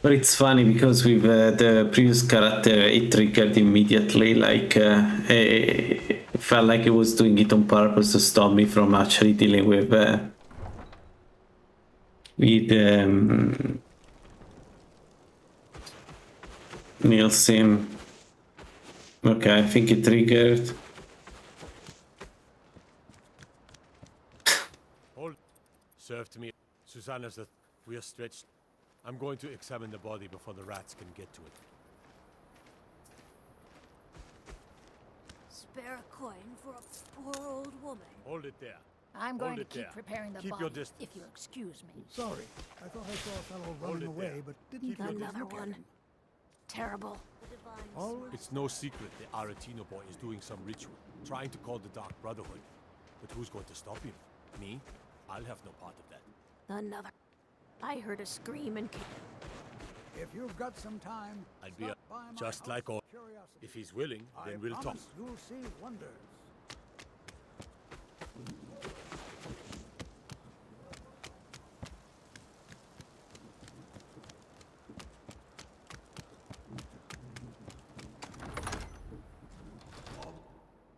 But it's funny because with the previous character, it triggered immediately. Like, it felt like it was doing it on purpose to stop me from actually dealing with Nielsen. Okay, I think it triggered. Hold. Serve to me. Susanna's that we are stretched. I'm going to examine the body before the rats can get to it. Spare a coin for a poor old woman. Hold it there. I'm going to Hold it keep there. preparing the Keep body, your distance. if you'll excuse me. Sorry, I thought I saw a fellow running it away, there. but didn't Keep your Another one. Terrible. It's no secret the Aretino boy is doing some ritual, trying to call the Dark Brotherhood. But who's going to stop him? Me? I'll have no part of that. Another. I heard a scream and kick. If you've got some time, I'll be stop by my just house like of all. curiosity. If he's willing, then we'll talk. promise You'll see wonders.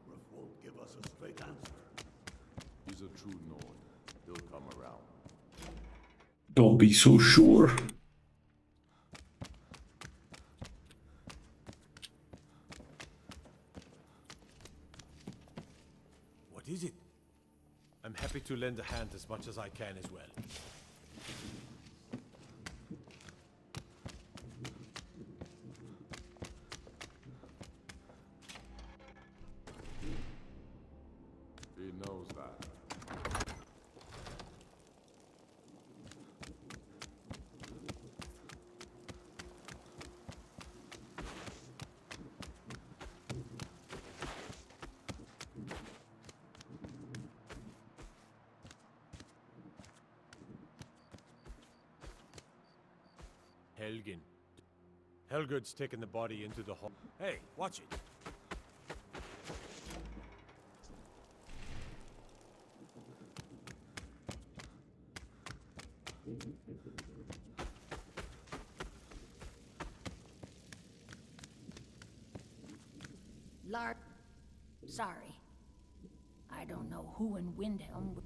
Riff won't give us a straight answer. He's a true Nord. He'll come around. Don't be so sure. What is it? I'm happy to lend a hand as much as I can as well. He knows that. Helgen. Helgerd's taken the body into the hall. Hey, watch it. Lark. Sorry. I don't know who in Windhelm.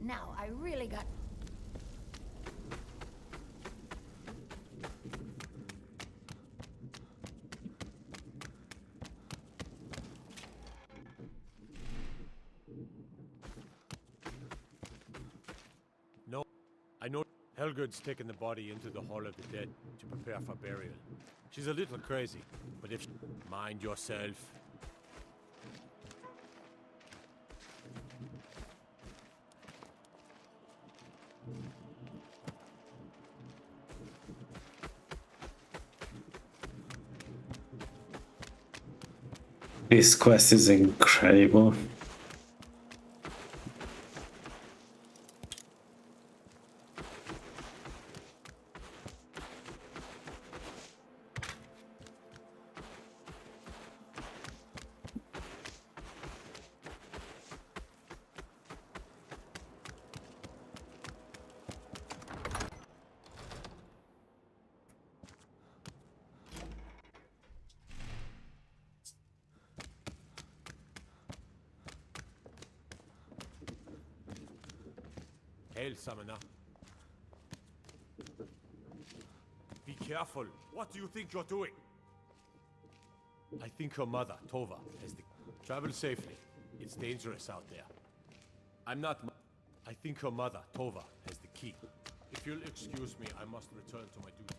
Now, I really got... No, I know Helgerd's taken the body into the Hall of the Dead to prepare for burial. She's a little crazy, but if... Mind yourself. This quest is incredible. Hail, Summoner. Be careful. What do you think you're doing? I think her mother, Tova, has the... Travel safely. It's dangerous out there. I'm not... I think her mother, Tova, has the key. If you'll excuse me, I must return to my duties.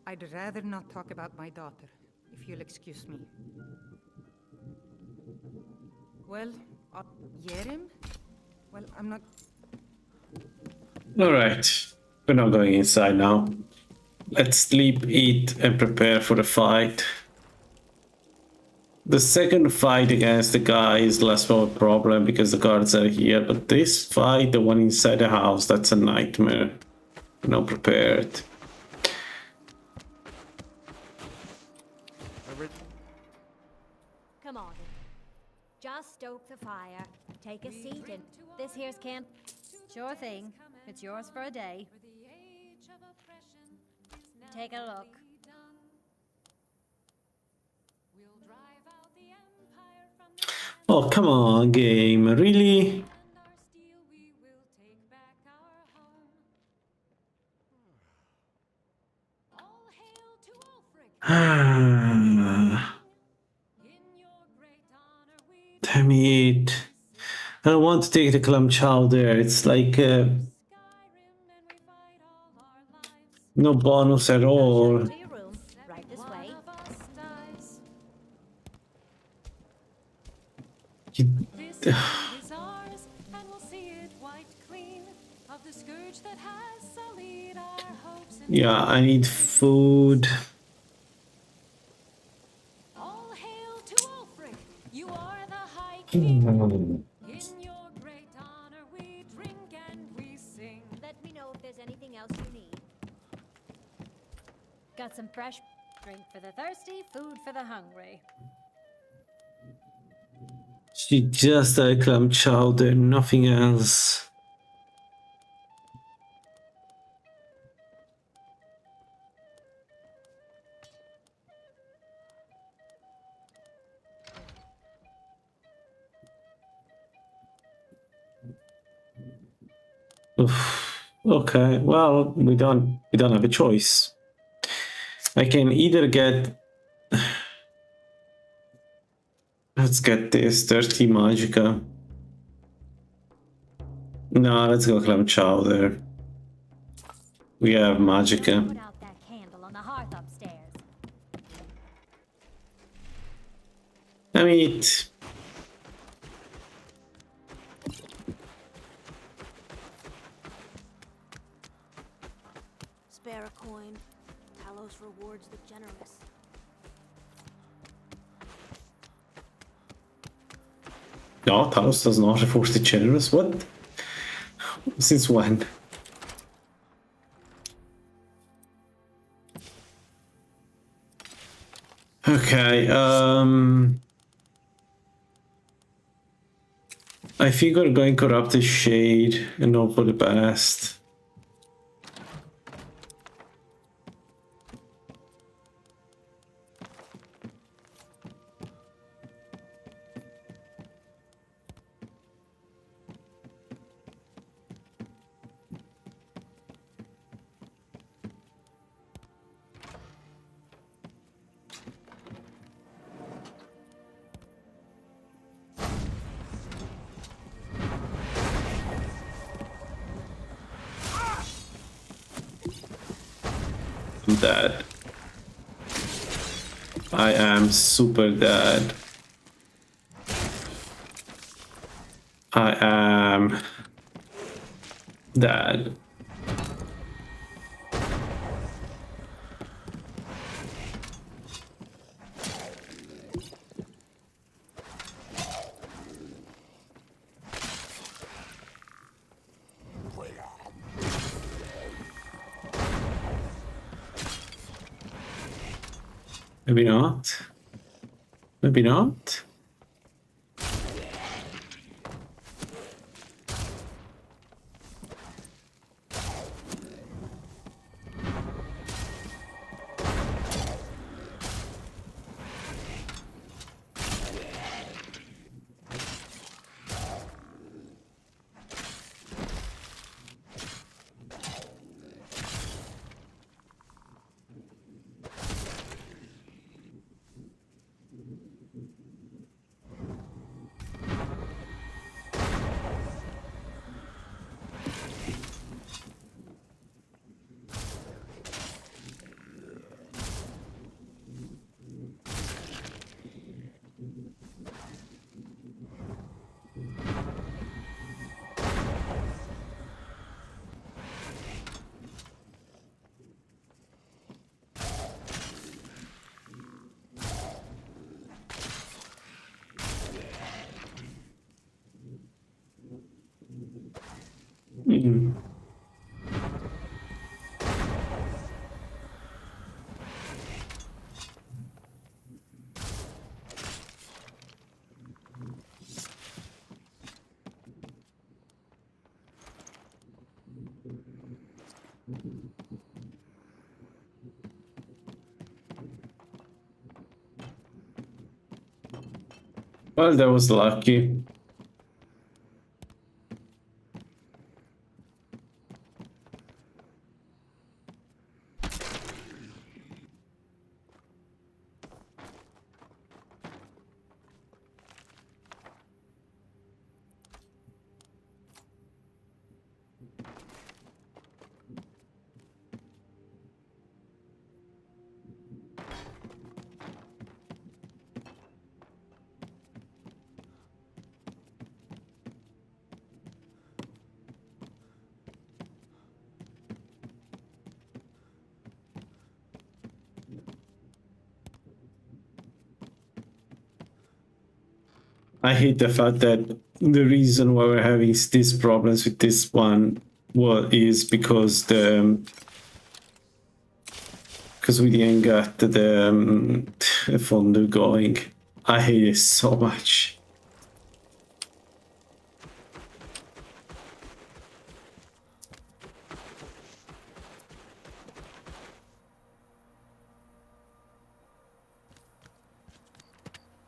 I'd rather not talk about my daughter, if you'll excuse me. Well, Yerim? Well, I'm not... Alright, we're not going inside now. Let's sleep, eat, and prepare for the fight. The second fight against the guy is less of a problem because the guards are here, but this fight, the one inside the house, that's a nightmare. Not prepared. Come on. Just stoke the fire. Take a seat and this here's camp. Sure thing. It's yours for a day. Take a look. Oh, come on, game. Really? Damn it. I don't want to take the clam chowder. It's like no bonus at all. To your room, right this way. Yeah, I need food. All hail to Ulfric. You are the High King. In your great honor we drink and we sing. Let me know if there's anything else you need. Got some fresh drink for the thirsty, food for the hungry. She just had clam chowder, nothing else. Oof. Okay, well, we don't have a choice. I can either get... Let's get this dirty Magica. No, let's go clam chowder. We have Magica. Put out that candle on the hearth upstairs. I mean, Spare a coin. Talos rewards the generous. no, Talos does not reward the generous. What? Since when? Okay, I think we're going corrupt the shade and hope for the best. I'm dead. I am super dead. I am dead. Maybe not. Maybe not. Well, that was lucky. I hate the fact that the reason why we're having these problems with this one is because we didn't get the fondue going. I hate it so much.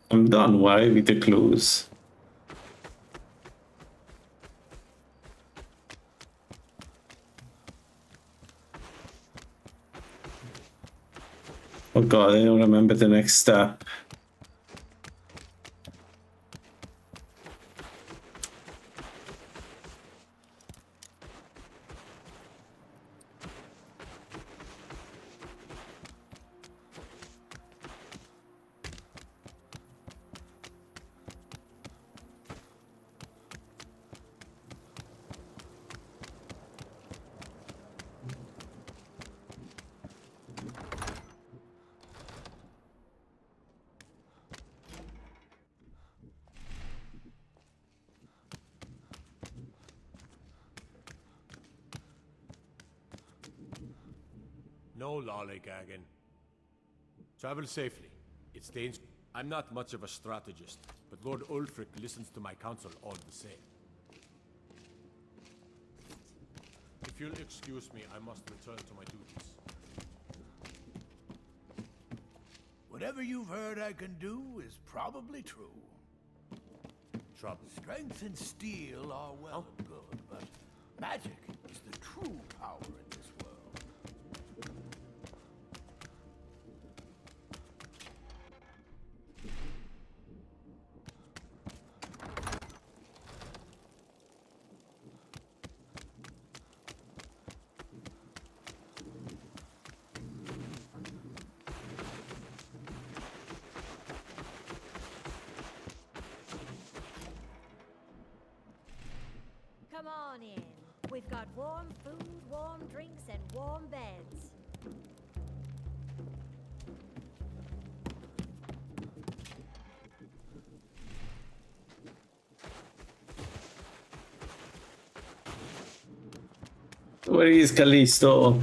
I'm done. Why with the clues? Oh god, I don't remember the next step. No lollygagging. Travel safely. It's dangerous. I'm not much of a strategist, but Lord Ulfric listens to my counsel all the same. If you'll excuse me, I must return to my duties. Whatever you've heard I can do is probably true. Trouble. Strength and steel are well and good, but magic is the true power in this world. Come on in. We've got warm food, warm drinks, and warm beds. Where is Callisto?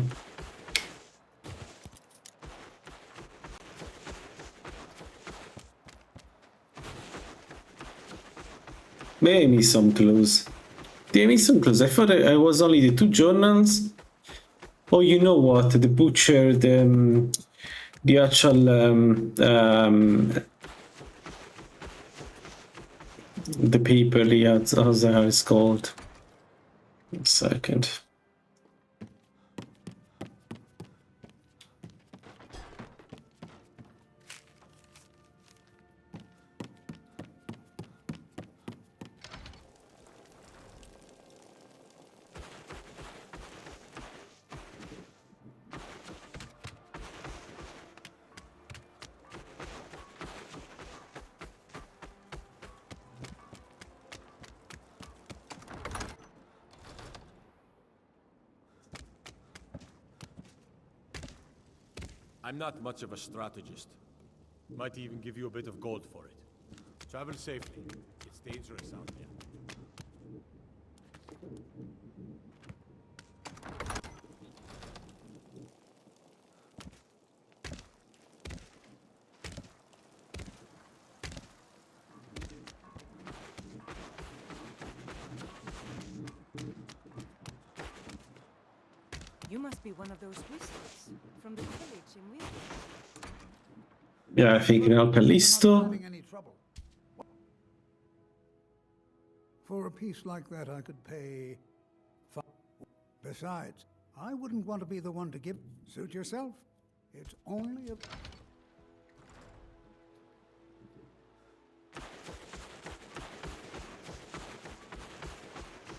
Maybe some clues. Give me some clues. I thought I was only the 2 journals. Oh, you know what? The butcher, the actual the paper he had, how's that it's called? A second. I'm not much of a strategist. Might even give you a bit of gold for it. Travel safely. It's dangerous out there. You must be one of those whistles from the village in Wheeler. Yeah, I think now Callisto. For a piece like that, I could pay. Besides, I wouldn't want to be the one to give. Suit yourself. It's only a.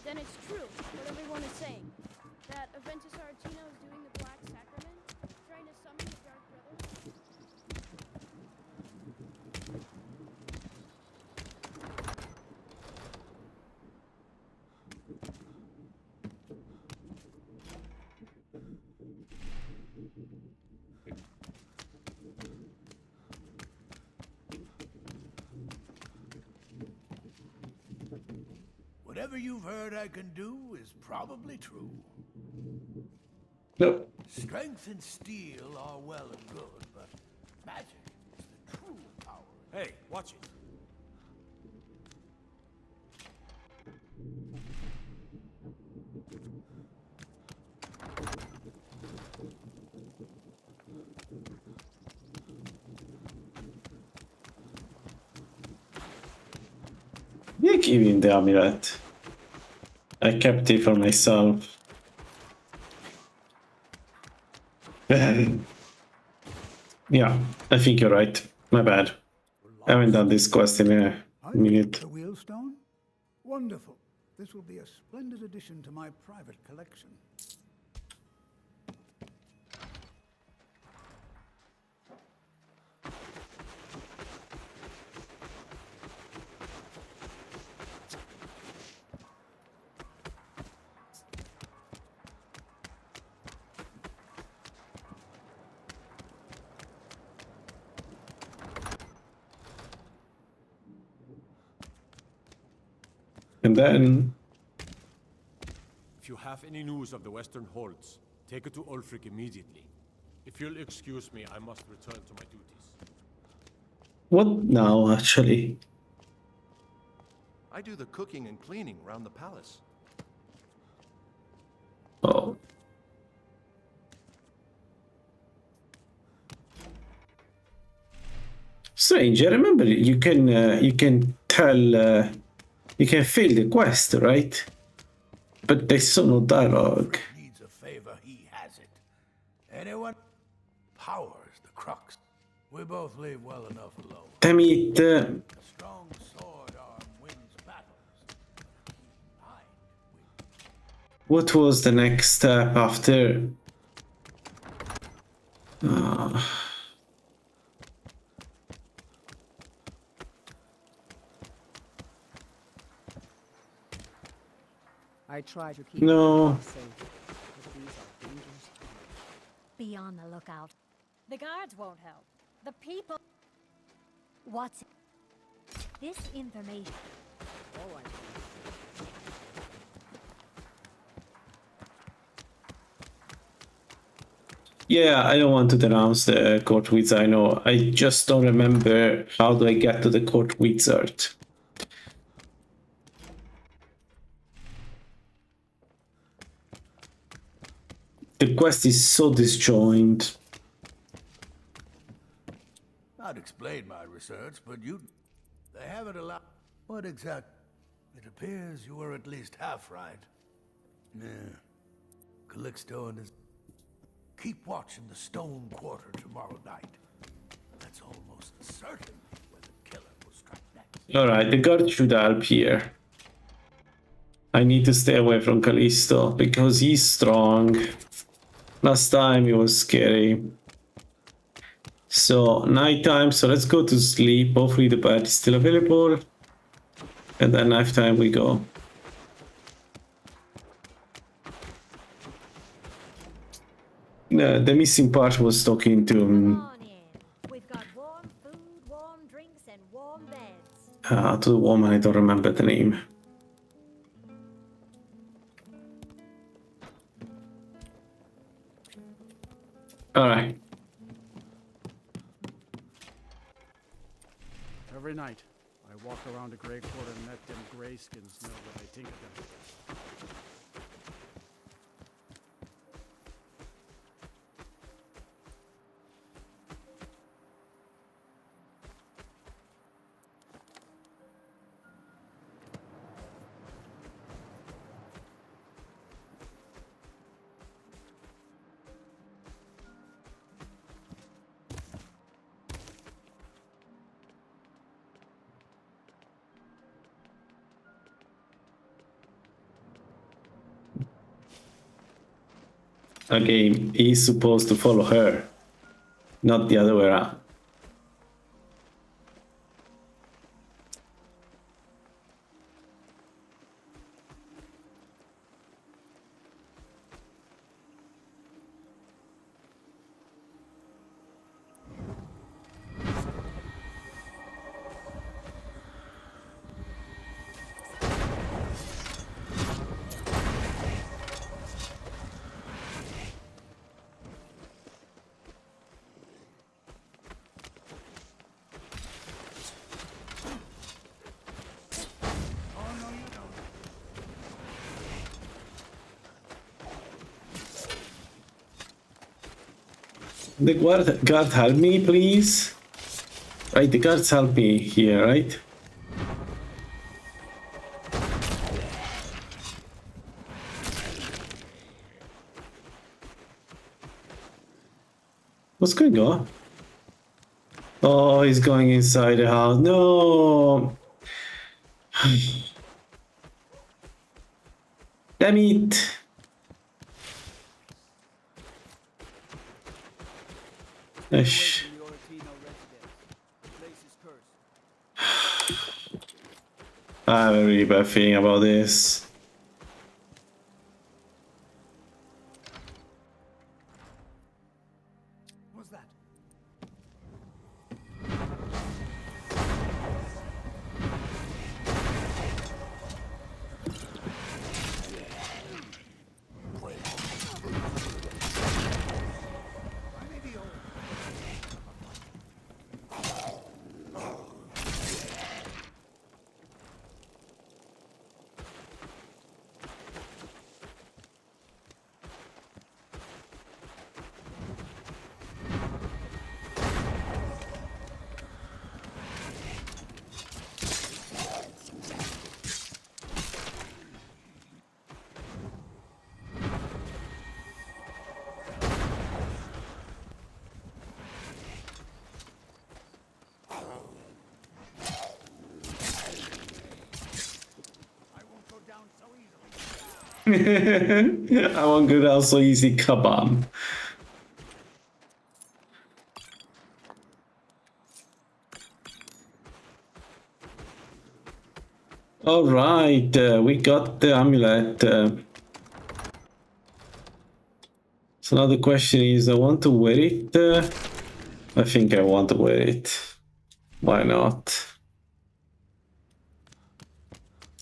Then it's true what everyone is saying. That Aventus Aretino is doing the Black Sacrament, trying to summon the Dark Brothers. Whatever you've heard I can do is probably true. Nope. Strength and steel are well and good, but magic is the true power. Hey, watch it. Yeah, give him the amulet. I kept it for myself. Yeah, I think you're right. My bad. I haven't done this quest in a minute. The wheelstone? Wonderful. This will be a splendid addition to my private collection. And then... If you have any news of the Western Holds, take it to Ulfric immediately. If you'll excuse me, I must return to my duties. What now, actually? I do the cooking and cleaning around the palace. Oh. Strange, I remember you can tell... you can fail the quest, right? But there's no dialogue. Needs a favor, he has it. Anyone? Power's the crux. We both leave well enough alone. Damn it. A strong sword arm wins battles. What was the next step after? I try to keep No. safe, but these are dangerous times. Be on the lookout. The guards won't help. The people... What's... This information... All right. Yeah, I don't want to denounce the court wizard. I know. I just don't remember how do I get to the court wizard. the quest is so disjointed. I'd explain my research, but they haven't allowed... What exact... It appears you were at least half right. Yeah. Calixto and his... Keep watch in the Stone Quarter tomorrow night. That's almost certain where the killer will strike next. Alright, the guard should help here. I need to stay away from Callisto because he's strong. Last time he was scary. So, nighttime, so let's go to sleep. Hopefully the bed is still available. And then nighttime we go. The missing part was talking to to the woman, I don't remember the name. Alright. Every night, I walk around a gray court and let them grayskins know what I think of them. Okay, he's supposed to follow her, not the other way around. The guard help me, please. Right, the guards help me here, right? What's going on? Oh, he's going inside the house. No! Damn it! Ish. I have a really bad feeling about this. What's that? I won't go down so easy, kabam. Alright, we got the amulet. So now the question is, I want to wear it? I think I want to wear it. Why not?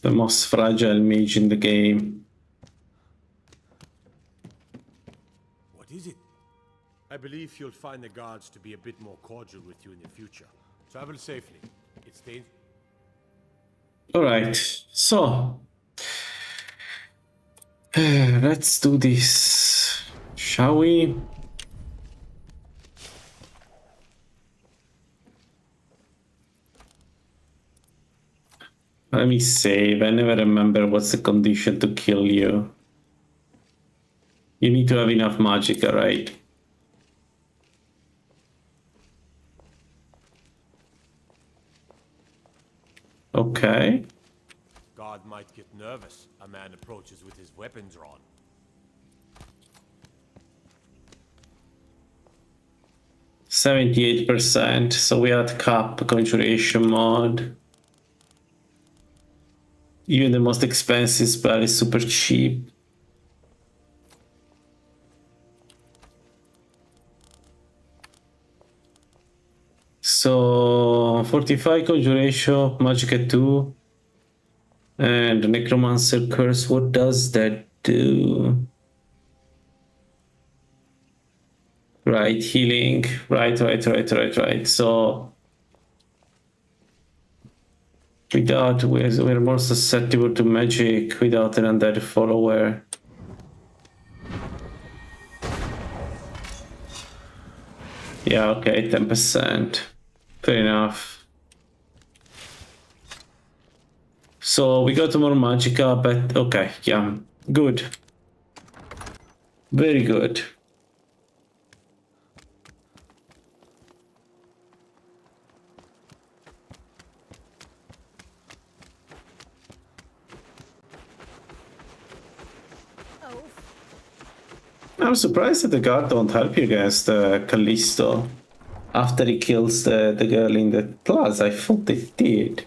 The most fragile mage in the game. I believe you'll find the guards to be a bit more cordial with you in the future. Travel safely. It's dangerous. Alright, so let's do this. Shall we? Let me save. I never remember what's the condition to kill you. You need to have enough magicka, right? Okay. God might get nervous. A man approaches with his weapon drawn. %78%. So we had cap conjuration mod. Even the most expensive spell is super cheap. So 45 conjuration, magicka 2, and necromancer curse. What does that do? Right, healing. Right. So without, we're more susceptible to magic without an undead follower. Yeah, okay, 10%. Fair enough. So we got more magicka, but okay, yeah, good. Very good. I'm surprised that the guard don't help you against Callisto after he kills the girl in the plaza. I thought they did.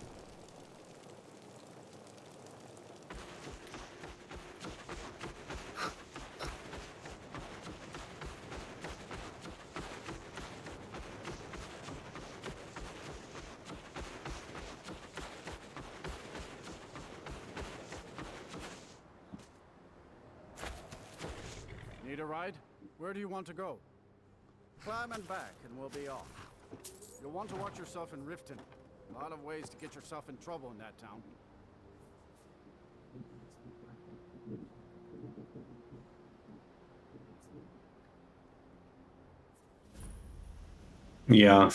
Need a ride? Where do you want to go? Climb and back, and we'll be off. You'll want to watch yourself in Riften. A lot of ways to get yourself in trouble in that town. Yeah.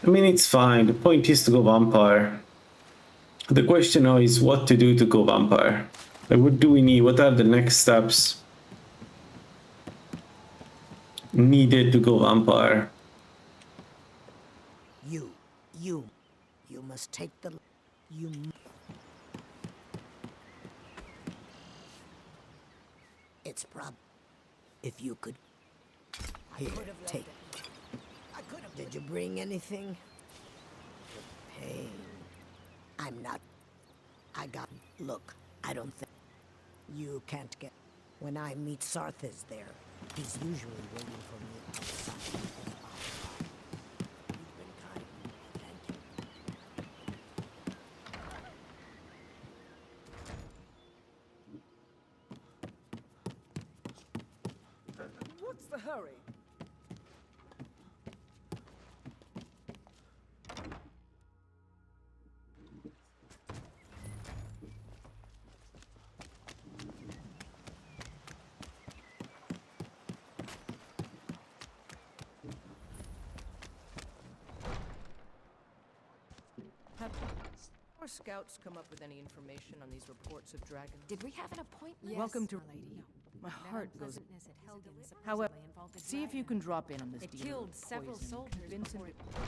I mean, it's fine. The point is to go vampire. The question now is what to do to go vampire. Like, what do we need? What are the next steps needed to go vampire? You must take the... It's if you could... Here, take... Did you bring anything? Pain. I'm not... Look, I don't think... You can't get... When I meet Sarthis there, he's usually waiting for me outside. You've been kind. Thank you. What's the hurry? Our scouts come up with any information on these reports of dragons? Did we have an appointment? Yes. Welcome to lady. My heart goes. However, see if you can drop in on this. It deal killed with several poison. soldiers Convince him before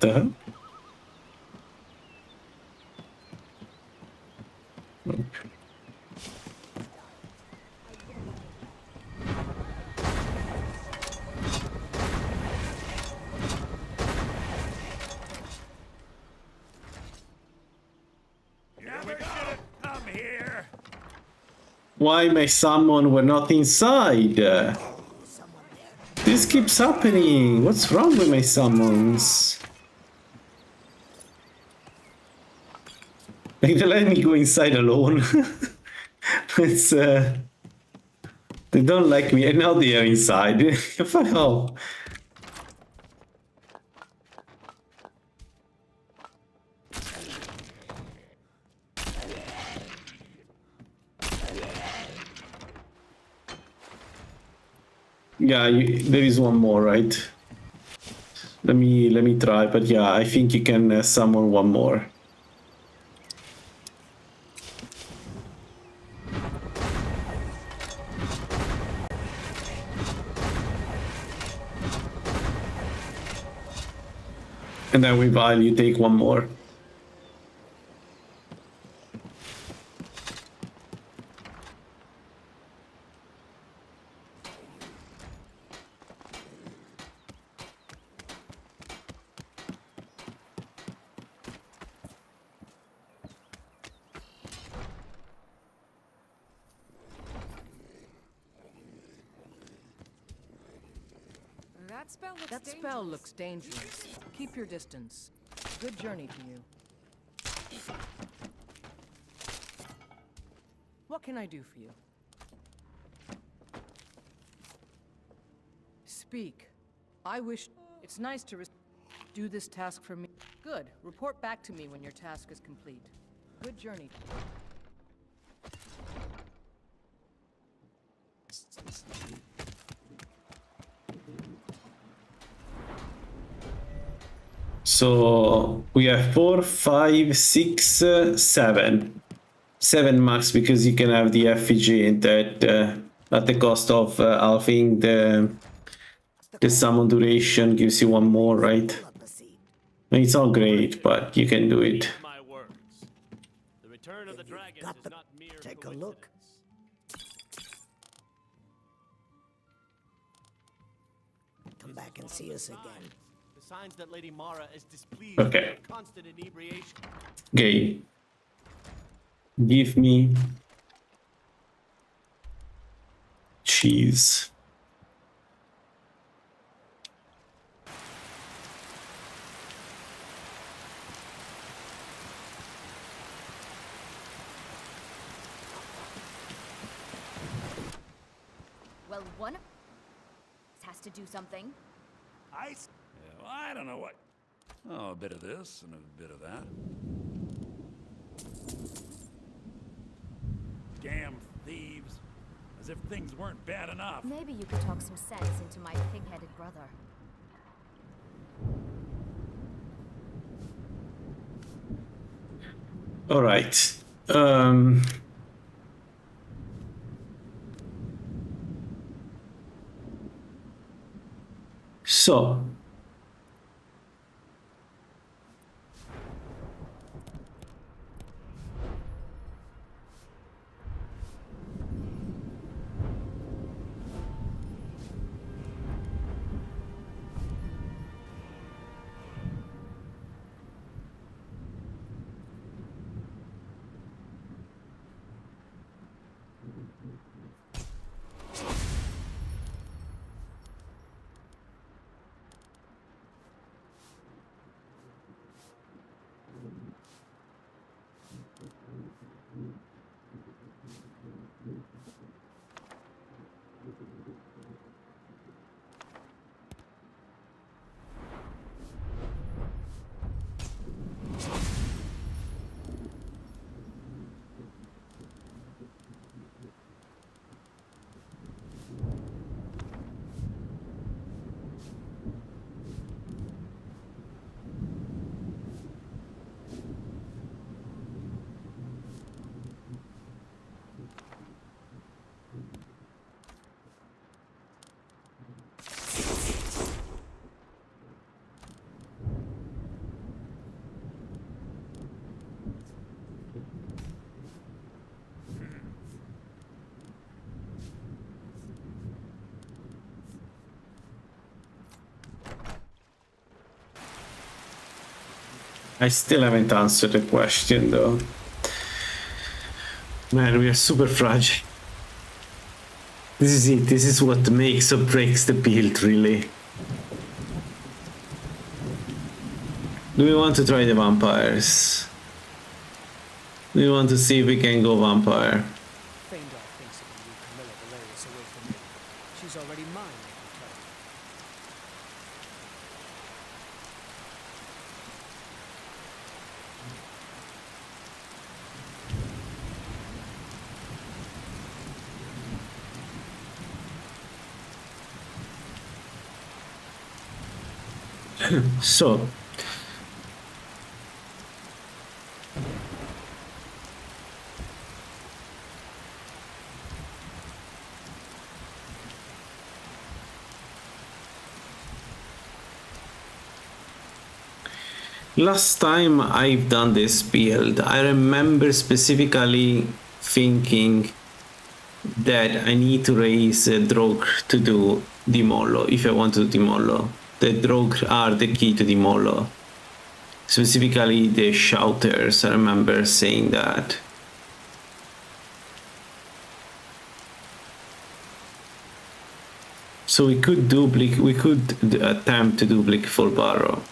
The hell? Here we go! why my summon were not inside? This keeps happening. What's wrong with my summons? Like, they let me go inside alone. It's they don't like me, and now they are inside. Fuck off. Yeah, there is one more, right? Let me try, but yeah, I think you can summon one more. And then with Vile, you take one more. That spell looks dangerous. Keep your distance. Good journey to you. What can I do for you? Speak. I wish... It's nice to do this task for me. Good. Report back to me when your task is complete. Good journey. So we have 4, 5, 6, 7. 7 max, because you can have the effigy that at the cost of halving the summon duration gives you one more, right? I mean, it's not great, but you can do it. My words. The return of the dragons is not mere Take a look. Come back and see us again. The signs that Lady Mara is displeased Okay. with constant inebriation. Okay. Give me cheese. Well, one has to do something. I don't know what. Oh, a bit of this and a bit of that. Damn thieves. As if things weren't bad enough. Maybe you could talk some sense into my pig-headed brother. All right. So I still haven't answered the question though. Man, we are super fragile. This is it. This is what makes or breaks the build, really. Do we want to try the vampires? Do we want to see if we can go vampire? Feindar thinks it can leave Camilla Valerius away from me. She's already mine, I can tell. So, last time I've done this build, I remember specifically thinking that I need to raise a Drogue to do Demolo if I want to do Demolo. The Drogue are the key to Demolo. Specifically the Shouters, I remember saying that. So we could attempt to duplicate Full Barrow.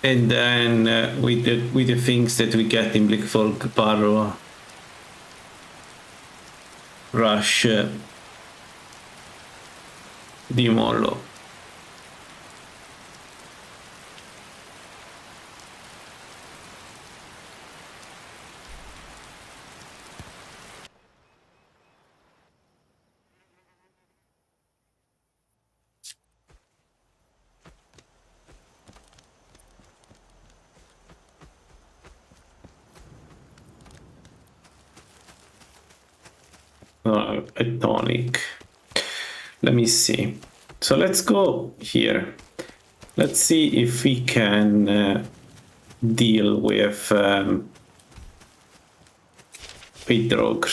And then with the things that we get in Blickfolk Barrow, rush Demolo. A tonic. Let me see. So let's go here. Let's see if we can deal with Drogue.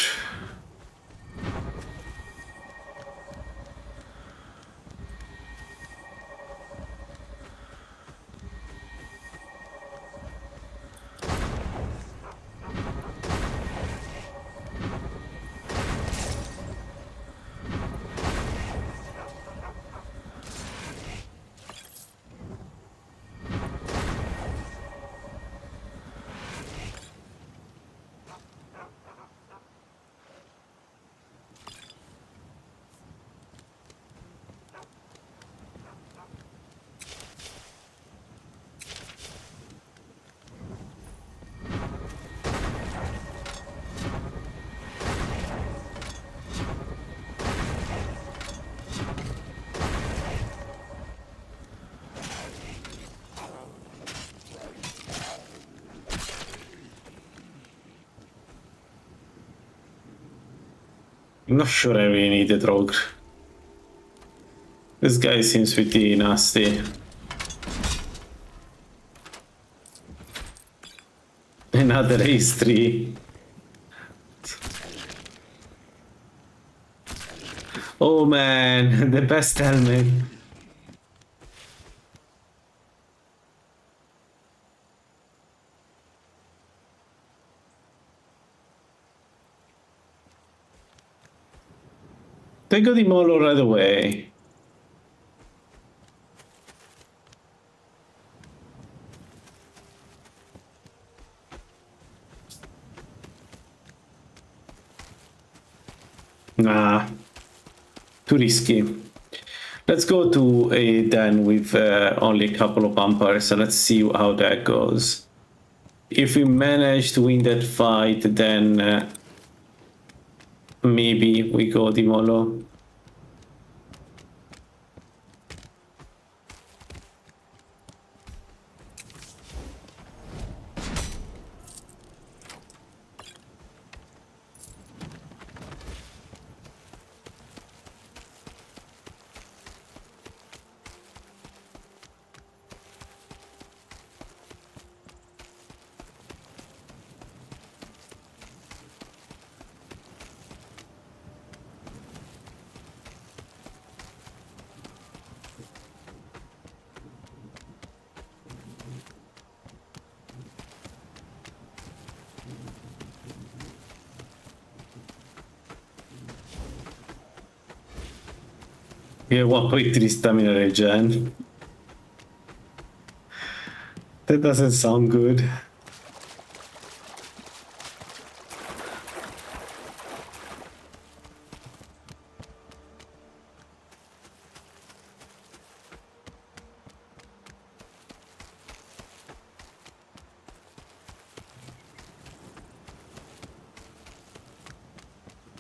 I'm not sure I really need a Drogue. This guy seems pretty nasty. Another Ace 3. Oh man, the best helmet. Take a Demolo right away. Nah, too risky. Let's go to a den with only a couple of vampires and let's see how that goes. If we manage to win that fight, then maybe we go Demolo. Yeah, 1.3 stamina regen. That doesn't sound good.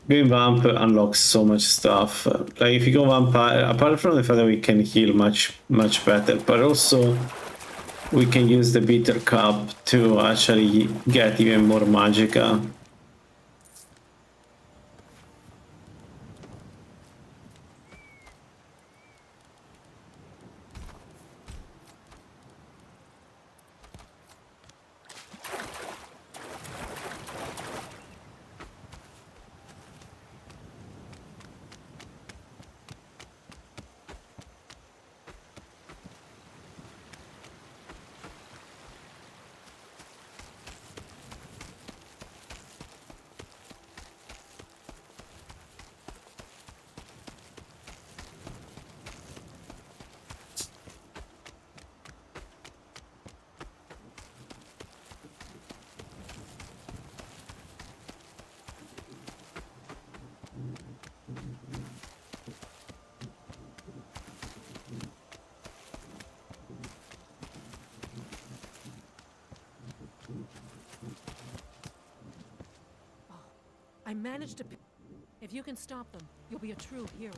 Going Vamp unlocks so much stuff. Like if you go Vampire, apart from the fact that we can heal much better, but also we can use the Bitter Cup to actually get even more Magicka. I managed to... If you can stop them, you'll be a true hero.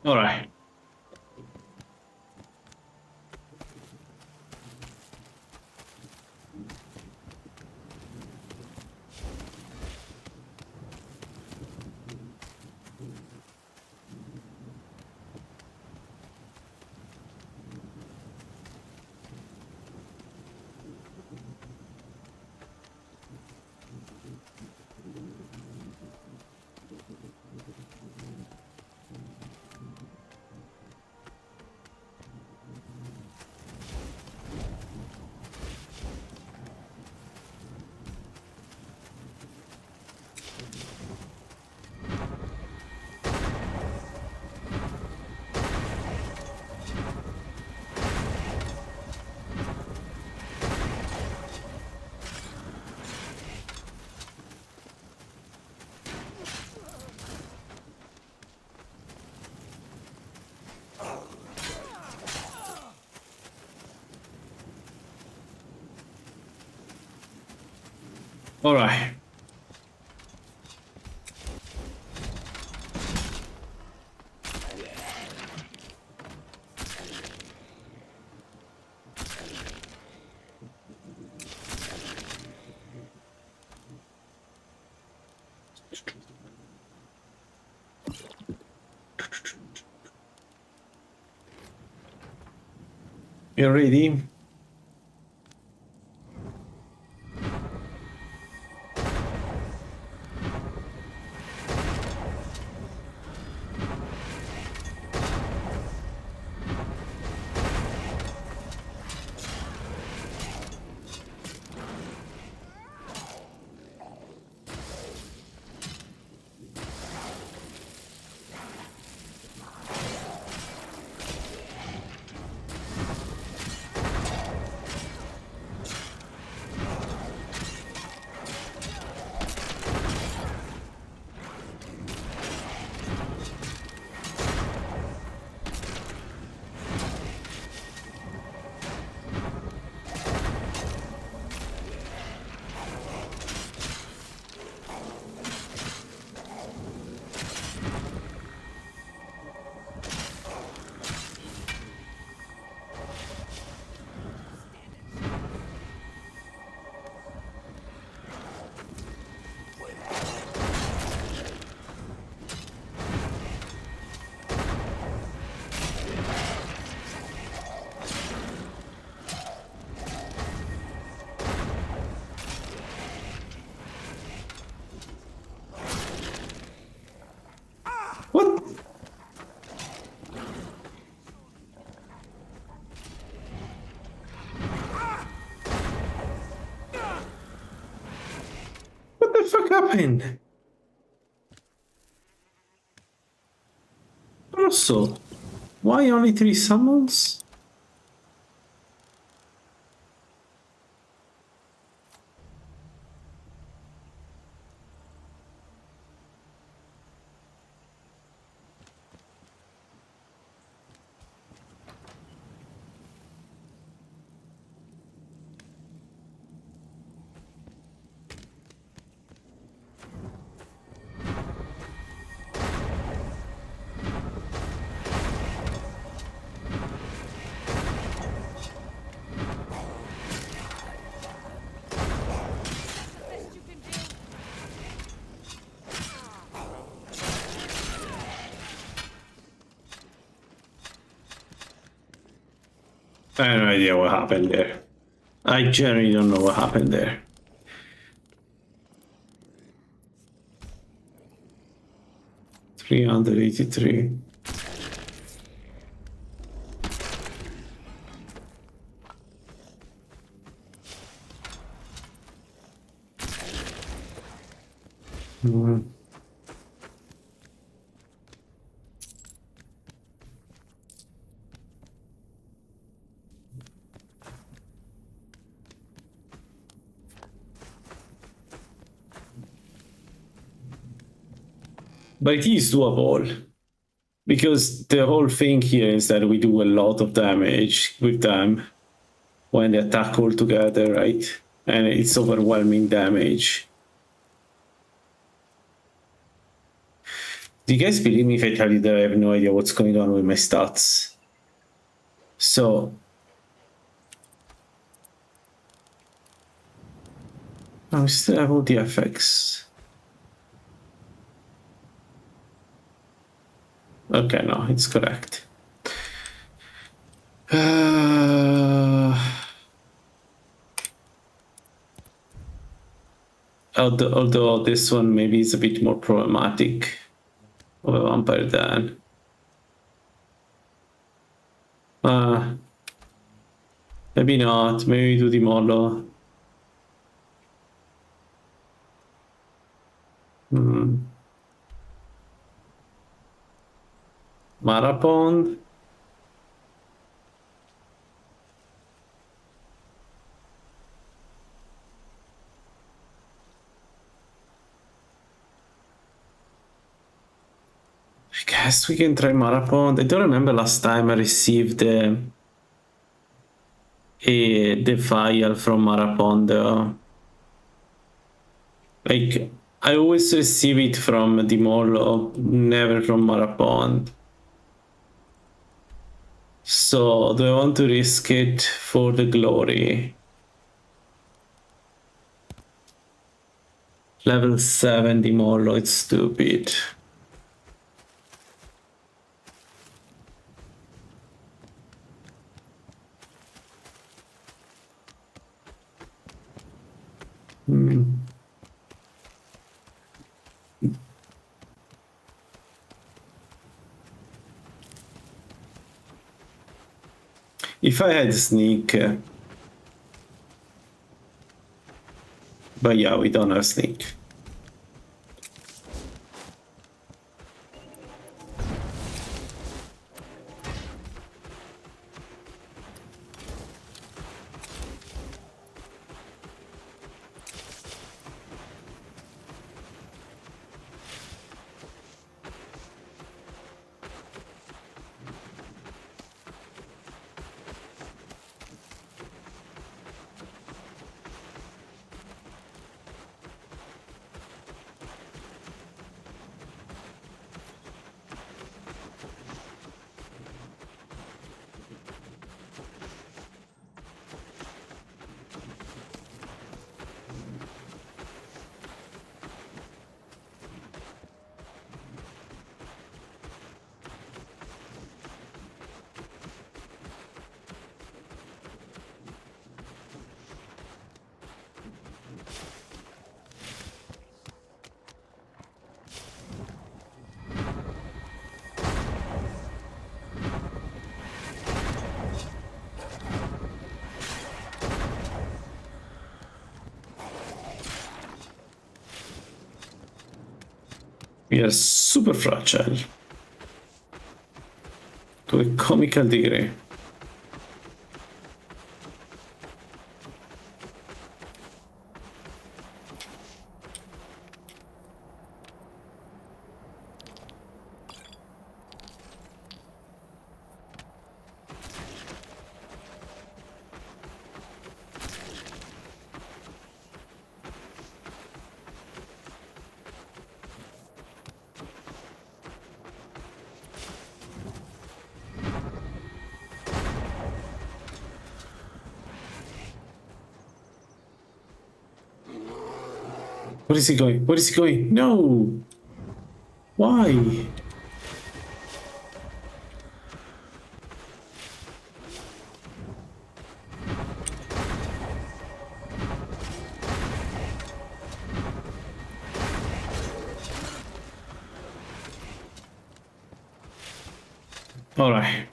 All right. All right. You ready? happened? Also, why only 3 summons? I have no idea what happened there. I generally don't know what happened there. $383. But it is doable. Because the whole thing here is that we do a lot of damage with them when they attack all together, right? And it's overwhelming damage. Do you guys believe me if I tell you that I have no idea what's going on with my stats? So... I still have all the effects. Okay, no, it's correct. Although this one maybe is a bit more problematic of a vampire than. Maybe not. Maybe do the Molo. Marapond. I guess we can try Marapond. I don't remember last time I received the vial from Marapond. Like, I always receive it from the Molo, never from Marapond. So, do I want to risk it for the glory? Level 7 the Molo, it's stupid. If I had sneak, but yeah, we don't have sneak. We are super fragile. To a comical degree. Where is he going? Where is he going? No! Why? All right.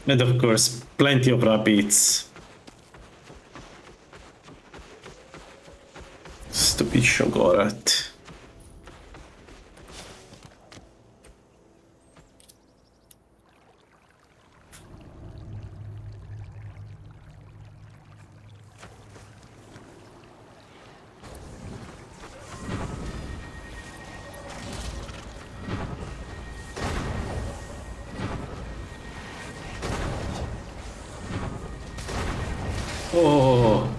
And of course, plenty of rabbits. Stupid Shogorat. Oh.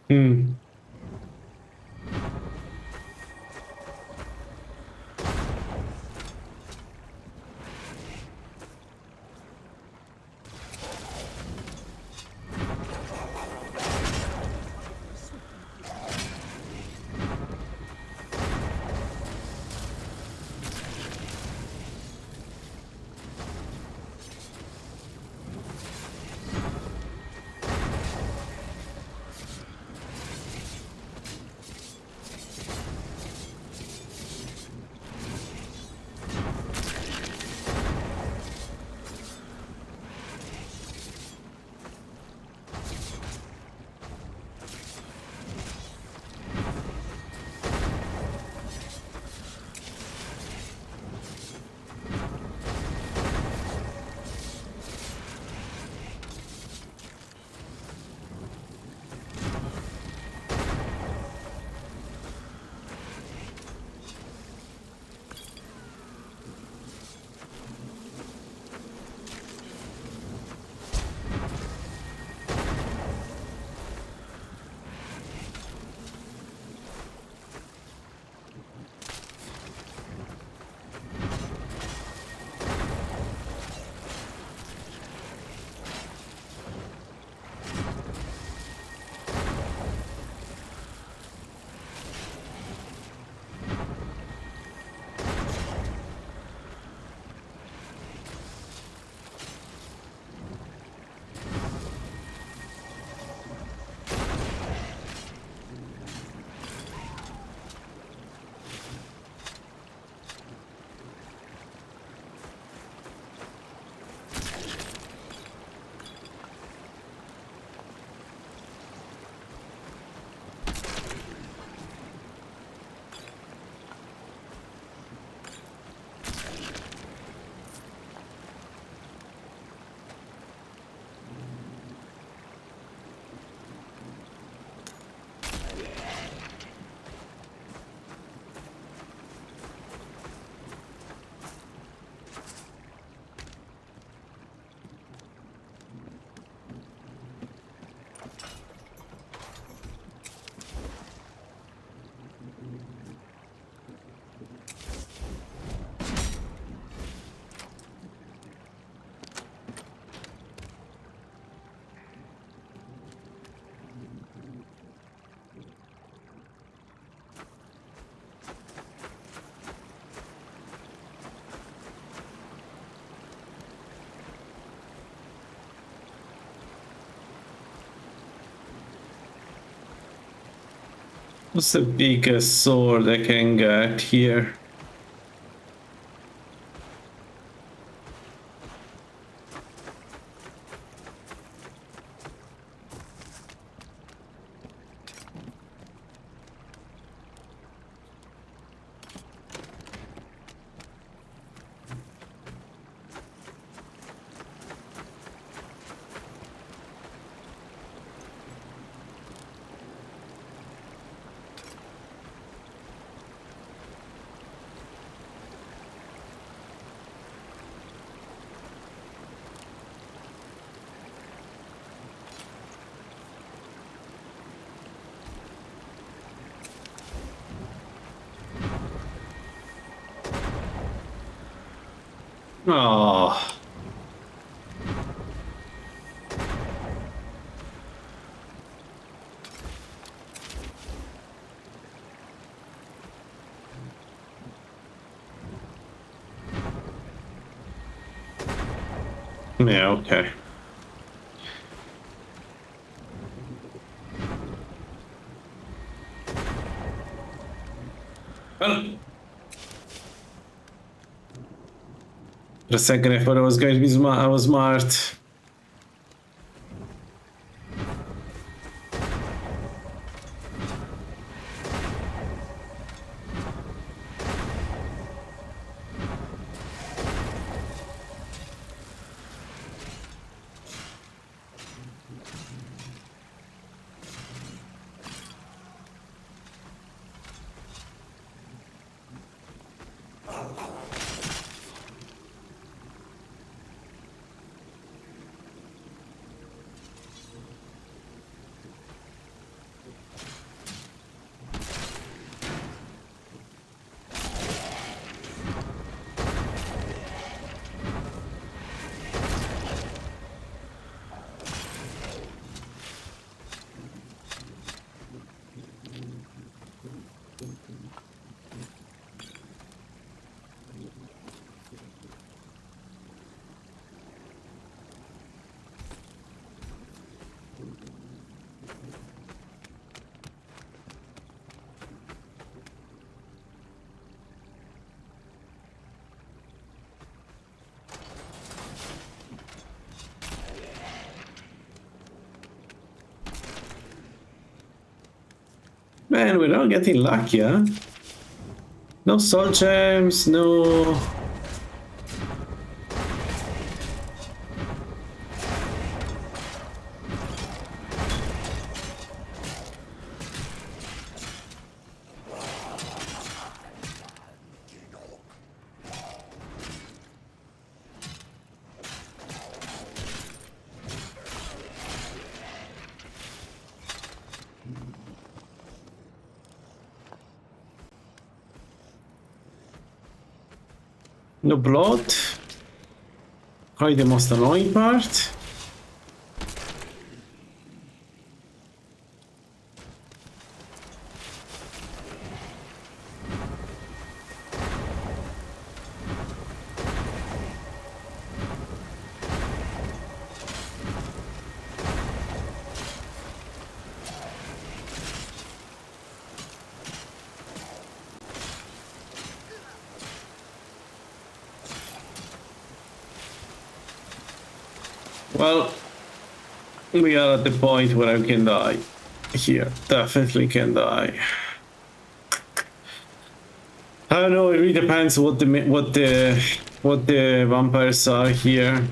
Hmm. What's the biggest sword I can get here? Oh. Yeah, okay. Well, for a second I thought I was going to be smart. I was smart. Man, we're not getting lucky, huh? No soul gems, no... No blood? Probably the most annoying part. Well, we are at the point where I can die. Here, definitely can die. I don't know. It really depends what the vampires are here.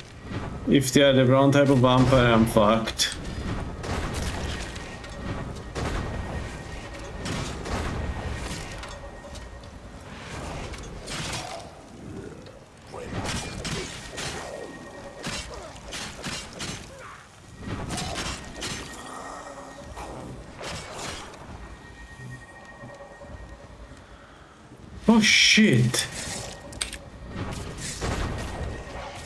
If they are the wrong type of vampire, I'm fucked. Oh shit!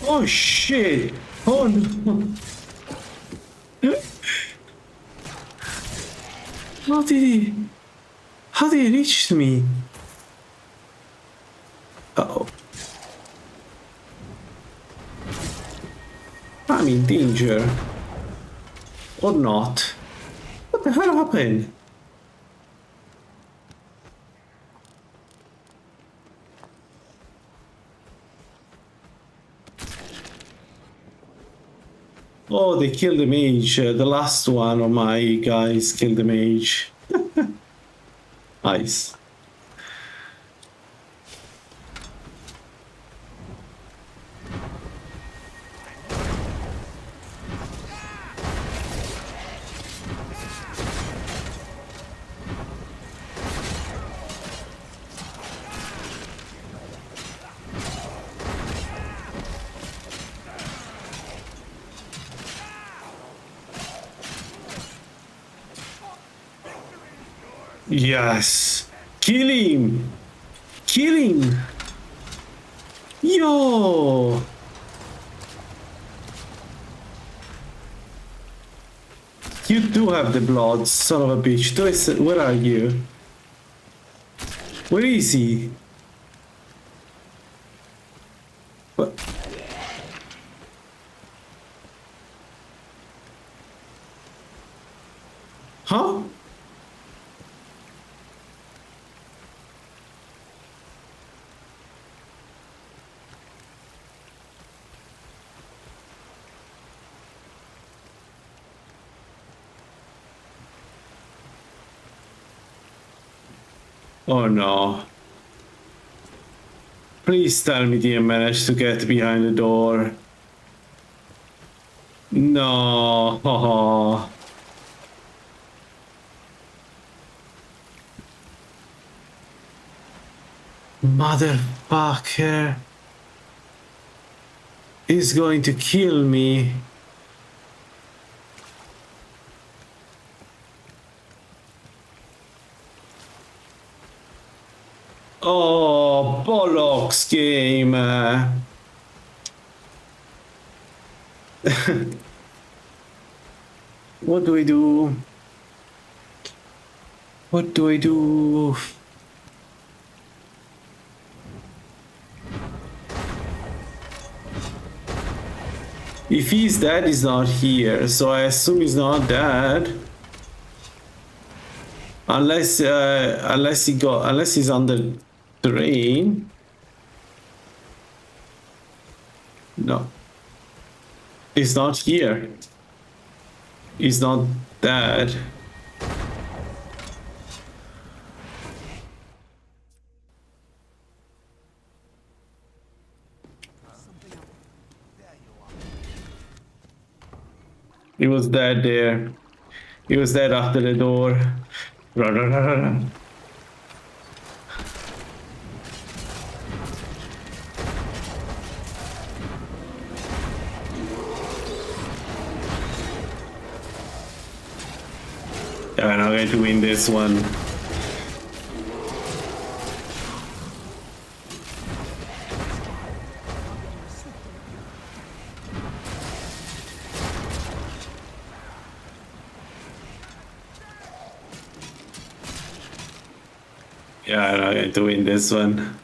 Oh shit! Oh no! How did he reach me? Uh-oh. I'm in danger. Or not. What the hell happened? Oh, they killed the mage. The last one of my guys killed the mage. Nice. Yes. Kill him. Kill him. Yo. You do have the blood, son of a bitch. Where are you? Where is he? What? Huh? Oh no. Please tell me they managed to get behind the door. No. Motherfucker. He's going to kill me. Oh, bollocks game. What do I do? What do I do? If he's dead, he's not here, so I assume he's not dead. Unless he's under the rain. No. He's not here. He's not dead. He was dead there. He was dead after the door. Run, run, run, run, run. Yeah, we're not going to win this one. Yeah, I'm not going to win this one.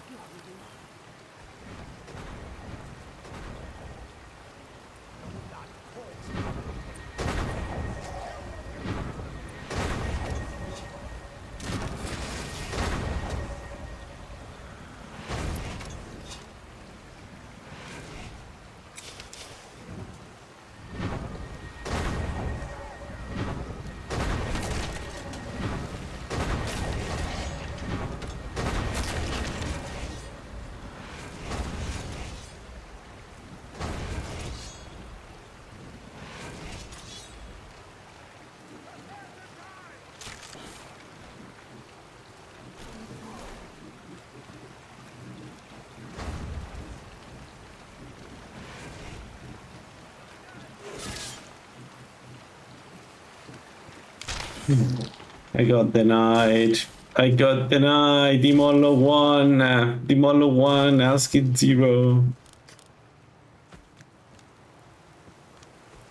I got denied. I got denied. Demolo 1. Demolo 1. Asked 0.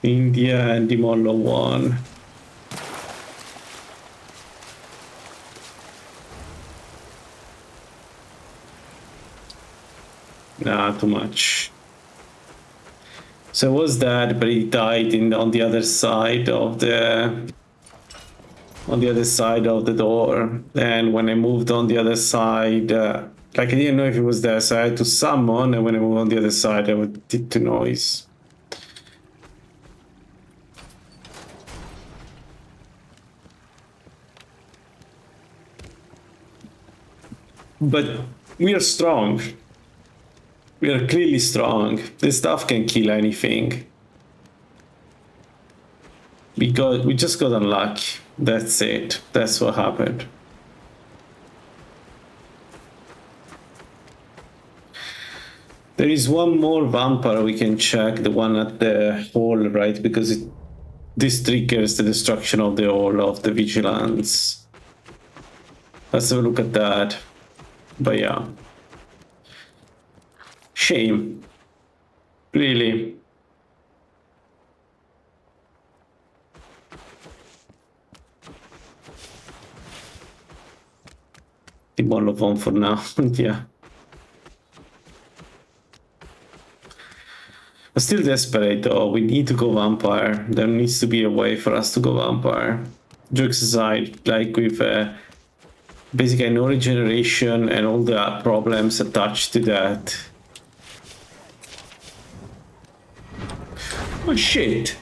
India and Demolo 1. Nah, too much. So it was that, but he died on the other side of the door. And when I moved on the other side, like I didn't know if it was there, so I had to summon, and when I moved on the other side, I did the noise. But we are strong. We are clearly strong. This stuff can kill anything. We just got unlucky. That's it. That's what happened. There is one more vampire we can check, the one at the hall, right? Because this triggers the destruction of the hall of the vigilance. Let's have a look at that. But yeah. Shame. Really. The ball of one for now, yeah. I'm still desperate though, we need to go vampire. There needs to be a way for us to go vampire. Jokes aside, like with basically no regeneration and all the problems attached to that. Oh shit!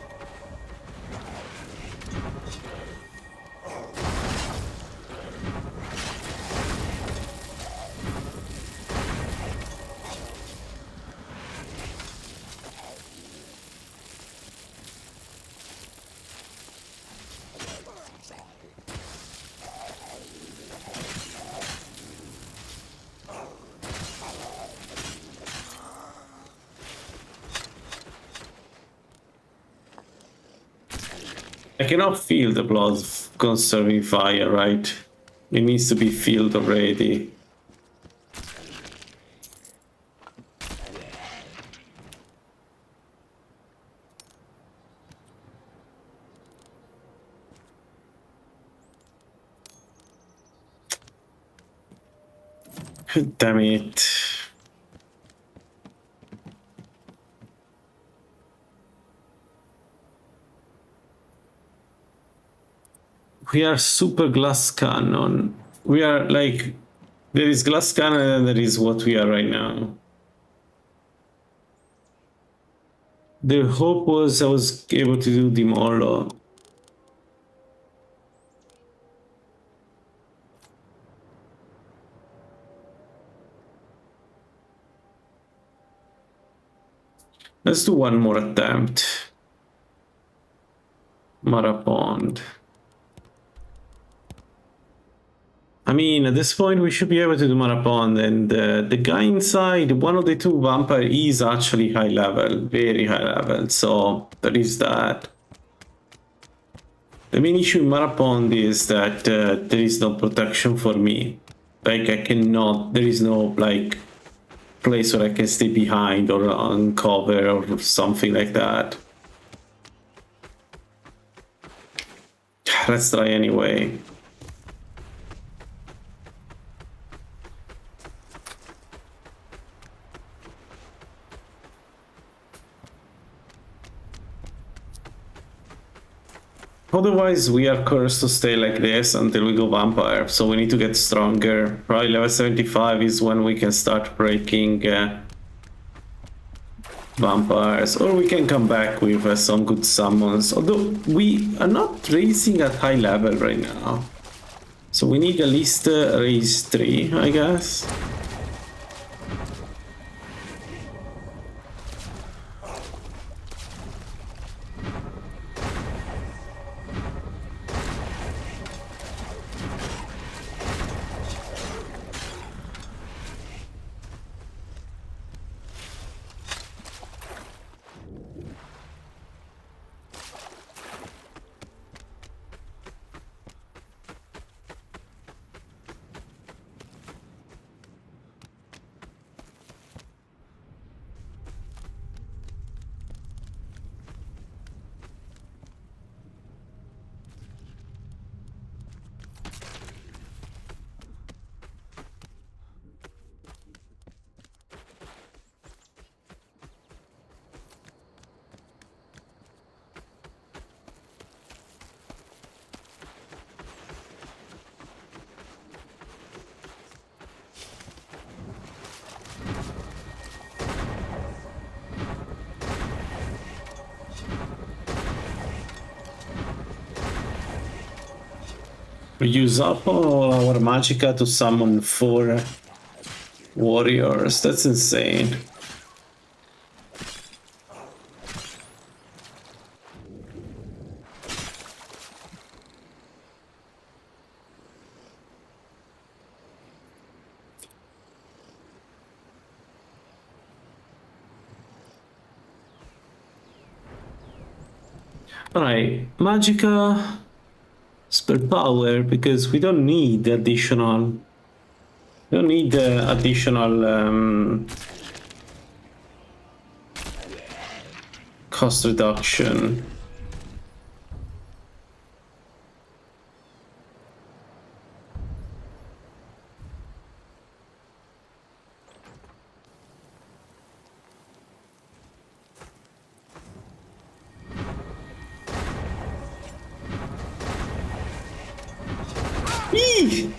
I cannot feel the blood conserving fire, right? It needs to be filled already. Damn it. We are super glass cannon. We are like, there is glass cannon and there is what we are right now. The hope was I was able to do Demolo. Let's do one more attempt. Mara Pond. I mean, at this point we should be able to do Mara Pond, and the guy inside, one of the two vampire, is actually high level, very high level, so there is that. The main issue in Mara Pond is that there is no protection for me. Like, I cannot, there is no, like, place where I can stay behind or on cover or something like that. Let's try anyway. Otherwise, we are cursed to stay like this until we go vampire, so we need to get stronger. Probably level 75 is when we can start breaking vampires, or we can come back with some good summons, although we are not racing at high level right now. So we need at least raise 3, I guess. We use up all our magicka to summon 4 warriors. That's insane. Alright, Magica spell power, because we don't need additional. We don't need additional cost reduction. Eee!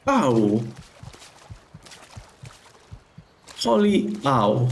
Ow! Holy ow.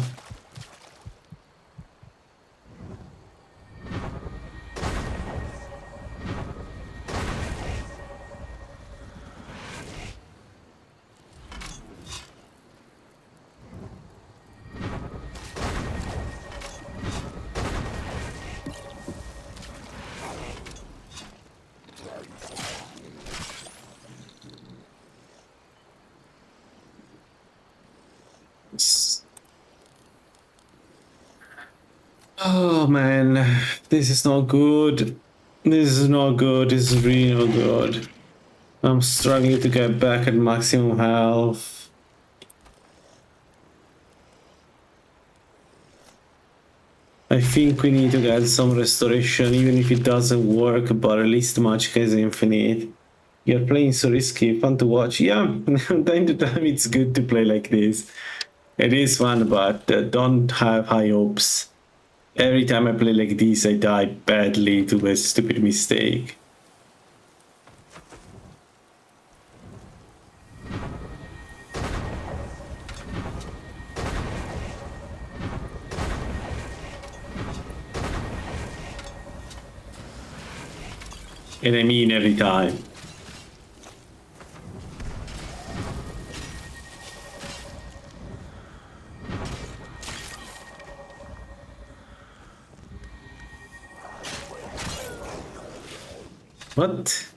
Oh man, this is not good. This is not good. This is really not good. I'm struggling to get back at maximum health. I think we need to get some restoration, even if it doesn't work, but at least Magica is infinite. You're playing so risky, fun to watch. Yeah, time to time it's good to play like this. It is fun, but don't have high hopes. Every time I play like this, I die badly to a stupid mistake. And I mean every time. What?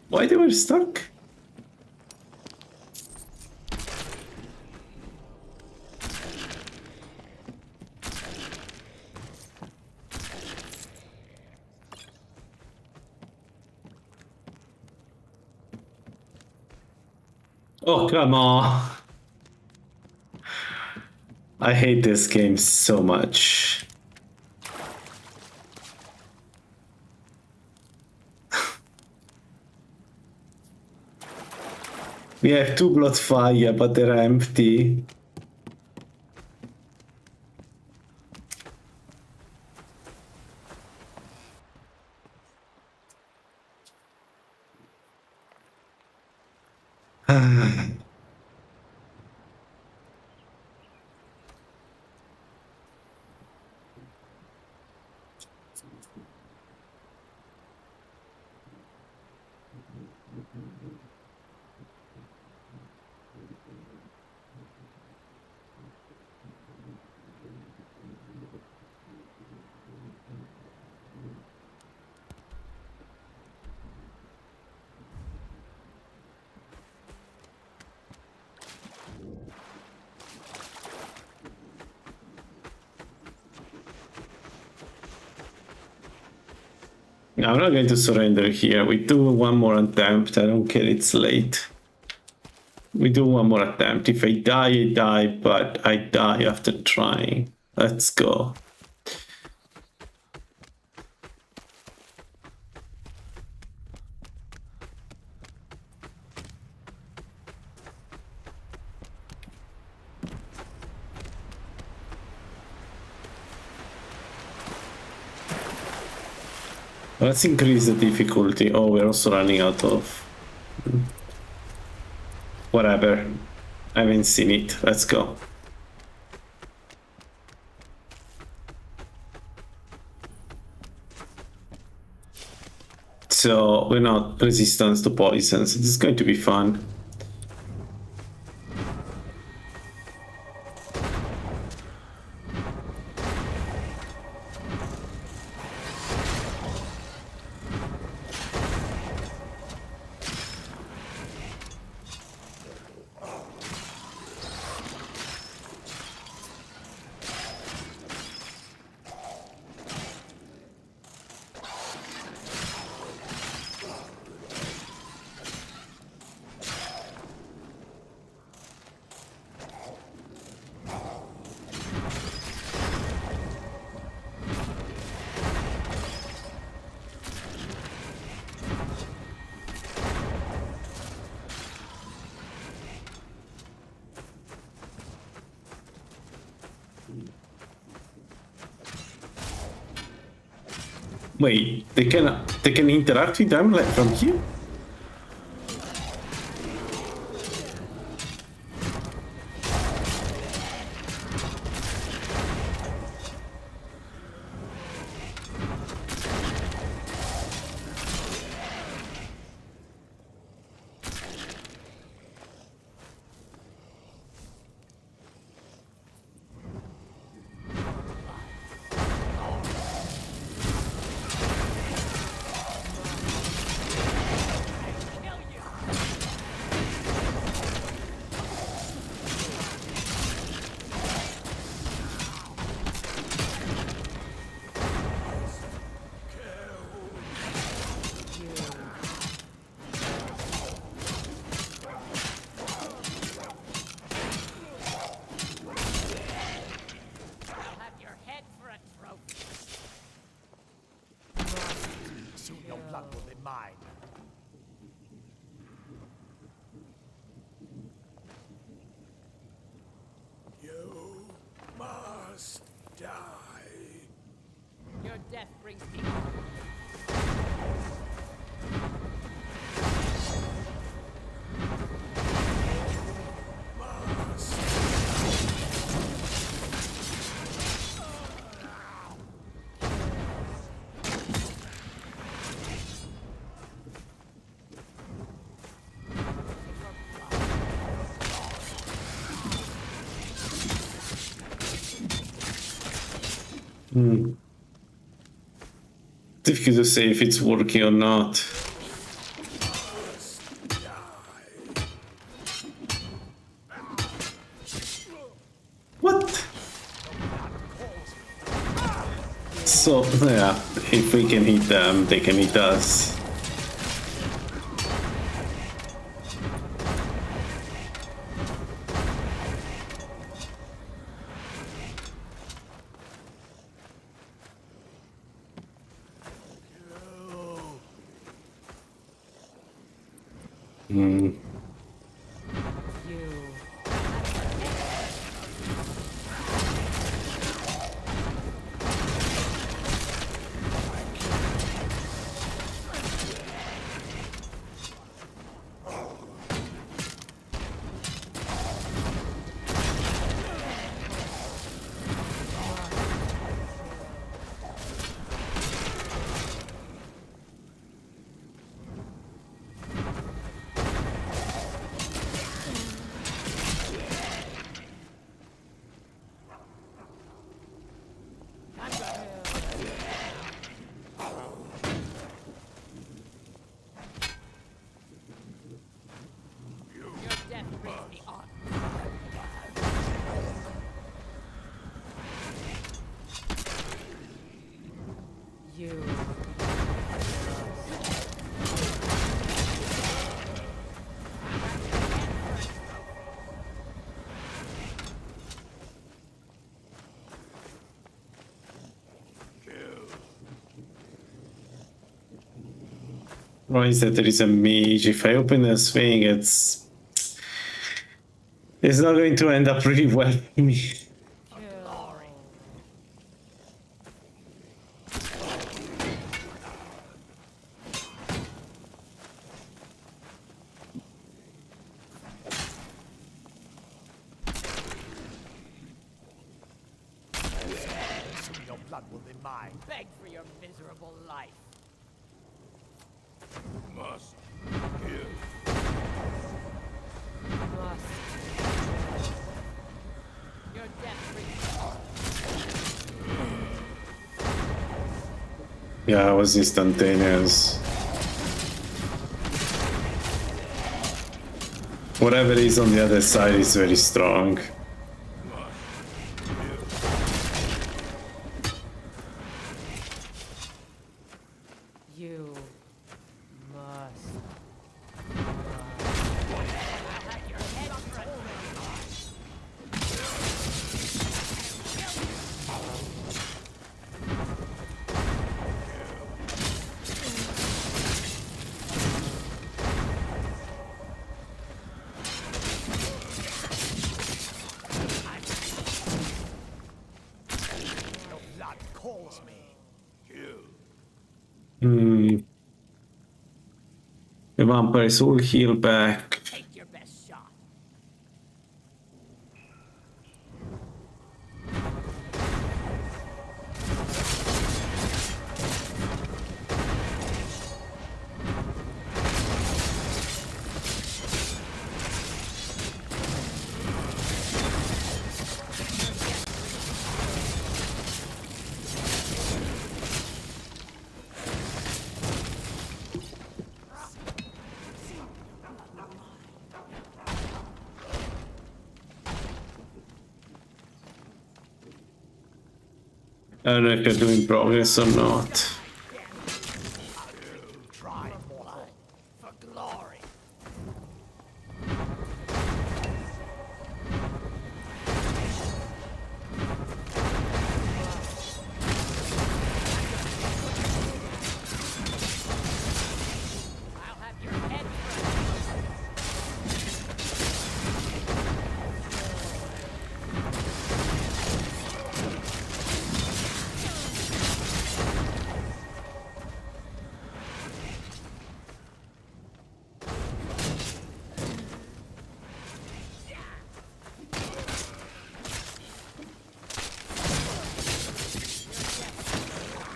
Why they were stuck? Oh, come on. I hate this game so much. We have 2 blood fire, but they're empty. I'm not going to surrender here. We do one more attempt. I don't care, it's late. We do one more attempt. If I die, I die, but I die after trying. Let's go. Let's increase the difficulty. Oh, we're also running out of... whatever. I haven't seen it. Let's go. So we're not resistant to poisons. This is going to be fun. Wait, they can interact with them like from here? Your death brings me Difficult to say if it's working or not. What? So, yeah, if we can hit them, they can hit us. Why is that there is a mage? If I open this thing, it's not going to end up really well for me. Your blood will be mine. Beg for your miserable life. Must give. Your death Yeah, it was instantaneous. Whatever is on the other side is very strong. You must. Blood calls me. Hmm. The vampires all heal back. Take your best shot. I don't know if they're doing progress or not. Try blood for glory. I'll have your head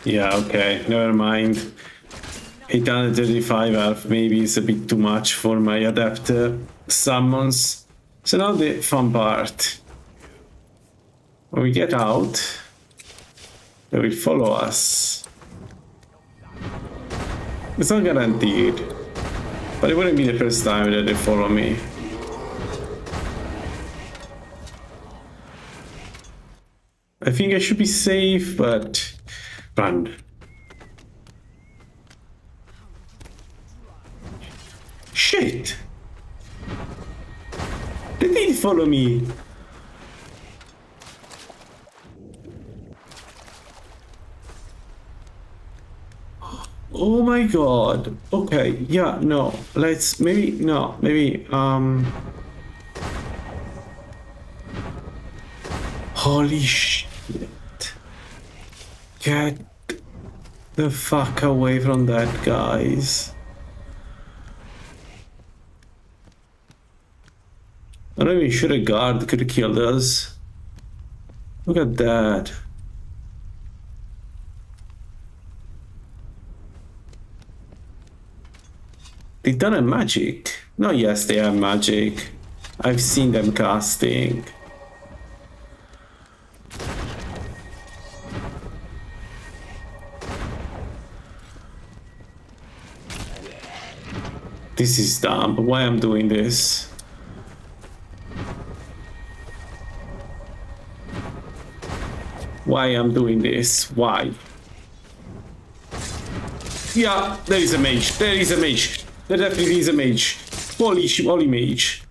Yeah, okay, never mind. 835 health maybe is a bit too much for my adapter summons. So now the fun part. When we get out, they will follow us. It's not guaranteed, but it wouldn't be the first time that they follow me. I think I should be safe, but run. Shit! They did follow me. Oh my god. Okay, yeah, no. Let's maybe holy shit. Get the fuck away from that, guys. I'm not even sure a guard could have killed us. Look at that. They done a magic. No, yes, they have magic. I've seen them casting. This is dumb, but why I'm doing this? Why I'm doing this? Why? Yeah, there is a mage. There is a mage. There definitely is a mage. Holy mage.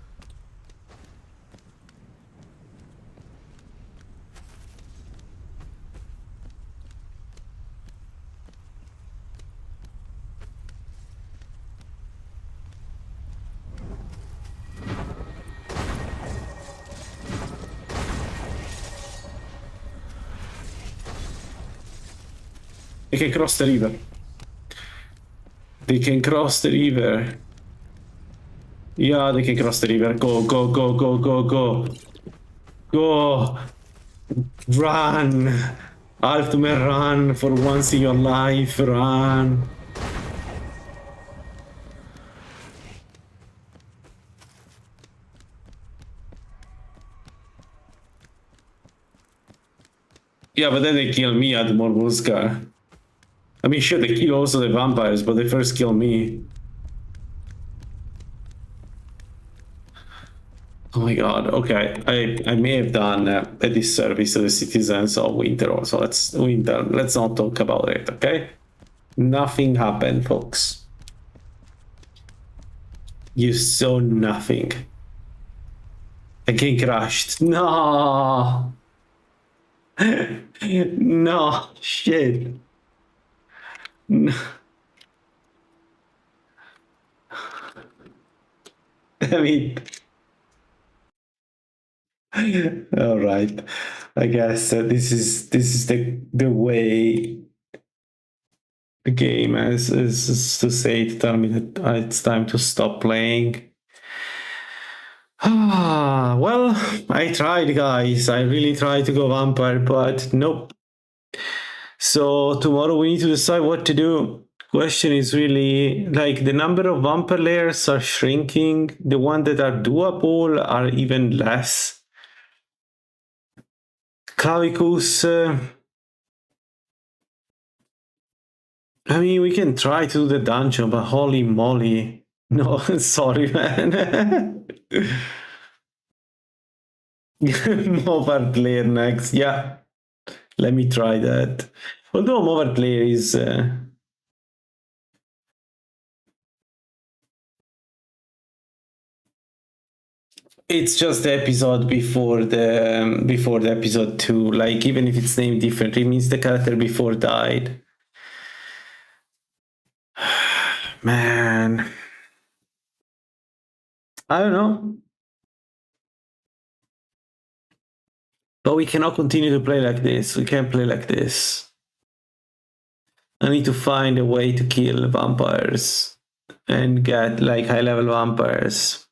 They can cross the river. They can cross the river. Yeah, they can cross the river. Go, go, go, go, go, go. Go. Run. Ultimate run for once in your life. Run. Yeah, but then they kill me at Morbuska. I mean, sure, they kill also the vampires, but they first kill me. Oh my god, okay. I may have done a disservice to the citizens of Winter, so let's not talk about it, okay? Nothing happened, folks. You saw nothing. Again crashed. No! No, shit. No. I mean... All right. I guess this is the way the game is to say to tell me that it's time to stop playing. Ah, well, I tried, guys. I really tried to go vampire, but nope. So tomorrow we need to decide what to do. Question is really like the number of vampire layers are shrinking. The ones that are doable are even less. Clavicus. I mean, we can try to do the dungeon, but holy moly. No, sorry, man. Mobile player next. Yeah, let me try that. Although mobile player is... it's just the episode before the episode 2. Like, even if it's named differently, it means the character before died. Man. I don't know. But we cannot continue to play like this. We can't play like this. I need to find a way to kill vampires and get like high level vampires.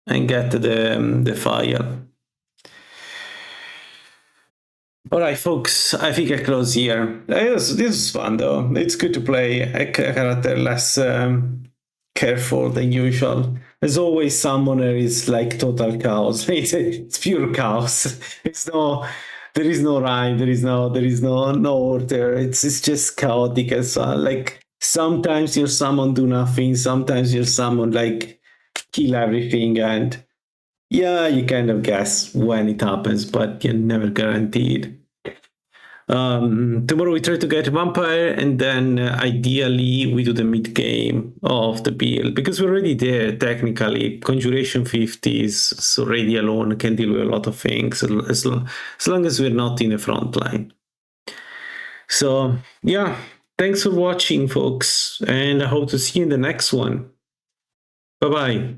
And get the file. Alright, folks, I think I close here. This is fun though. It's good to play a character less careful than usual. As always, Summoner is like total chaos. It's pure chaos. There is no rhyme. There is no order. It's just chaotic as well. Like sometimes your summon do nothing. Sometimes your summon like kill everything, and yeah, you kind of guess when it happens, but you're never guaranteed. Tomorrow we try to get vampire, and then ideally we do the mid game of the build, because we're already there technically. Conjuration 50s already alone can deal with a lot of things as long as we're not in the front line. So yeah, thanks for watching, folks, and I hope to see you in the next one. Bye bye.